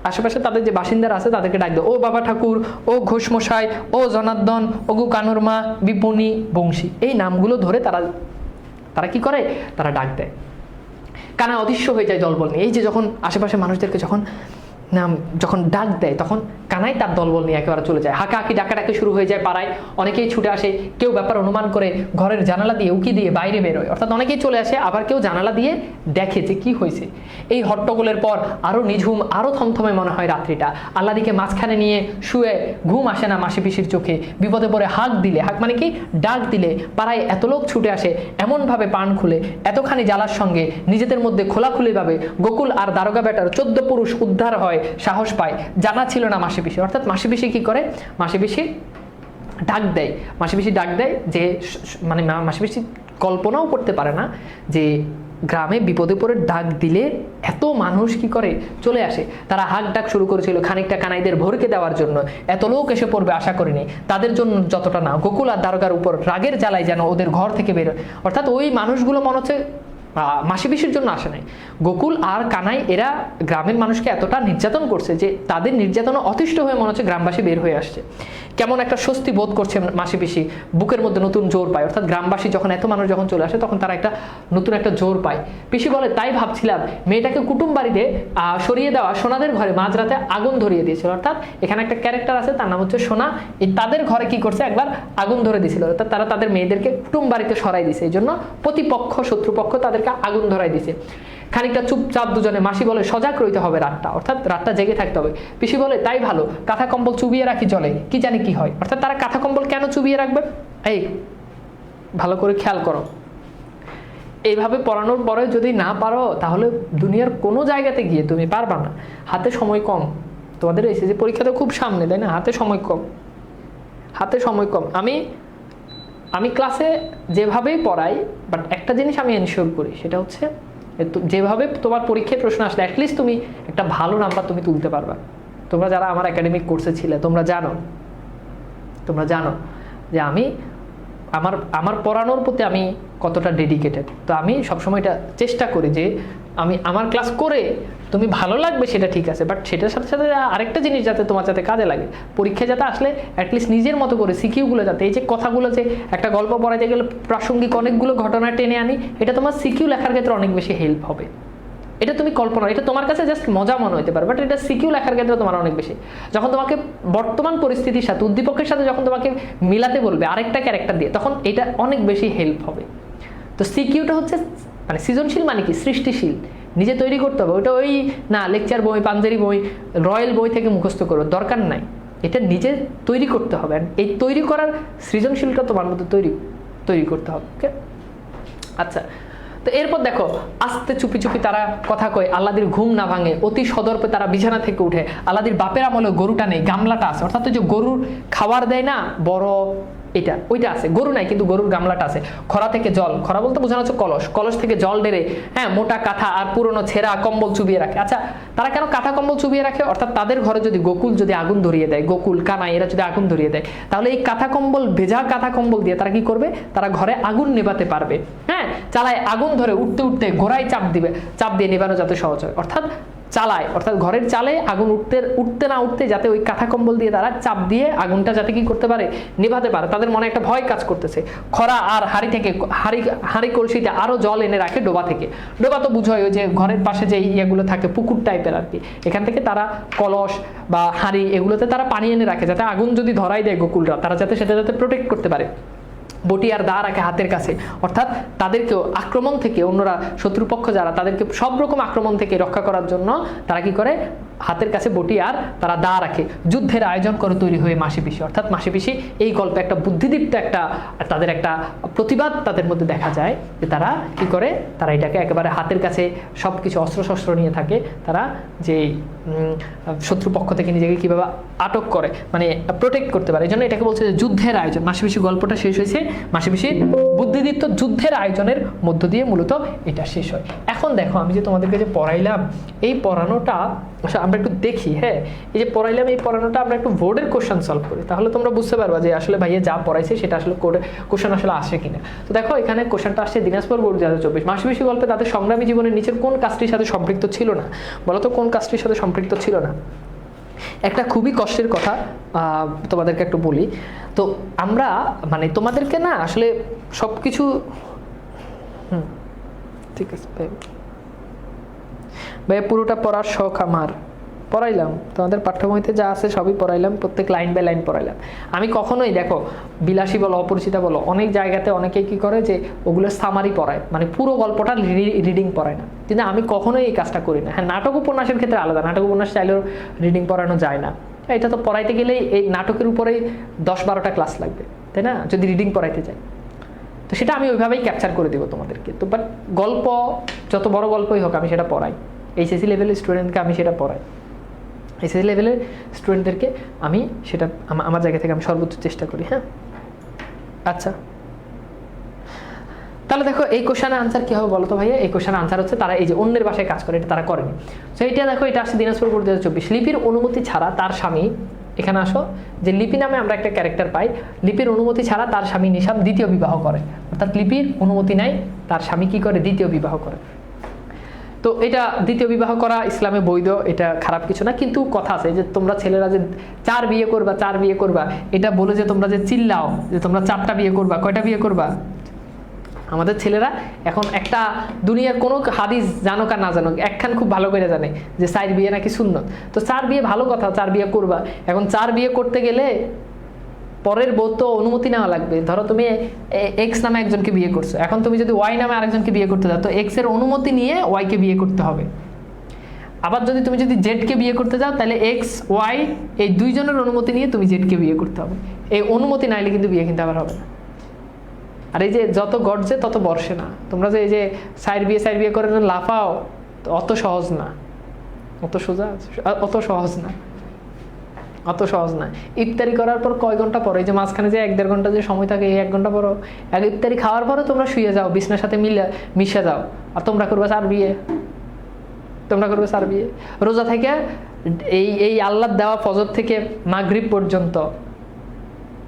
আশেপাশে তাদের যে বাসিন্দারা আছে তাদেরকে ডাক দেয়, ও বাবা ঠাকুর, ও ঘোষমশাই, ও জনার্দন, ওগু কানুরমা, বিপণী, বংশী, এই নামগুলো ধরে তারা কি করে, তারা ডাক দেয়। কানা অদৃশ্য হয়ে যায় দলবল নিয়ে। এই যে যখন আশেপাশে মানুষদেরকে যখন ডাক দেয়, তখন কানাই তার দলবল নিয়ে একেবারে চলে যায়। হাঁকাহাঁকি ডাকাডাকি শুরু হয়ে যায় পাড়ায়, অনেকেই ছুটে আসে, কেউ ব্যাপার অনুমান করে ঘরের জানালা দিয়ে উকি দিয়ে বাইরে বেরোয়, অর্থাৎ অনেকেই চলে আসে, আবার কেউ জানালা দিয়ে দেখে যে কি হয়েছে। এই হট্টগোলের পর আরও নিঝুম, আরও থমথমে মনে হয় রাত্রিটা। আল্লাদিকে মাঝখানে নিয়ে শুয়ে ঘুম আসে না মাসি পিসির চোখে। বিপদে পড়ে হাঁক মানে কি ডাক দিলে পাড়ায় এত লোক ছুটে আসে, এমনভাবে পান খুলে, এতখানি জ্বালার সঙ্গে নিজেদের মধ্যে খোলাখুলিভাবে গোকুল আর দারোগা বেটার 14 পুরুষ উদ্ধার হয়, সাহস পায়, জানা ছিল না মাসি পিসি। অর্থাৎ মাসি পিসি কি করে, মাসি পিসি ডাক দেয় যে মানে মাসি পিসি কল্পনাও করতে পারে না যে গ্রামে বিপদে পড়ে ডাক দিলে এত মানুষ কি করে চলে আসে। তারা হাঁক ডাক শুরু করেছিল খানিকটা কানাইদের ভরকে দেওয়ার জন্য, এত লোক এসে পড়বে আশা করিনি, তাদের জন্য যতটা না, গোকুল আর দারোগার উপর রাগের জ্বালায় যেন ওদের ঘর থেকে বেরোয়। অর্থাৎ ওই মানুষগুলো মনে হচ্ছে মাসি পিসির জন্য আসে নাই, গোকুল আর কানাই এরা গ্রামের মানুষকে এতটা নির্যাতন করছে যে তাদের নির্যাতনে অতিষ্ঠ হয়ে মনে হচ্ছে গ্রামবাসী বের হয়ে আসছে। কেমন একটা স্বস্তি বোধ করছে মাসি পিসি, বুকের মধ্যে নতুন জোর পায়। অর্থাৎ গ্রামবাসী যখন এত মানুষ যখন চলে আসে তখন তারা নতুন একটা জোর পায়। পিসি বলে, তাই ভাবছিলাম মেয়েটাকে কুটুম বাড়িতে সরিয়ে দেওয়া সোনাদের ঘরে মাঝরাতে আগুন ধরিয়ে দিয়েছিল। অর্থাৎ এখানে একটা ক্যারেক্টার আছে, তার নাম হচ্ছে সোনা। তাদের ঘরে কি করছে, একবার আগুন ধরে দিয়েছিল। অর্থাৎ তারা তাদের মেয়েদেরকে কুটুম বাড়িতে সরাই দিয়েছে, এই জন্য প্রতিপক্ষ শত্রুপক্ষ তাদেরকে আগুন ধরাই দিয়েছে। খানিকটা চুপচাপ দুজনে। মাসি বলে, সজাগ রইতে হবে রাতটা, অর্থাৎ রাতটা জেগে থাকতে হবে। পিসি বলে, তাই ভালো, কাঁথা কম্বল চুবিয়ে রাখি জলে, কি জানি কি হয়। অর্থাৎ তারা কাঁথা কম্বল কেন চুবিয়ে রাখবে, এই ভালো করে খেয়াল করো। এইভাবে পড়ানোর পরে যদি না পারো তাহলে দুনিয়ার কোনো জায়গাতে গিয়ে তুমি পারবা না। হাতে সময় কম, তোমাদের এসএসসি পরীক্ষা তো খুব সামনে, তাই না? হাতে সময় কম। আমি ক্লাসে যেভাবেই পড়াই, বাট একটা জিনিস আমি এনশিওর করি, সেটা হচ্ছে যেভাবে তোমার পরীক্ষায় প্রশ্ন আসলে অ্যাটলিস্ট তুমি একটা ভালো নাম্বার তুমি তুলতে পারবা। তোমরা যারা আমার একাডেমিক কোর্সে ছিলে তোমরা জানো যে আমার পড়ানোর প্রতি আমি কতটা ডেডিকেটেড। তো আমি সবসময় এটা চেষ্টা করি যে আমার ক্লাস করে তুমি ভালো লাগবে সেটা ঠিক আছে, বাট সেটার সাথে সাথে আরেকটা জিনিস যাতে তোমার যাতে কাজে লাগে, পরীক্ষা যাতে আসলে অ্যাটলিস্ট নিজের মতো করে সিকিউগুলো যাতে, এই যে কথাগুলো যে একটা গল্প পড়াইতে গেলে প্রাসঙ্গিক অনেকগুলো ঘটনা টেনে আনি, এটা তোমার সিকিউ লেখার ক্ষেত্রে অনেক বেশি হেল্প হবে। এটা তুমি কল্পনা, এটা তোমার কাছে জাস্ট মজা মনে হতে পারে, বাট এটা সিকিউ লেখার ক্ষেত্রে তোমার অনেক বেশি, যখন তোমাকে বর্তমান পরিস্থিতির সাথে উদ্দীপকের সাথে যখন তোমাকে মিলাতে বলবে আরেকটা ক্যারেক্টার দিয়ে, তখন এটা অনেক বেশি হেল্প হবে। তো সিকিউটা হচ্ছে মানে সৃজনশীল মানে কি, সৃষ্টিশীল, নিজে তৈরি করতে হবে। ওটা ওই না লেকচার বই, পাঞ্জাবি বই, রয়্যাল বই থেকে মুখস্থ করো, দরকার নাই। এটা নিজে তৈরি করতে হবে, এই তৈরি করার সৃজনশীলটা তোমার মধ্যে তৈরি করতে হবে। ওকে, আচ্ছা। তো এরপর দেখো, আস্তে চুপি চুপি তারা কথা কয়, আল্লাদির ঘুম না ভাঙে, অতি সদর্পে তারা বিছানা থেকে উঠে। আল্লাদির বাপের আমলে গরুটা নেই, গামলাটা আছে, অর্থাৎ যে গরুর খাবার দেয় না বড়, ওইটা আছে, গরু নাই কিন্তু গরুর গামলাটা আছে। খরা থেকে জল, খরা বলতে বোঝানো হচ্ছে কলস থেকে জল ঢেলে, হ্যাঁ, মোটা কাঁথা আর পুরনো ছেঁড়া কম্বল চুবিয়ে রাখে। আচ্ছা, তারা কেন কাঁথা কম্বল চুবিয়ে রাখে? অর্থাৎ তাদের ঘরে যদি গোকুল যদি আগুন ধরিয়ে দেয়, গোকুল কানাই এরা যদি আগুন ধরিয়ে দেয়, তাহলে এই কাঁথা কম্বল, ভেজা কাঁথা কম্বল দিয়ে তারা কি করবে, তারা ঘরে আগুন নেভাতে পারবে। হ্যাঁ, চালায় আগুন ধরে উঠতে ঘোড়ায় চাপ দিয়ে নেভানো যাতে সহজ হয়। অর্থাৎ ঘরের চালে আগুন উঠতে না উঠতে যাতে ওই কাঁথা কম্বল দিয়ে তারা চাপ দিয়ে আগুনটা যাতে কি করতে পারে, নেভাতে পারে। তাদের মনে একটা ভয় কাজ করতেছে। খরা আর হাঁড়ি কলসিতে আরো জল এনে রাখে ডোবা থেকে। ডোবা তো বুঝোই, ওই যে ঘরের পাশে যে ইয়েগুলো থাকে, পুকুর টাইপের আর কি, এখান থেকে তারা কলস বা হাঁড়ি এগুলোতে তারা পানি এনে রাখে, যাতে আগুন যদি ধরাই দেয় গোকুলরা, তারা সেটা যাতে প্রোটেক্ট করতে পারে। বটি আর দা রাখে হাতের কাছে, অর্থাৎ তাদেরকেও আক্রমণ থেকে, অন্যরা শত্রুপক্ষ যারা, তাদেরকে সব রকম আক্রমণ থেকে রক্ষা করার জন্য তারা কি করে, হাতের কাছে বটি আর তারা দা রাখে। যুদ্ধের আয়োজন করে তৈরি হয়ে মাসি পিসি, অর্থাৎ মাসি পিসি এই গল্পে একটা বুদ্ধিদীপ্ত তাদের একটা প্রতিবাদ তাদের মধ্যে দেখা যায়, যে তারা কি করে, তারা এটাকে একেবারে হাতের কাছে সব কিছু অস্ত্রশস্ত্র নিয়ে থাকে, তারা যে শত্রুপক্ষ থেকে নিজেকে কিভাবে আটক করে, মানে প্রোটেক্ট করতে পারে। এই জন্য এটাকে বলছে যে যুদ্ধের আয়োজন। মাসি পিসি গল্পটা শেষ হয়েছে মাসি পিসির বুদ্ধিদীপ্ত যুদ্ধের আয়োজনের মধ্য দিয়ে মূলত এটা শেষ হয়। এখন দেখো, আমি যে তোমাদেরকে যে পড়াইলাম, এই পড়ানোটা আচ্ছা আমরা একটু দেখি, হ্যাঁ এই যে পড়াইলাম এই পড়ানোটা আমরা একটু বোর্ডের কোশ্চেন সলভ করি, তাহলে তোমরা বুঝতে পারবা যে আসলে ভাইয়া যা পড়াইছে সেটা আসলে কোশ্চেন আসলে আসে কিনা। তো দেখো এখানে কোশ্চেনটা আসছে দিনাজপুর বোর্ড 2024, মাসিপিসি গল্পে তাদের সংগ্রামী জীবনের নিচের কোন কাজটির সাথে সম্পৃক্ত ছিল না? বলতো কোন কাজটির সাথে সম্পৃক্ত ছিল না? একটা খুবই কষ্টের কথা তোমাদেরকে একটু বলি। তো আমরা মানে তোমাদেরকে না আসলে সব কিছু ঠিক আছে ভাইয়া পুরোটা পড়ার শখ আমার, পড়াইলাম তোমাদের পাঠ্যবইতে যা আছে সবই পড়াইলাম, প্রত্যেক লাইন বাই লাইন পড়াইলাম। আমি কখনোই দেখো বিলাসী বলো অপরিচিতা বলো অনেক জায়গাতে অনেকে কি করে যে ওগুলো সামারি পড়ায়, মানে পুরো গল্পটা রিডিং পড়ায় না, কিন্তু আমি কখনোই এই কাজটা করি না। হ্যাঁ নাটক উপন্যাসের ক্ষেত্রে আলাদা, নাটক উপন্যাস চাইলেও রিডিং পড়ানো যায় না, এটা তো পড়াইতে গেলেই এই নাটকের উপরেই 10-12টা ক্লাস লাগবে, তাই না, যদি রিডিং পড়াইতে যাই। তো সেটা আমি ওইভাবেই ক্যাপচার করে দেবো তোমাদেরকে। তো বাট গল্প যত বড় গল্পই হোক আমি সেটা পড়াই, এইচএসসি লেভেলের স্টুডেন্টকে আমি সেটা পড়াই, এইচএসসি লেভেলের স্টুডেন্টদেরকে আমি সেটা আমার জায়গা থেকে আমি সর্বোচ্চ চেষ্টা করি। হ্যাঁ আচ্ছা তাহলে দেখো এই কোশ্চেনের আনসার কি হবে বলো তো ভাইয়া? এই কোশ্চেনের আনসার হচ্ছে তারা এই যে অন্যের বাসায় কাজ করে এটা তারা করেনি। তো এটা দেখো এটা আসছে দিনাজপুর বোর্ড 2024, লিপির অনুমতি ছাড়া তার স্বামী, এখানে আসো যে লিপি নামে আমরা একটা ক্যারেক্টার পাই, লিপির অনুমতি ছাড়া তার স্বামী নিশাম দ্বিতীয় বিবাহ করে, অর্থাৎ লিপির অনুমতি নাই তার স্বামী কি করে দ্বিতীয় বিবাহ করে। তো এটা দ্বিতীয় বিবাহ করা ইসলামে বৈধ, এটা খারাপ কিছু না, কিন্তু কথা আছে যে তোমরা ছেলেরা যে 4 বিয়ে করবা এটা বলে যে তোমরা যে চিল্লাও যে তোমরা 4টা বিয়ে করবা, কয়টা বিয়ে করবা? আমাদের ছেলেরা এখন একটা দুনিয়ার কোনো হাদিস জানুক আর না জানুক একখান খুব ভালো করে জানে যে 4 বিয়ে নাকি সুন্নত। তো 4 বিয়ে ভালো কথা, 4 বিয়ে করবা, এখন 4 বিয়ে করতে গেলে পরের বউ তো অনুমতি নেওয়া লাগবে। ধরো তুমি এক্স নামে একজনকে বিয়ে করছো, এখন তুমি যদি ওয়াই নামে আরেকজনকে বিয়ে করতে যাও তো এক্স এর অনুমতি নিয়ে ওয়াইকে বিয়ে করতে হবে। আবার যদি তুমি জেডকে বিয়ে করতে যাও তাহলে এক্স ওয়াই এই দুইজনের অনুমতি নিয়ে তুমি জেডকে বিয়ে করতে হবে। এই অনুমতি নাইলে কিন্তু বিয়ে কিন্তু আবার হবে না। আর এই যে যত গর্জে তত বর্ষে না, তোমরা যে এই যে সাইড বিয়ে করে লাফাও, অত সহজ না, অত সোজা অত সহজ না, অত সহজ না। ইফতারি করার পর কয় ঘন্টা পরে এই যে মাঝখানে যে 1-1.5 ঘন্টা যে সময় থাকে এই 1 ঘন্টা পর ইফতারি খাওয়ার পরে তোমরা শুয়ে যাও, বিছনার সাথে মিশে যাও, আর তোমরা করবে 4 বিয়ে, তোমরা করবে 4 বিয়ে। রোজা থেকে এই আল্লাহর দেওয়া ফজর থেকে মাগরিব পর্যন্ত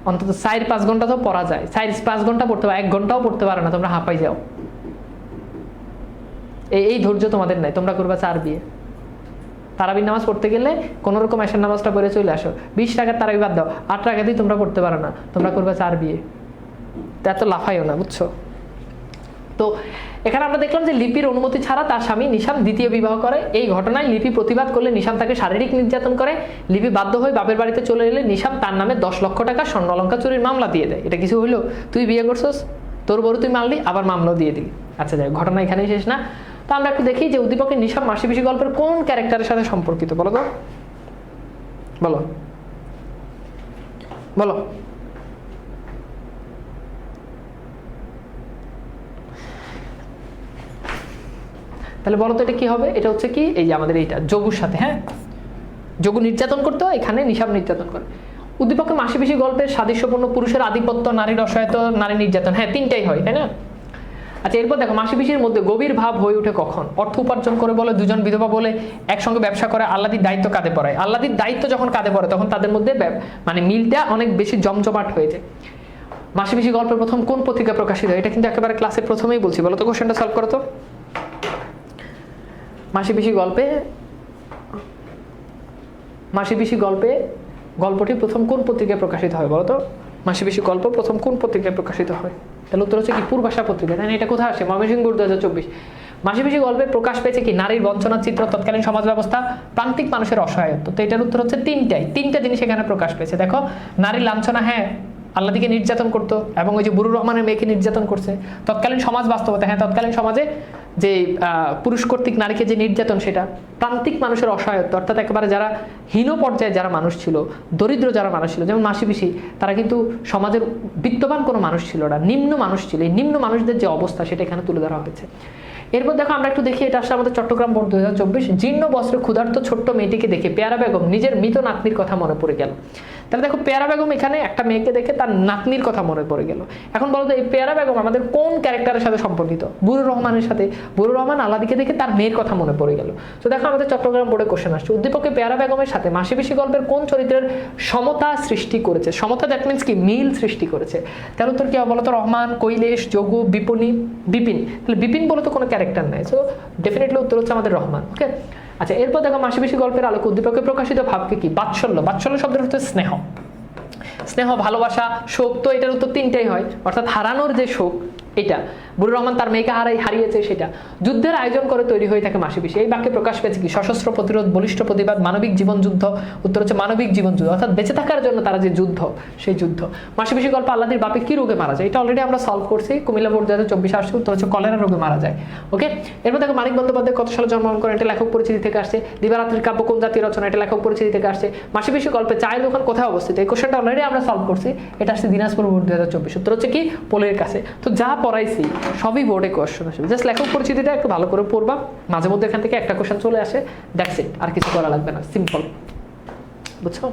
অন্তত 4-5 ঘন্টা তো পড়া যায়, 4-5 ঘন্টা পড়তে পারো, 1 ঘন্টাও পড়তে পারো না, তোমরা হাঁপাই যাও। এই ধৈর্য তোমাদের নাই, তোমরা করবে 4 বিয়ে। তারাবির নামাজ পড়তে গেলে কোনো রকম এশার নামাজটা পড়ে চলে আসো, 20 টাকার তারাবি বাদ দাও, 8 টাকাতেই তোমরা পড়তে পারো না, তোমরা করবে 4 বিয়ে। তা এত লাফাইও না, বুঝছো? তো এখানে আমরা দেখলাম যে লিপির অনুমতি ছাড়া তার স্বামী নিশাম দ্বিতীয় বিবাহ করে। এই ঘটনায় লিপি প্রতিবাদ করলে নিশাম তাকে শারীরিক নির্যাতন করে। লিপি বাধ্য হয়ে বাপের বাড়িতে চলে এলে নিশাম তার নামে 10 লক্ষ টাকা স্বর্ণ অলংকার চুরির মামলা দিয়ে দেয়। এটা কিছু হইলো? তুই বিয়ে করছস, তোর বড় তুই মারলি, আবার মামলাও দিয়ে দিলি। আচ্ছা যাই, ঘটনা এখানেই শেষ না। তো আমরা একটু দেখি যে উদ্দীপকের নিশাম মাসিপিসি গল্পের কোন ক্যারেক্টারের সাথে সম্পর্কিত, বলো তো, বলো বলো। তাহলে বলো তো এটা কি হবে? এটা হচ্ছে কি এই যে আমাদের এইটা যোগুর সাথে, হ্যাঁ যোগু নির্যাতন করতো, এখানে নিশাম নির্যাতন করে। উদ্দীপকে মাসিপিসি গল্পের সাদৃশ্যপূর্ণ পুরুষের আধিপত্য, নারীর অসহায়তা, নারী নির্যাতন, হ্যাঁ 3টাই হয়, তাই না? আচ্ছা এরপর দেখো মাসিপিসির মধ্যে গভীর ভাব হয়ে ওঠে কখন? অর্থ উপার্জন করে বলে, দুজন বিধবা বলে, একসঙ্গে ব্যবসা করে, আল্লাদির দায়িত্ব কাঁধে পড়ায়। আল্লাদির দায়িত্ব যখন কাঁধে পড়ে তখন তাদের মধ্যে মানে মিলটা অনেক বেশি জমজমাট হয়েছে। মাসিপিসি গল্পের প্রথম কোন পত্রিকা প্রকাশিত হয়? এটা কিন্তু একেবারে ক্লাসের প্রথমেই বলছি, বলো তো কোশ্চেনটা সলভ করো তো। মাসিপিসি গল্পে গল্পটি প্রথম কোন পত্রিকায় প্রকাশিত হয় বলো তো? মাসিপিসি গল্প প্রথম কোন পত্রিকায় প্রকাশিত হয়? তাহলে উত্তর হচ্ছে কি পূর্বাশা পত্রিকা, তাই না? এটা কোথায় আসে? ময়মনসিংহ বোর্ড 2024। মাসিপিসি গল্পে প্রকাশ পেয়েছে কি? নারীর বঞ্চনার চিত্র, তৎকালীন সমাজ ব্যবস্থা, প্রান্তিক মানুষের অসহায়ত্ব। তো এটার উত্তর হচ্ছে 3টা জিনিস এখানে প্রকাশ পেয়েছে। দেখো নারীর লাঞ্ছনা, হ্যাঁ আল্লাদিকে নির্যাতন করতো, এবং ওই যে বুরুর রহমানের মেয়েকে নির্যাতন করছে। তৎকালীন সমাজ বাস্তবতা, হ্যাঁ তৎকালীন সমাজে যে পুরুষ কর্তৃক নারীকে যে নির্যাতন, সেটা প্রান্তিক মানুষের অসহায়ত্ব, অর্থাৎ একেবারে যারা হীন পর্যায়ে যারা মানুষ ছিল, দরিদ্র যারা মানুষ ছিল, যেমন মাসিপিসি, তারা কিন্তু সমাজের বিত্তবান কোনো মানুষ ছিল না, নিম্ন মানুষ ছিল। এই নিম্ন মানুষদের যে অবস্থা সেটা এখানে তুলে ধরা হয়েছে। এরপর দেখো আমরা একটু দেখি, এটা আসলে আমাদের চট্টগ্রাম বোর্ড 2024। জীর্ণ বস্ত্রে ক্ষুধার্ত ছোট্ট মেয়েটিকে দেখে পেয়ারা বেগম নিজের মৃত নাতনির কথা মনে পড়ে গেল। তাহলে দেখো পেয়ারা বেগম এখানে একটা মেয়েকে দেখে তার নাতনির কথা মনে পড়ে গেল। এখন বলো তো এই পেয়ারা বেগম আমাদের কোন ক্যারেক্টারের সাথে সম্পর্কিত? বুরুর রহমানের সাথে। বুরুর রহমান আলাদিকে দেখে তার মেয়ের কথা মনে পড়ে গেল। তো দেখো আমাদের চট্টগ্রাম বোর্ডে কোশ্চেন আসছে, উদ্দীপকে পেয়ারা বেগমের সাথে মাসি পিসি গল্পের কোন চরিত্রের সমতা সৃষ্টি করেছে? সমতা দ্যাট মিনস কি মিল সৃষ্টি করেছে। তার উত্তর কি হবে বলো তো? রহমান, কৈলেশ, যোগু, বিপিন। তাহলে বিপিন বলে তো কোনো ক্যারেক্টার নাই, সো ডেফিনেটলি উত্তর হচ্ছে আমাদের রহমান। ওকে, আচ্ছা এরপর দেখো মাসি পিসি গল্পের আলোকে উদ্দীপকে প্রকাশিত ভাবকে কি? বাৎসল্য। বাৎসল্য শব্দের হচ্ছে স্নেহ, স্নেহ, ভালোবাসা, শোক। তো এটার উত্তর তিনটাই হয়, অর্থাৎ হারানোর যে শোক এটা। বুরুর রহমান তার মেয়েকে হারিয়েছে সেটা। যুদ্ধের আয়োজন করে তৈরি হয়ে থাকে মাসি পিসি। এই বাক্যে প্রকাশ পেয়েছে কি? সশস্ত্র প্রতিরোধ, বলিষ্ঠ প্রতিবাদ, মানবিক জীবন যুদ্ধ। উত্তর হচ্ছে মানবিক জীবন যুদ্ধ, অর্থাৎ বেঁচে থাকার জন্য তারা যে যুদ্ধ, সেই যুদ্ধ। মাসি পিসি গল্প আল্লাদির বাপে কি রোগে মারা যায়? এটা অলরেডি আমরা সলভ করছি, কুমিল্লা বোর্ড 2024 আসছে। উত্তর হচ্ছে কলেরা রোগে মারা যায়। ওকে, এরপর দেখো মানিক বন্দ্যোপাধ্যায় কত সালে জন্মগ্রহণ করেন? এটা লেখক পরিচিতি থেকে আসছে। দিবারাত্রির কাব্য কোন জাতীয় রচনা? এটা লেখক পরিচিতি থেকে আসছে। মাসি পিসি গল্পে চায়ের দোকান কোথায় অবস্থিত? এই কোশ্চেনটা অলরেডি আমরা সলভ করছি, এটা আসছে দিনাজপুর বোর্ড 2024। উত্তর হচ্ছে কি? পোলের কাছে। তো যা পড়াইছি সবই বোর্ডে কোশ্চেন আসবে, জাস্ট লেখক পরিচিতিটা একটু ভালো করে পড়বা, মাঝে মধ্যে এখান থেকে একটা কোশ্চেন চলে আসে, দ্যাটস ইট, আর কিছু করা লাগবে না, সিম্পল, বুঝছো?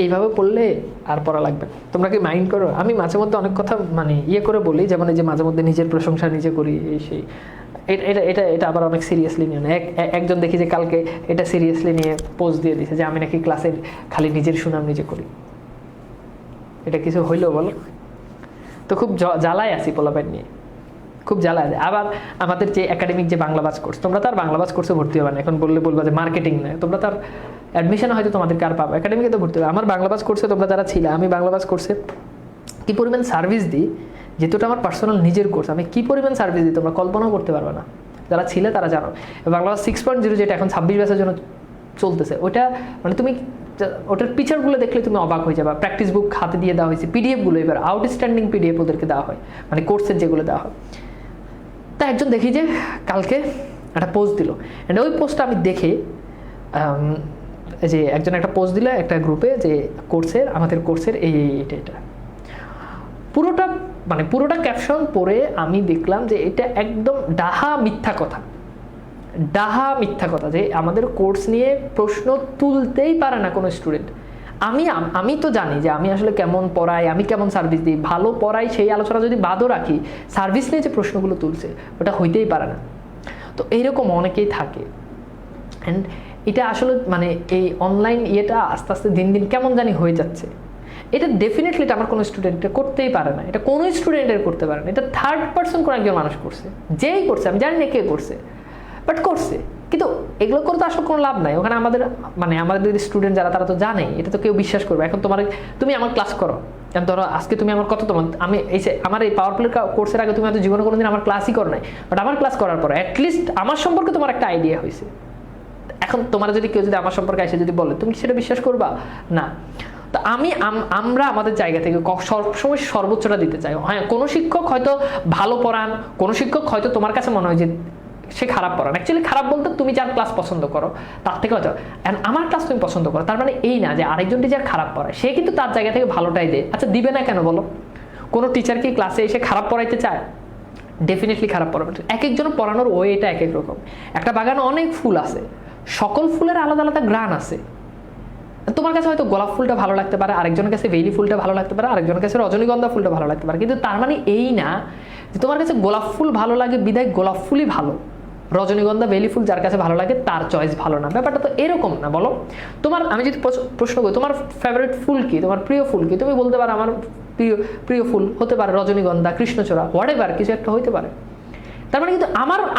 এইভাবে পড়লে আর পড়া লাগবে না। তোমরা কি মাইন্ড করো? আমি মাঝে মধ্যে অনেক কথা মানে ইয়ে করে বলি, যেমন এই যে মাঝে মধ্যে নিজের প্রশংসা নিজে করি, এই সেই, এটা এটা এটা আবার অনেক সিরিয়াসলি নিয়ে না। একজন দেখি যে কালকে এটা সিরিয়াসলি নিয়ে পোস্ট দিয়ে দিছে যে আমি নাকি ক্লাসে খালি নিজের সুনাম নিজে করি। এটা কিছু হইলো বলো? তো খুব জ্বালায় আছি পোলাপাইন নিয়ে, খুব জ্বালায়। আবার আমাদের যে একাডেমিক যে বাংলাবাজ কোর্স, তোমরা তার বাংলাবাজ কোর্সে ভর্তি হবে না। এখন বলবা যে মার্কেটিং নয়, তোমরা তার অ্যাডমিশন হয়তো তোমাদেরকে আর পাবো, একাডেমিকে তো ভর্তি হবে। আমার বাংলাবাজ কোর্সে তোমরা যারা ছিল, আমি বাংলাবাজ কোর্সে কি পরিমাণ সার্ভিস দিই, যেহেতু আমার পার্সোনাল নিজের কোর্স, আমি কি পরিমাণ সার্ভিস দিই তোমরা কল্পনাও করতে পারবে না। যারা ছিলে তারা জানো। বাংলাবাজ 6.0 যেটা এখন 26 ব্যাচের জন্য চলতেছে, ওটা মানে তুমি ওটার পিকচারগুলো দেখলে তুমি অবাক হয়ে যাবে। প্র্যাকটিস বুক হাতে দিয়ে দেওয়া হয়েছে, পিডিএফগুলো এবার আউটস্ট্যান্ডিং পিডিএফ ওদেরকে দেওয়া হয়, মানে কোর্সের যেগুলো দেওয়া হয়। তা একজন দেখি যে কালকে একটা পোস্ট দিল, অ্যান্ড ওই পোস্টটা আমি দেখে যে একজন একটা পোস্ট দিল একটা গ্রুপে যে কোর্সের, আমাদের কোর্সের এই এটা পুরোটা ক্যাপশন পড়ে আমি দেখলাম যে এটা একদম ডাহা মিথ্যা কথা, যে আমাদের কোর্স নিয়ে প্রশ্ন তুলতেই পারে না কোনো স্টুডেন্ট। আমি তো জানি যে আমি আসলে কেমন পড়াই, আমি কেমন সার্ভিস দিই, ভালো পড়াই, সেই আলোচনা যদি বাদও রাখি, সার্ভিস নিয়ে যে প্রশ্নগুলো তুলছে ওটা হইতেই পারে না। তো এইরকম অনেকেই থাকে, অ্যান্ড এটা আসলে মানে এই অনলাইন ইয়েটা আস্তে আস্তে দিন দিন কেমন জানি হয়ে যাচ্ছে। এটা ডেফিনেটলি এটা আমার কোনো স্টুডেন্টের করতেই পারে না, এটা কোনো স্টুডেন্টের করতে পারে না, এটা থার্ড পার্সন কোনো একজন মানুষ করছে, যেই করছে আমি জানি না কে করছে, বাট করছে। কিন্তু এগুলো করে তো আসলে কোনো লাভ নাই। ওখানে আমাদের স্টুডেন্ট যারা তারা তো জানেই, এটা তো কেউ বিশ্বাস করবে। এখন তুমি আমার ক্লাস করো, ধরো আজকে তুমি আমার আমি আমার এই পাওয়ার প্লে কোর্সের আগে তুমি হয়তো জীবনে কোনোদিন আমার ক্লাসই করো নাই, বাট আমার ক্লাস করার পর অ্যাটলিস্ট আমার সম্পর্কে তোমার একটা আইডিয়া হয়েছে। এখন তোমার যদি কেউ যদি আমার সম্পর্কে এসে যদি বলে, তুমি সেটা বিশ্বাস করবা না। তো আমরা আমাদের জায়গা থেকে সবসময় সর্বোচ্চটা দিতে চাই। হ্যাঁ, কোনো শিক্ষক হয়তো ভালো পড়ান, কোনো শিক্ষক হয়তো তোমার কাছে মনে হয় যে সে খারাপ পড়ান। অ্যাকচুয়ালি খারাপ বলতে তুমি যার ক্লাস পছন্দ করো তার থেকে হয়তো, আমার ক্লাস তুমি পছন্দ করো, তার মানে এই না যে আরেকজন টিচার খারাপ পড়ায়, সে কিন্তু তার জায়গা থেকে ভালোটাই দেয়। আচ্ছা দিবে না কেন বলো? কোনো টিচার কি ক্লাসে এসে খারাপ পড়াইতে চায়? ডেফিনেটলি খারাপ পড়াবে। এক একজন পড়ানোর ওয়েটা এক এক রকম। একটা বাগানে অনেক ফুল আছে, সকল ফুলের আলাদা আলাদা গ্রান আছে। তোমার কাছে হয়তো গোলাপ ফুলটা ভালো লাগতে পারে, আরেকজনের কাছে বেলি ফুলটা ভালো লাগতে পারে, আরেকজনের কাছে রজনীগন্ধা ফুলটা ভালো লাগতে পারে, কিন্তু তার মানে এই না যে তোমার কাছে গোলাপ ফুল ভালো লাগে বিদায় গোলাপ ফুলই ভালো, রজনীগন্ধা বেলি ফুল যার কাছে ভালো লাগে তার চয়েস ভালো না। ব্যাপারটা তো এরকম না, বলো? আমি যদি প্রশ্ন করি তোমার ফেভারিট ফুল কি, তোমার প্রিয় ফুল কি, তুমি বলতে পারো আমার প্রিয় ফুল হতে পারে রজনীগন্ধা, কৃষ্ণচূড়া, হোয়াটএভার কিছু একটা হইতে পারে। তার মানে কিন্তু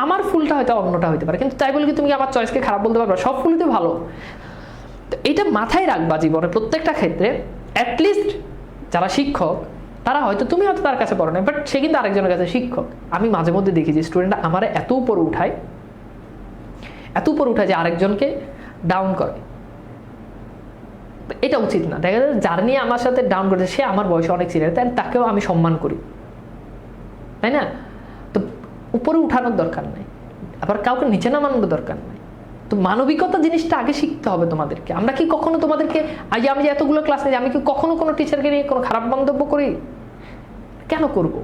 আমার ফুলটা হয়তো অন্যটা হইতে পারে, কিন্তু তাই বলে কি তুমি আমার চয়েসকে খারাপ বলতে পারবে? সব ফুলই তো ভালো। তো এটা মাথায় রাখবা জীবনে প্রত্যেকটা ক্ষেত্রে। অ্যাটলিস্ট যারা শিক্ষক তারা হয়তো তুমি হয়তো তার কাছে পড়ো না, বাট সে কিন্তু আরেকজনের কাছে শিক্ষক। আমি মাঝে মধ্যে দেখি যে স্টুডেন্টরা আমার এত উপরে উঠায় যে আরেকজনকে ডাউন করে। এটা উচিত না। দেখা যায় যার নিয়ে আমার সাথে ডাউন করেছে সে আমার বয়সে অনেক সিনিয়র, তাই তাকেও আমি সম্মান করি, তাই না? তো উপরে উঠানোর দরকার নেই, আবার কাউকে নিচে নামানোর দরকার নেই। তো মানবিকতা জিনিসটা আগে শিখতে হবে তোমাদেরকে। আমরা কি কখনো তোমাদেরকে আমি যে এতগুলো ক্লাস নিই, আমি কি কখনো কোনো টিচারকে নিয়ে কোনো খারাপ মন্তব্য করি? কেন করব?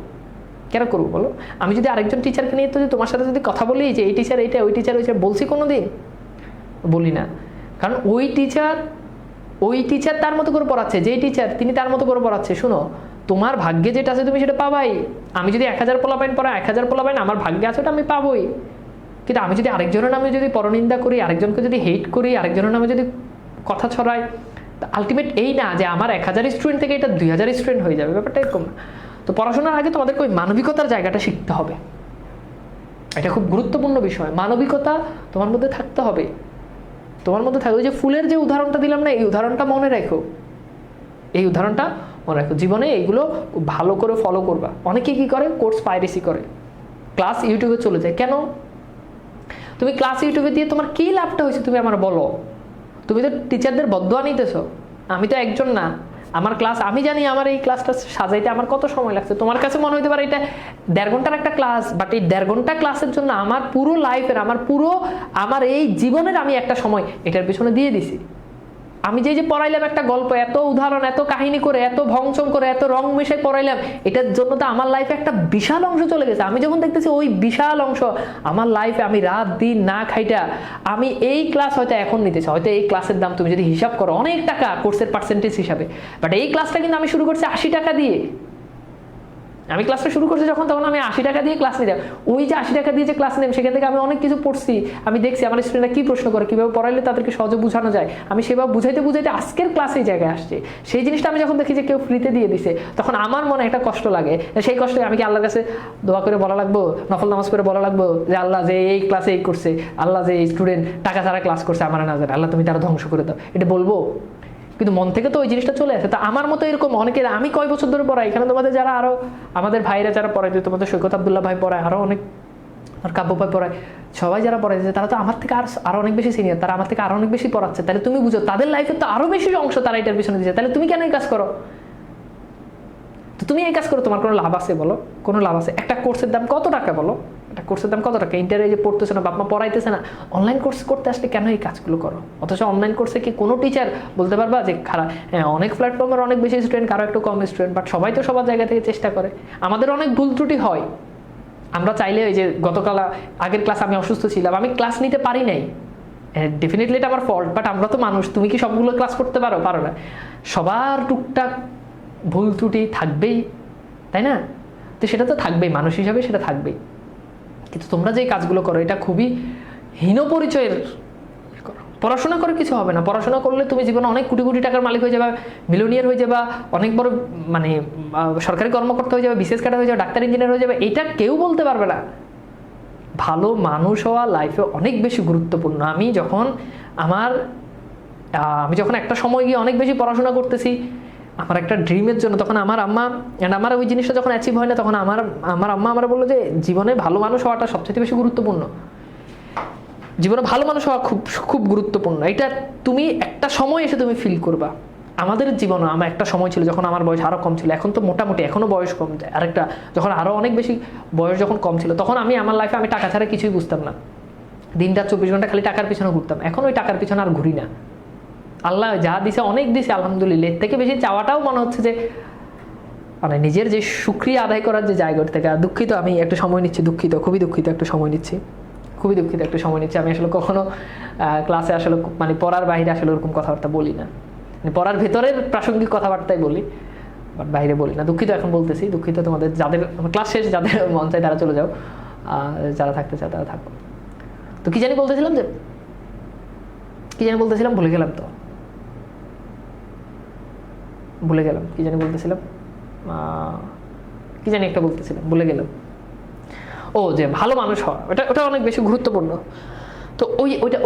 কেন করবো বলো? আমি যদি আরেকজন টিচারকে নিয়ে তো তোমার সাথে যদি কথা বলি যে এই টিচার এইটা, ওই টিচার বলছি কোনো দিন? বলি না। কারণ ওই টিচার তার মতো করে পড়াচ্ছে, যেই টিচার তিনি তার মতো করে পড়াচ্ছে। শুনো, তোমার ভাগ্যে যেটা আছে তুমি সেটা পাবাই। আমি যদি 1000 পোলাপাইন পড়াই, 1000 পোলাপাইন আমার ভাগ্যে আছে, ওটা আমি পাবোই। কিন্তু আমি যদি আরেকজনের নামে যদি পরনিন্দা করি, আরেকজনকে যদি হেট করি, আরেকজনের নামে যদি কথা ছড়াই, আলটিমেট এই না যে আমার 1000 স্টুডেন্ট থেকে এটা 2000 স্টুডেন্ট হয়ে যাবে, ব্যাপারটা এরকম না। তো পড়াশোনার আগে তোমাদেরকে ওই মানবিকতার জায়গাটা শিখতে হবে। এটা খুব গুরুত্বপূর্ণ বিষয়। মানবিকতা তোমার মধ্যে থাকতে হবে, তোমার মধ্যে থাকবে। ওই যে ফুলের যে উদাহরণটা দিলাম না, এই উদাহরণটা মনে রাখো, এই উদাহরণটা মনে রাখো। জীবনে এইগুলো ভালো করে ফলো করবা। অনেকে কি করে, কোর্স পাইরেসি করে, ক্লাস ইউটিউবে চলে যায়। কেন? তুমি ক্লাস ইউটিউবে দিয়ে তোমার কি লাভটা হয়েছে তুমি আমার বলো? তুমি তো টিচারদের বদদোয়া নিতেছো। আমি তো একজন না, আমার ক্লাস আমি জানি আমার এই ক্লাসটা সাজাইতে আমার কত সময় লাগছে। তোমার কাছে মনে হতে পারে এটা 1.5 ঘন্টার একটা ক্লাস, বাট এই 1.5 ঘন্টা ক্লাসের জন্য আমার পুরো লাইফের, আমার এই জীবনের আমি একটা সময় এটার পিছনে দিয়ে দিছি। আমি যে পড়াইলাম একটা গল্প, এত উদাহরণ, এত কাহিনী করে, এত ভংচং করে, এত রং মিশাই পড়াইলাম, এটার জন্য তো আমার লাইফে একটা বিশাল অংশ চলে গেছে। আমি যখন দেখতেছি ওই বিশাল অংশ আমার লাইফে, আমি রাত দিন না খাইটা আমি এই ক্লাস হয়তো এখন নিতেছি, হয়তো এই ক্লাসের দাম তুমি যদি হিসাব করো অনেক টাকা কোর্সের পার্সেন্টেজ হিসাবে, বাট এই ক্লাসটা কিন্তু আমি শুরু করছি 80 টাকা দিয়ে। আমি ক্লাসটা শুরু করছি যখন, তখন আমি 80 টাকা দিয়ে ক্লাস নিতাম। ওই যে 80 টাকা দিয়ে যে ক্লাস নিলাম, সেখান থেকে আমি অনেক কিছু পড়ছি। আমি দেখছি আমার স্টুডেন্টরা কি প্রশ্ন করে, কিভাবে পড়াইলে তাদেরকে সহজে বোঝানো যায়। আমি সেভাবে বুঝাইতে আজকের ক্লাসে এই জায়গায় আসছি। সেই জিনিসটা আমি যখন দেখি যে কেউ ফ্রিতে দিয়ে দিছে, তখন আমার মনে একটা কষ্ট লাগে। সেই কষ্টে আমি কি আল্লাহর কাছে দোয়া করে বলা লাগবো, নফল নামাজ করে বলা লাগবো যে আল্লাহ যে এই ক্লাসে এই করছে, আল্লাহ যে এই স্টুডেন্ট টাকা ছাড়া ক্লাস করছে আমার না জানে, আল্লাহ তুমি তারা ধ্বংস করে দাও, এটা বলবো? কিন্তু মন থেকে তো ওই জিনিসটা চলে আসে। তা আমার মতো এরকম অনেকের, আমি কয় বছর ধরে পড়াই এখানে, তোমাদের যারা আরো আমাদের ভাইরা যারা পড়ায়, তোমাদের সৈকত আব্দুল্লাহ ভাই পড়ায়, আরো অনেক আর কাব্য ভাই পড়ায়, সবাই যারা পড়াইছে তারা তো আমার থেকে আরো অনেক বেশি সিনিয়র, তারা আমার থেকে আরো অনেক বেশি পড়াচ্ছে। তাহলে তুমি বুঝো তাদের লাইফে তো আরো বেশি অংশ তারা এটার পিছনে দিচ্ছে। তাহলে তুমি কেন এই কাজ করো? তো তুমি এই কাজ করো, তোমার কোনো লাভ আছে বলো? কোনো লাভ আছে? একটা কোর্সের দাম কত টাকা বলো? একটা কোর্সের দাম কত টাকা? ইন্টারে যে পড়তেছে না, বাপ মা পড়াইতেছে না, অনলাইন কোর্স করতে আসলে কেন এই কাজগুলো করো? অথচ অনলাইন কোর্সে কি কোনো টিচার বলতে পারবা যে খারাপ? হ্যাঁ, অনেক প্ল্যাটফর্মের অনেক বেশি স্টুডেন্ট, কারো একটু কম স্টুডেন্ট, বাট সবাই তো সবার জায়গা থেকে চেষ্টা করে। আমাদের অনেক ভুল ত্রুটি হয়। আমরা চাইলে, ওই যে গতকাল আগের ক্লাস আমি অসুস্থ ছিলাম, আমি ক্লাস নিতে পারি নাই, ডেফিনেটলি এটা আমার ফল্ট, বাট আমরা তো মানুষ। তুমি কি সবগুলো ক্লাস করতে পারো? পারো না। সবার টুকটাক ভুল ত্রুটি থাকবেই, তাই না? তো সেটা তো থাকবেই, মানুষ হিসাবে সেটা থাকবেই। কিন্তু তোমরা যে কাজগুলো করো এটা খুবই হীন পরিচয়ের। পড়াশোনা করে কিছু হবে না। পড়াশোনা করলে তুমি জীবনে অনেক কোটি কোটি টাকার মালিক হয়ে যাবে, মিলিয়নিয়ার হয়ে যাবে, অনেক বড় মানে সরকারি কর্মকর্তা হয়ে যাবে, বিশেষ ক্যাডার হয়ে যাবে, ডাক্তার ইঞ্জিনিয়ার হয়ে যাবে, এটা কেউ বলতে পারবে না। ভালো মানুষ হওয়া লাইফে অনেক বেশি গুরুত্বপূর্ণ। আমি যখন একটা সময় গিয়ে অনেক বেশি পড়াশোনা করতেছি আমার একটা ড্রিমের জন্য, তখন আমার আম্মা আমার ওই জিনিসটা যখন অ্যাচিভ হয় না, তখন আমার আম্মা আমার বললো যে জীবনে ভালো মানুষ হওয়াটা সবচেয়ে বেশি গুরুত্বপূর্ণ। জীবনে ভালো মানুষ হওয়া খুব খুব গুরুত্বপূর্ণ। এটা তুমি একটা সময় এসে তুমি ফিল করবা। আমাদের জীবনে আমার একটা সময় ছিল যখন আমার বয়স আরও কম ছিল, এখন তো মোটামুটি এখনও বয়স কম, আরেকটা যখন আরও অনেক বেশি বয়স যখন কম ছিল, তখন আমার লাইফে আমি টাকা ছাড়া কিছুই বুঝতাম না। দিনটা 24 ঘন্টা খালি টাকার পিছনে ঘুরতাম। এখন ওই টাকার পিছনে আর ঘুরি না। আল্লাহ যা দিছে অনেক দিছে, আলহামদুলিল্লাহ। এর থেকে বেশি চাওয়াটাও মনে হচ্ছে যে মানে নিজের যে শুকরিয়া আদায় করার যে জায়গা থেকে। আর দুঃখিত, আমি একটু সময় নিচ্ছি, খুবই দুঃখিত, একটু সময় নিচ্ছি। আমি আসলে কখনো ক্লাসে আসলে মানে পড়ার বাইরে আসলে ওরকম কথাবার্তা বলি না। মানে পড়ার ভেতরের প্রাসঙ্গিক কথাবার্তাই বলি, বাট বাইরে বলি না। দুঃখিত, এখন বলতেছি। দুঃখিত তোমাদের, যাদের ক্লাস শেষ, যাদের মন চায় তারা চলে যাও, যারা থাকতে চায় তারা থাকো। তো কি জানি বলতেছিলাম ভুলে গেলাম তো, কি জানি একটা বলতেছিলাম, ভুলে গেলাম। ও, যে ভালো মানুষ হওয়া, ওটা অনেক বেশি গুরুত্বপূর্ণ। তো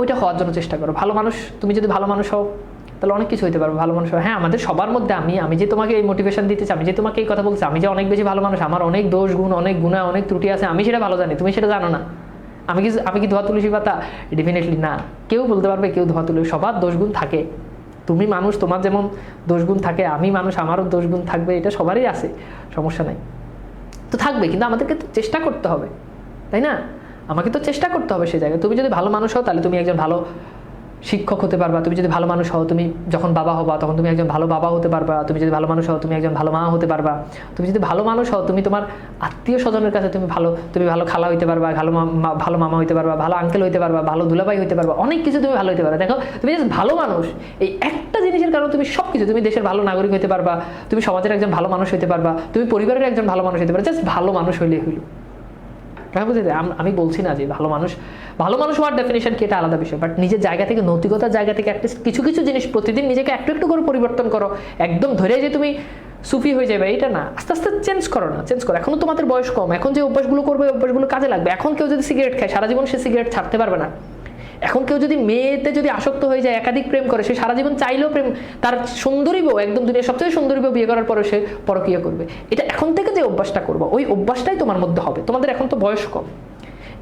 ওইটা হওয়ার জন্য চেষ্টা করো। ভালো মানুষ, তুমি যদি ভালো মানুষ হও তাহলে অনেক কিছু হইতে পারবে। ভালো মানুষ হও। হ্যাঁ, আমাদের সবার মধ্যে আমি যে তোমাকে এই মোটিভেশন দিতেছি, আমি যে তোমাকে এই কথা বলছি, আমি যে অনেক বেশি ভালো মানুষ, আমার অনেক দোষ গুণ, অনেক গুণা, অনেক ত্রুটি আছে, আমি সেটা ভালো জানি, তুমি সেটা জানো না। আমি কি ধোয়া তুলসী পাতা? ডেফিনেটলি না। কেউ বলতে পারবে কেউ ধোয়া তুলসী? সবার দোষগুণ থাকে। তুমি মানুষ, তোমার যেমন দোষগুণ থাকে, আমি মানুষ, আমারও দোষগুণ থাকবে, এটা সবারই আছে, সমস্যা নাই। তো থাকবে, কিন্তু আমাদেরকে তো চেষ্টা করতে হবে, তাই না? আমাকে তো চেষ্টা করতে হবে সেই জায়গায়। তুমি যদি ভালো মানুষ হও তাহলে তুমি একজন ভালো শিক্ষক হতে পারবা, তুমি যদি ভালো মানুষ হও তুমি যখন বাবা হবা তখন তুমি একজন ভালো বাবা হতে পারবা, তুমি যদি ভালো মানুষ হও তুমি একজন ভালো মা হতে পারবা, তুমি যদি ভালো মানুষ হও তুমি তোমার আত্মীয় স্বজনের কাছে তুমি ভালো খালা হইতে পারবা, ভালো মামা হইতে পারবা, ভালো আঙ্কেল হইতে পারবা, ভালো দুলাভাই হইতে পারবা, অনেক কিছু তুমি ভালো হইতে পারবা। দেখো তুমি জাস্ট ভালো মানুষ, এই একটা জিনিসের কারণে তুমি সব কিছু, তুমি দেশের ভালো নাগরিক হইতে পারবা, তুমি সমাজের একজন ভালো মানুষ হইতে পারবা, তুমি পরিবারের একজন ভালো মানুষ হইতে পারবা, জাস্ট ভালো মানুষ হইলেই হইল। আমি বলছি না যে ভালো মানুষ হওয়ার ডেফিনেশন কি এটা আলাদা বিষয়, বাট নিজের জায়গা থেকে, নৈতিকতার জায়গা থেকে অ্যাটলিস্ট কিছু কিছু জিনিস প্রতিদিন নিজেকে একটু একটু করে পরিবর্তন করো। একদম ধরে যে তুমি সুফি হয়ে যাবে এটা না, আস্তে আস্তে চেঞ্জ করো। এখনো তোমাদের বয়স কম, এখন যে অভ্যাসগুলো করবে অভ্যাসগুলো কাজে লাগবে। এখন কেউ যদি সিগারেট খায় সারা জীবন সে সিগারেট ছাড়তে পারবে না। এখন কেউ যদি মেয়েতে যদি আসক্ত হয়ে যায়, একাধিক প্রেম করে, সে সারা জীবন চাইলেও প্রেম, তার সুন্দরী বউ, একদম দুনিয়ার সবচেয়ে সুন্দরী বউ বিয়ে করার পরে সে পরকীয়া করবে। এটা এখন থেকে যে অভ্যাসটা করবো ওই অভ্যাসটাই তোমার মধ্যে হবে। তোমাদের এখন তো বয়স কম,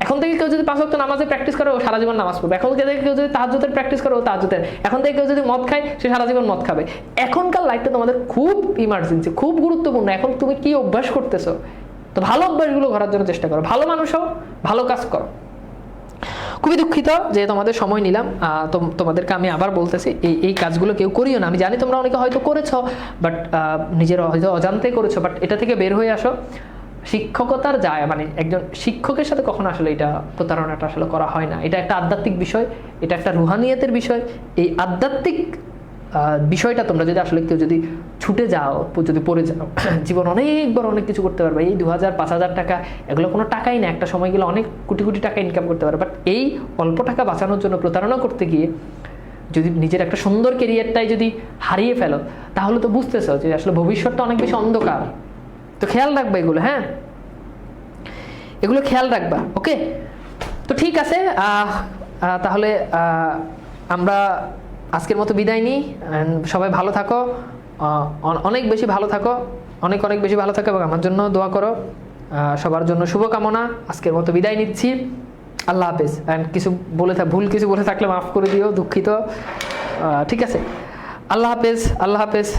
এখন থেকে কেউ যদি 5 ওয়াক্ত নামাজে প্র্যাকটিস করে ও সারা জীবন নামাজ পড়বে। এখন থেকে কেউ যদি তাহাজ্জুদের প্র্যাকটিস করে ও তাহাজ্জুদের। এখন থেকে কেউ যদি মদ খায় সে সারা জীবন মদ খাবে। এখনকার লাইফটা তোমাদের খুব ইমার্জেন্সি, খুব গুরুত্বপূর্ণ। এখন তুমি কি অভ্যাস করতেছো, তো ভালো অভ্যাসগুলো করার জন্য চেষ্টা করো। ভালো মানুষ হও, ভালো কাজ করো। খুবই দুঃখিত যে তোমাদের সময় নিলাম। তোমাদেরকে আমি আবার বলতেছি এই কাজগুলো কেউ করিও না। আমি জানি তোমরা অনেকে হয়তো করেছো, বাট নিজের হয়তো অজান্তে করেছো, বাট এটা থেকে বের হয়ে আসো। শিক্ষকতার যায় মানে একজন শিক্ষকের সাথে কখনো আসলে এটা প্রতারণাটা আসলে করা হয় না। এটা একটা আধ্যাত্মিক বিষয়, এটা একটা রুহানিয়তের বিষয়। এই আধ্যাত্মিক বিষয়টা তোমরা যদি আসলে কেউ যদি ছুটে যাও, যদি পড়ে যাও, জীবন অনেকবার অনেক কিছু করতে পারবে। এই 2000-5000 টাকা এগুলো কোনো টাকাই না, একটা সময় গেলে অনেক কোটি কোটি টাকা ইনকাম করতে পারবে। বাট এই অল্প টাকা বাঁচানোর জন্য প্রতারণা করতে গিয়ে যদি নিজের একটা সুন্দর কেরিয়ারটাই যদি হারিয়ে ফেলো, তাহলে তো বুঝতেছো যে আসলে ভবিষ্যৎটা অনেক বেশি অন্ধকার। তো খেয়াল রাখবা এগুলো, হ্যাঁ, এগুলো খেয়াল রাখবা। ওকে, তো ঠিক আছে, তাহলে আমরা আজকের মতো বিদায় নিই। সবাই ভালো থাকো, অনেক বেশি ভালো থাকো, অনেক বেশি ভালো থাকো, এবং আমার জন্য দোয়া করো। সবার জন্য শুভকামনা। আজকের মতো বিদায় নিচ্ছি। আল্লাহ হাফেজ। অ্যান্ড ভুল কিছু বলে থাকলে মাফ করে দিও, দুঃখিত। ঠিক আছে, আল্লাহ হাফেজ।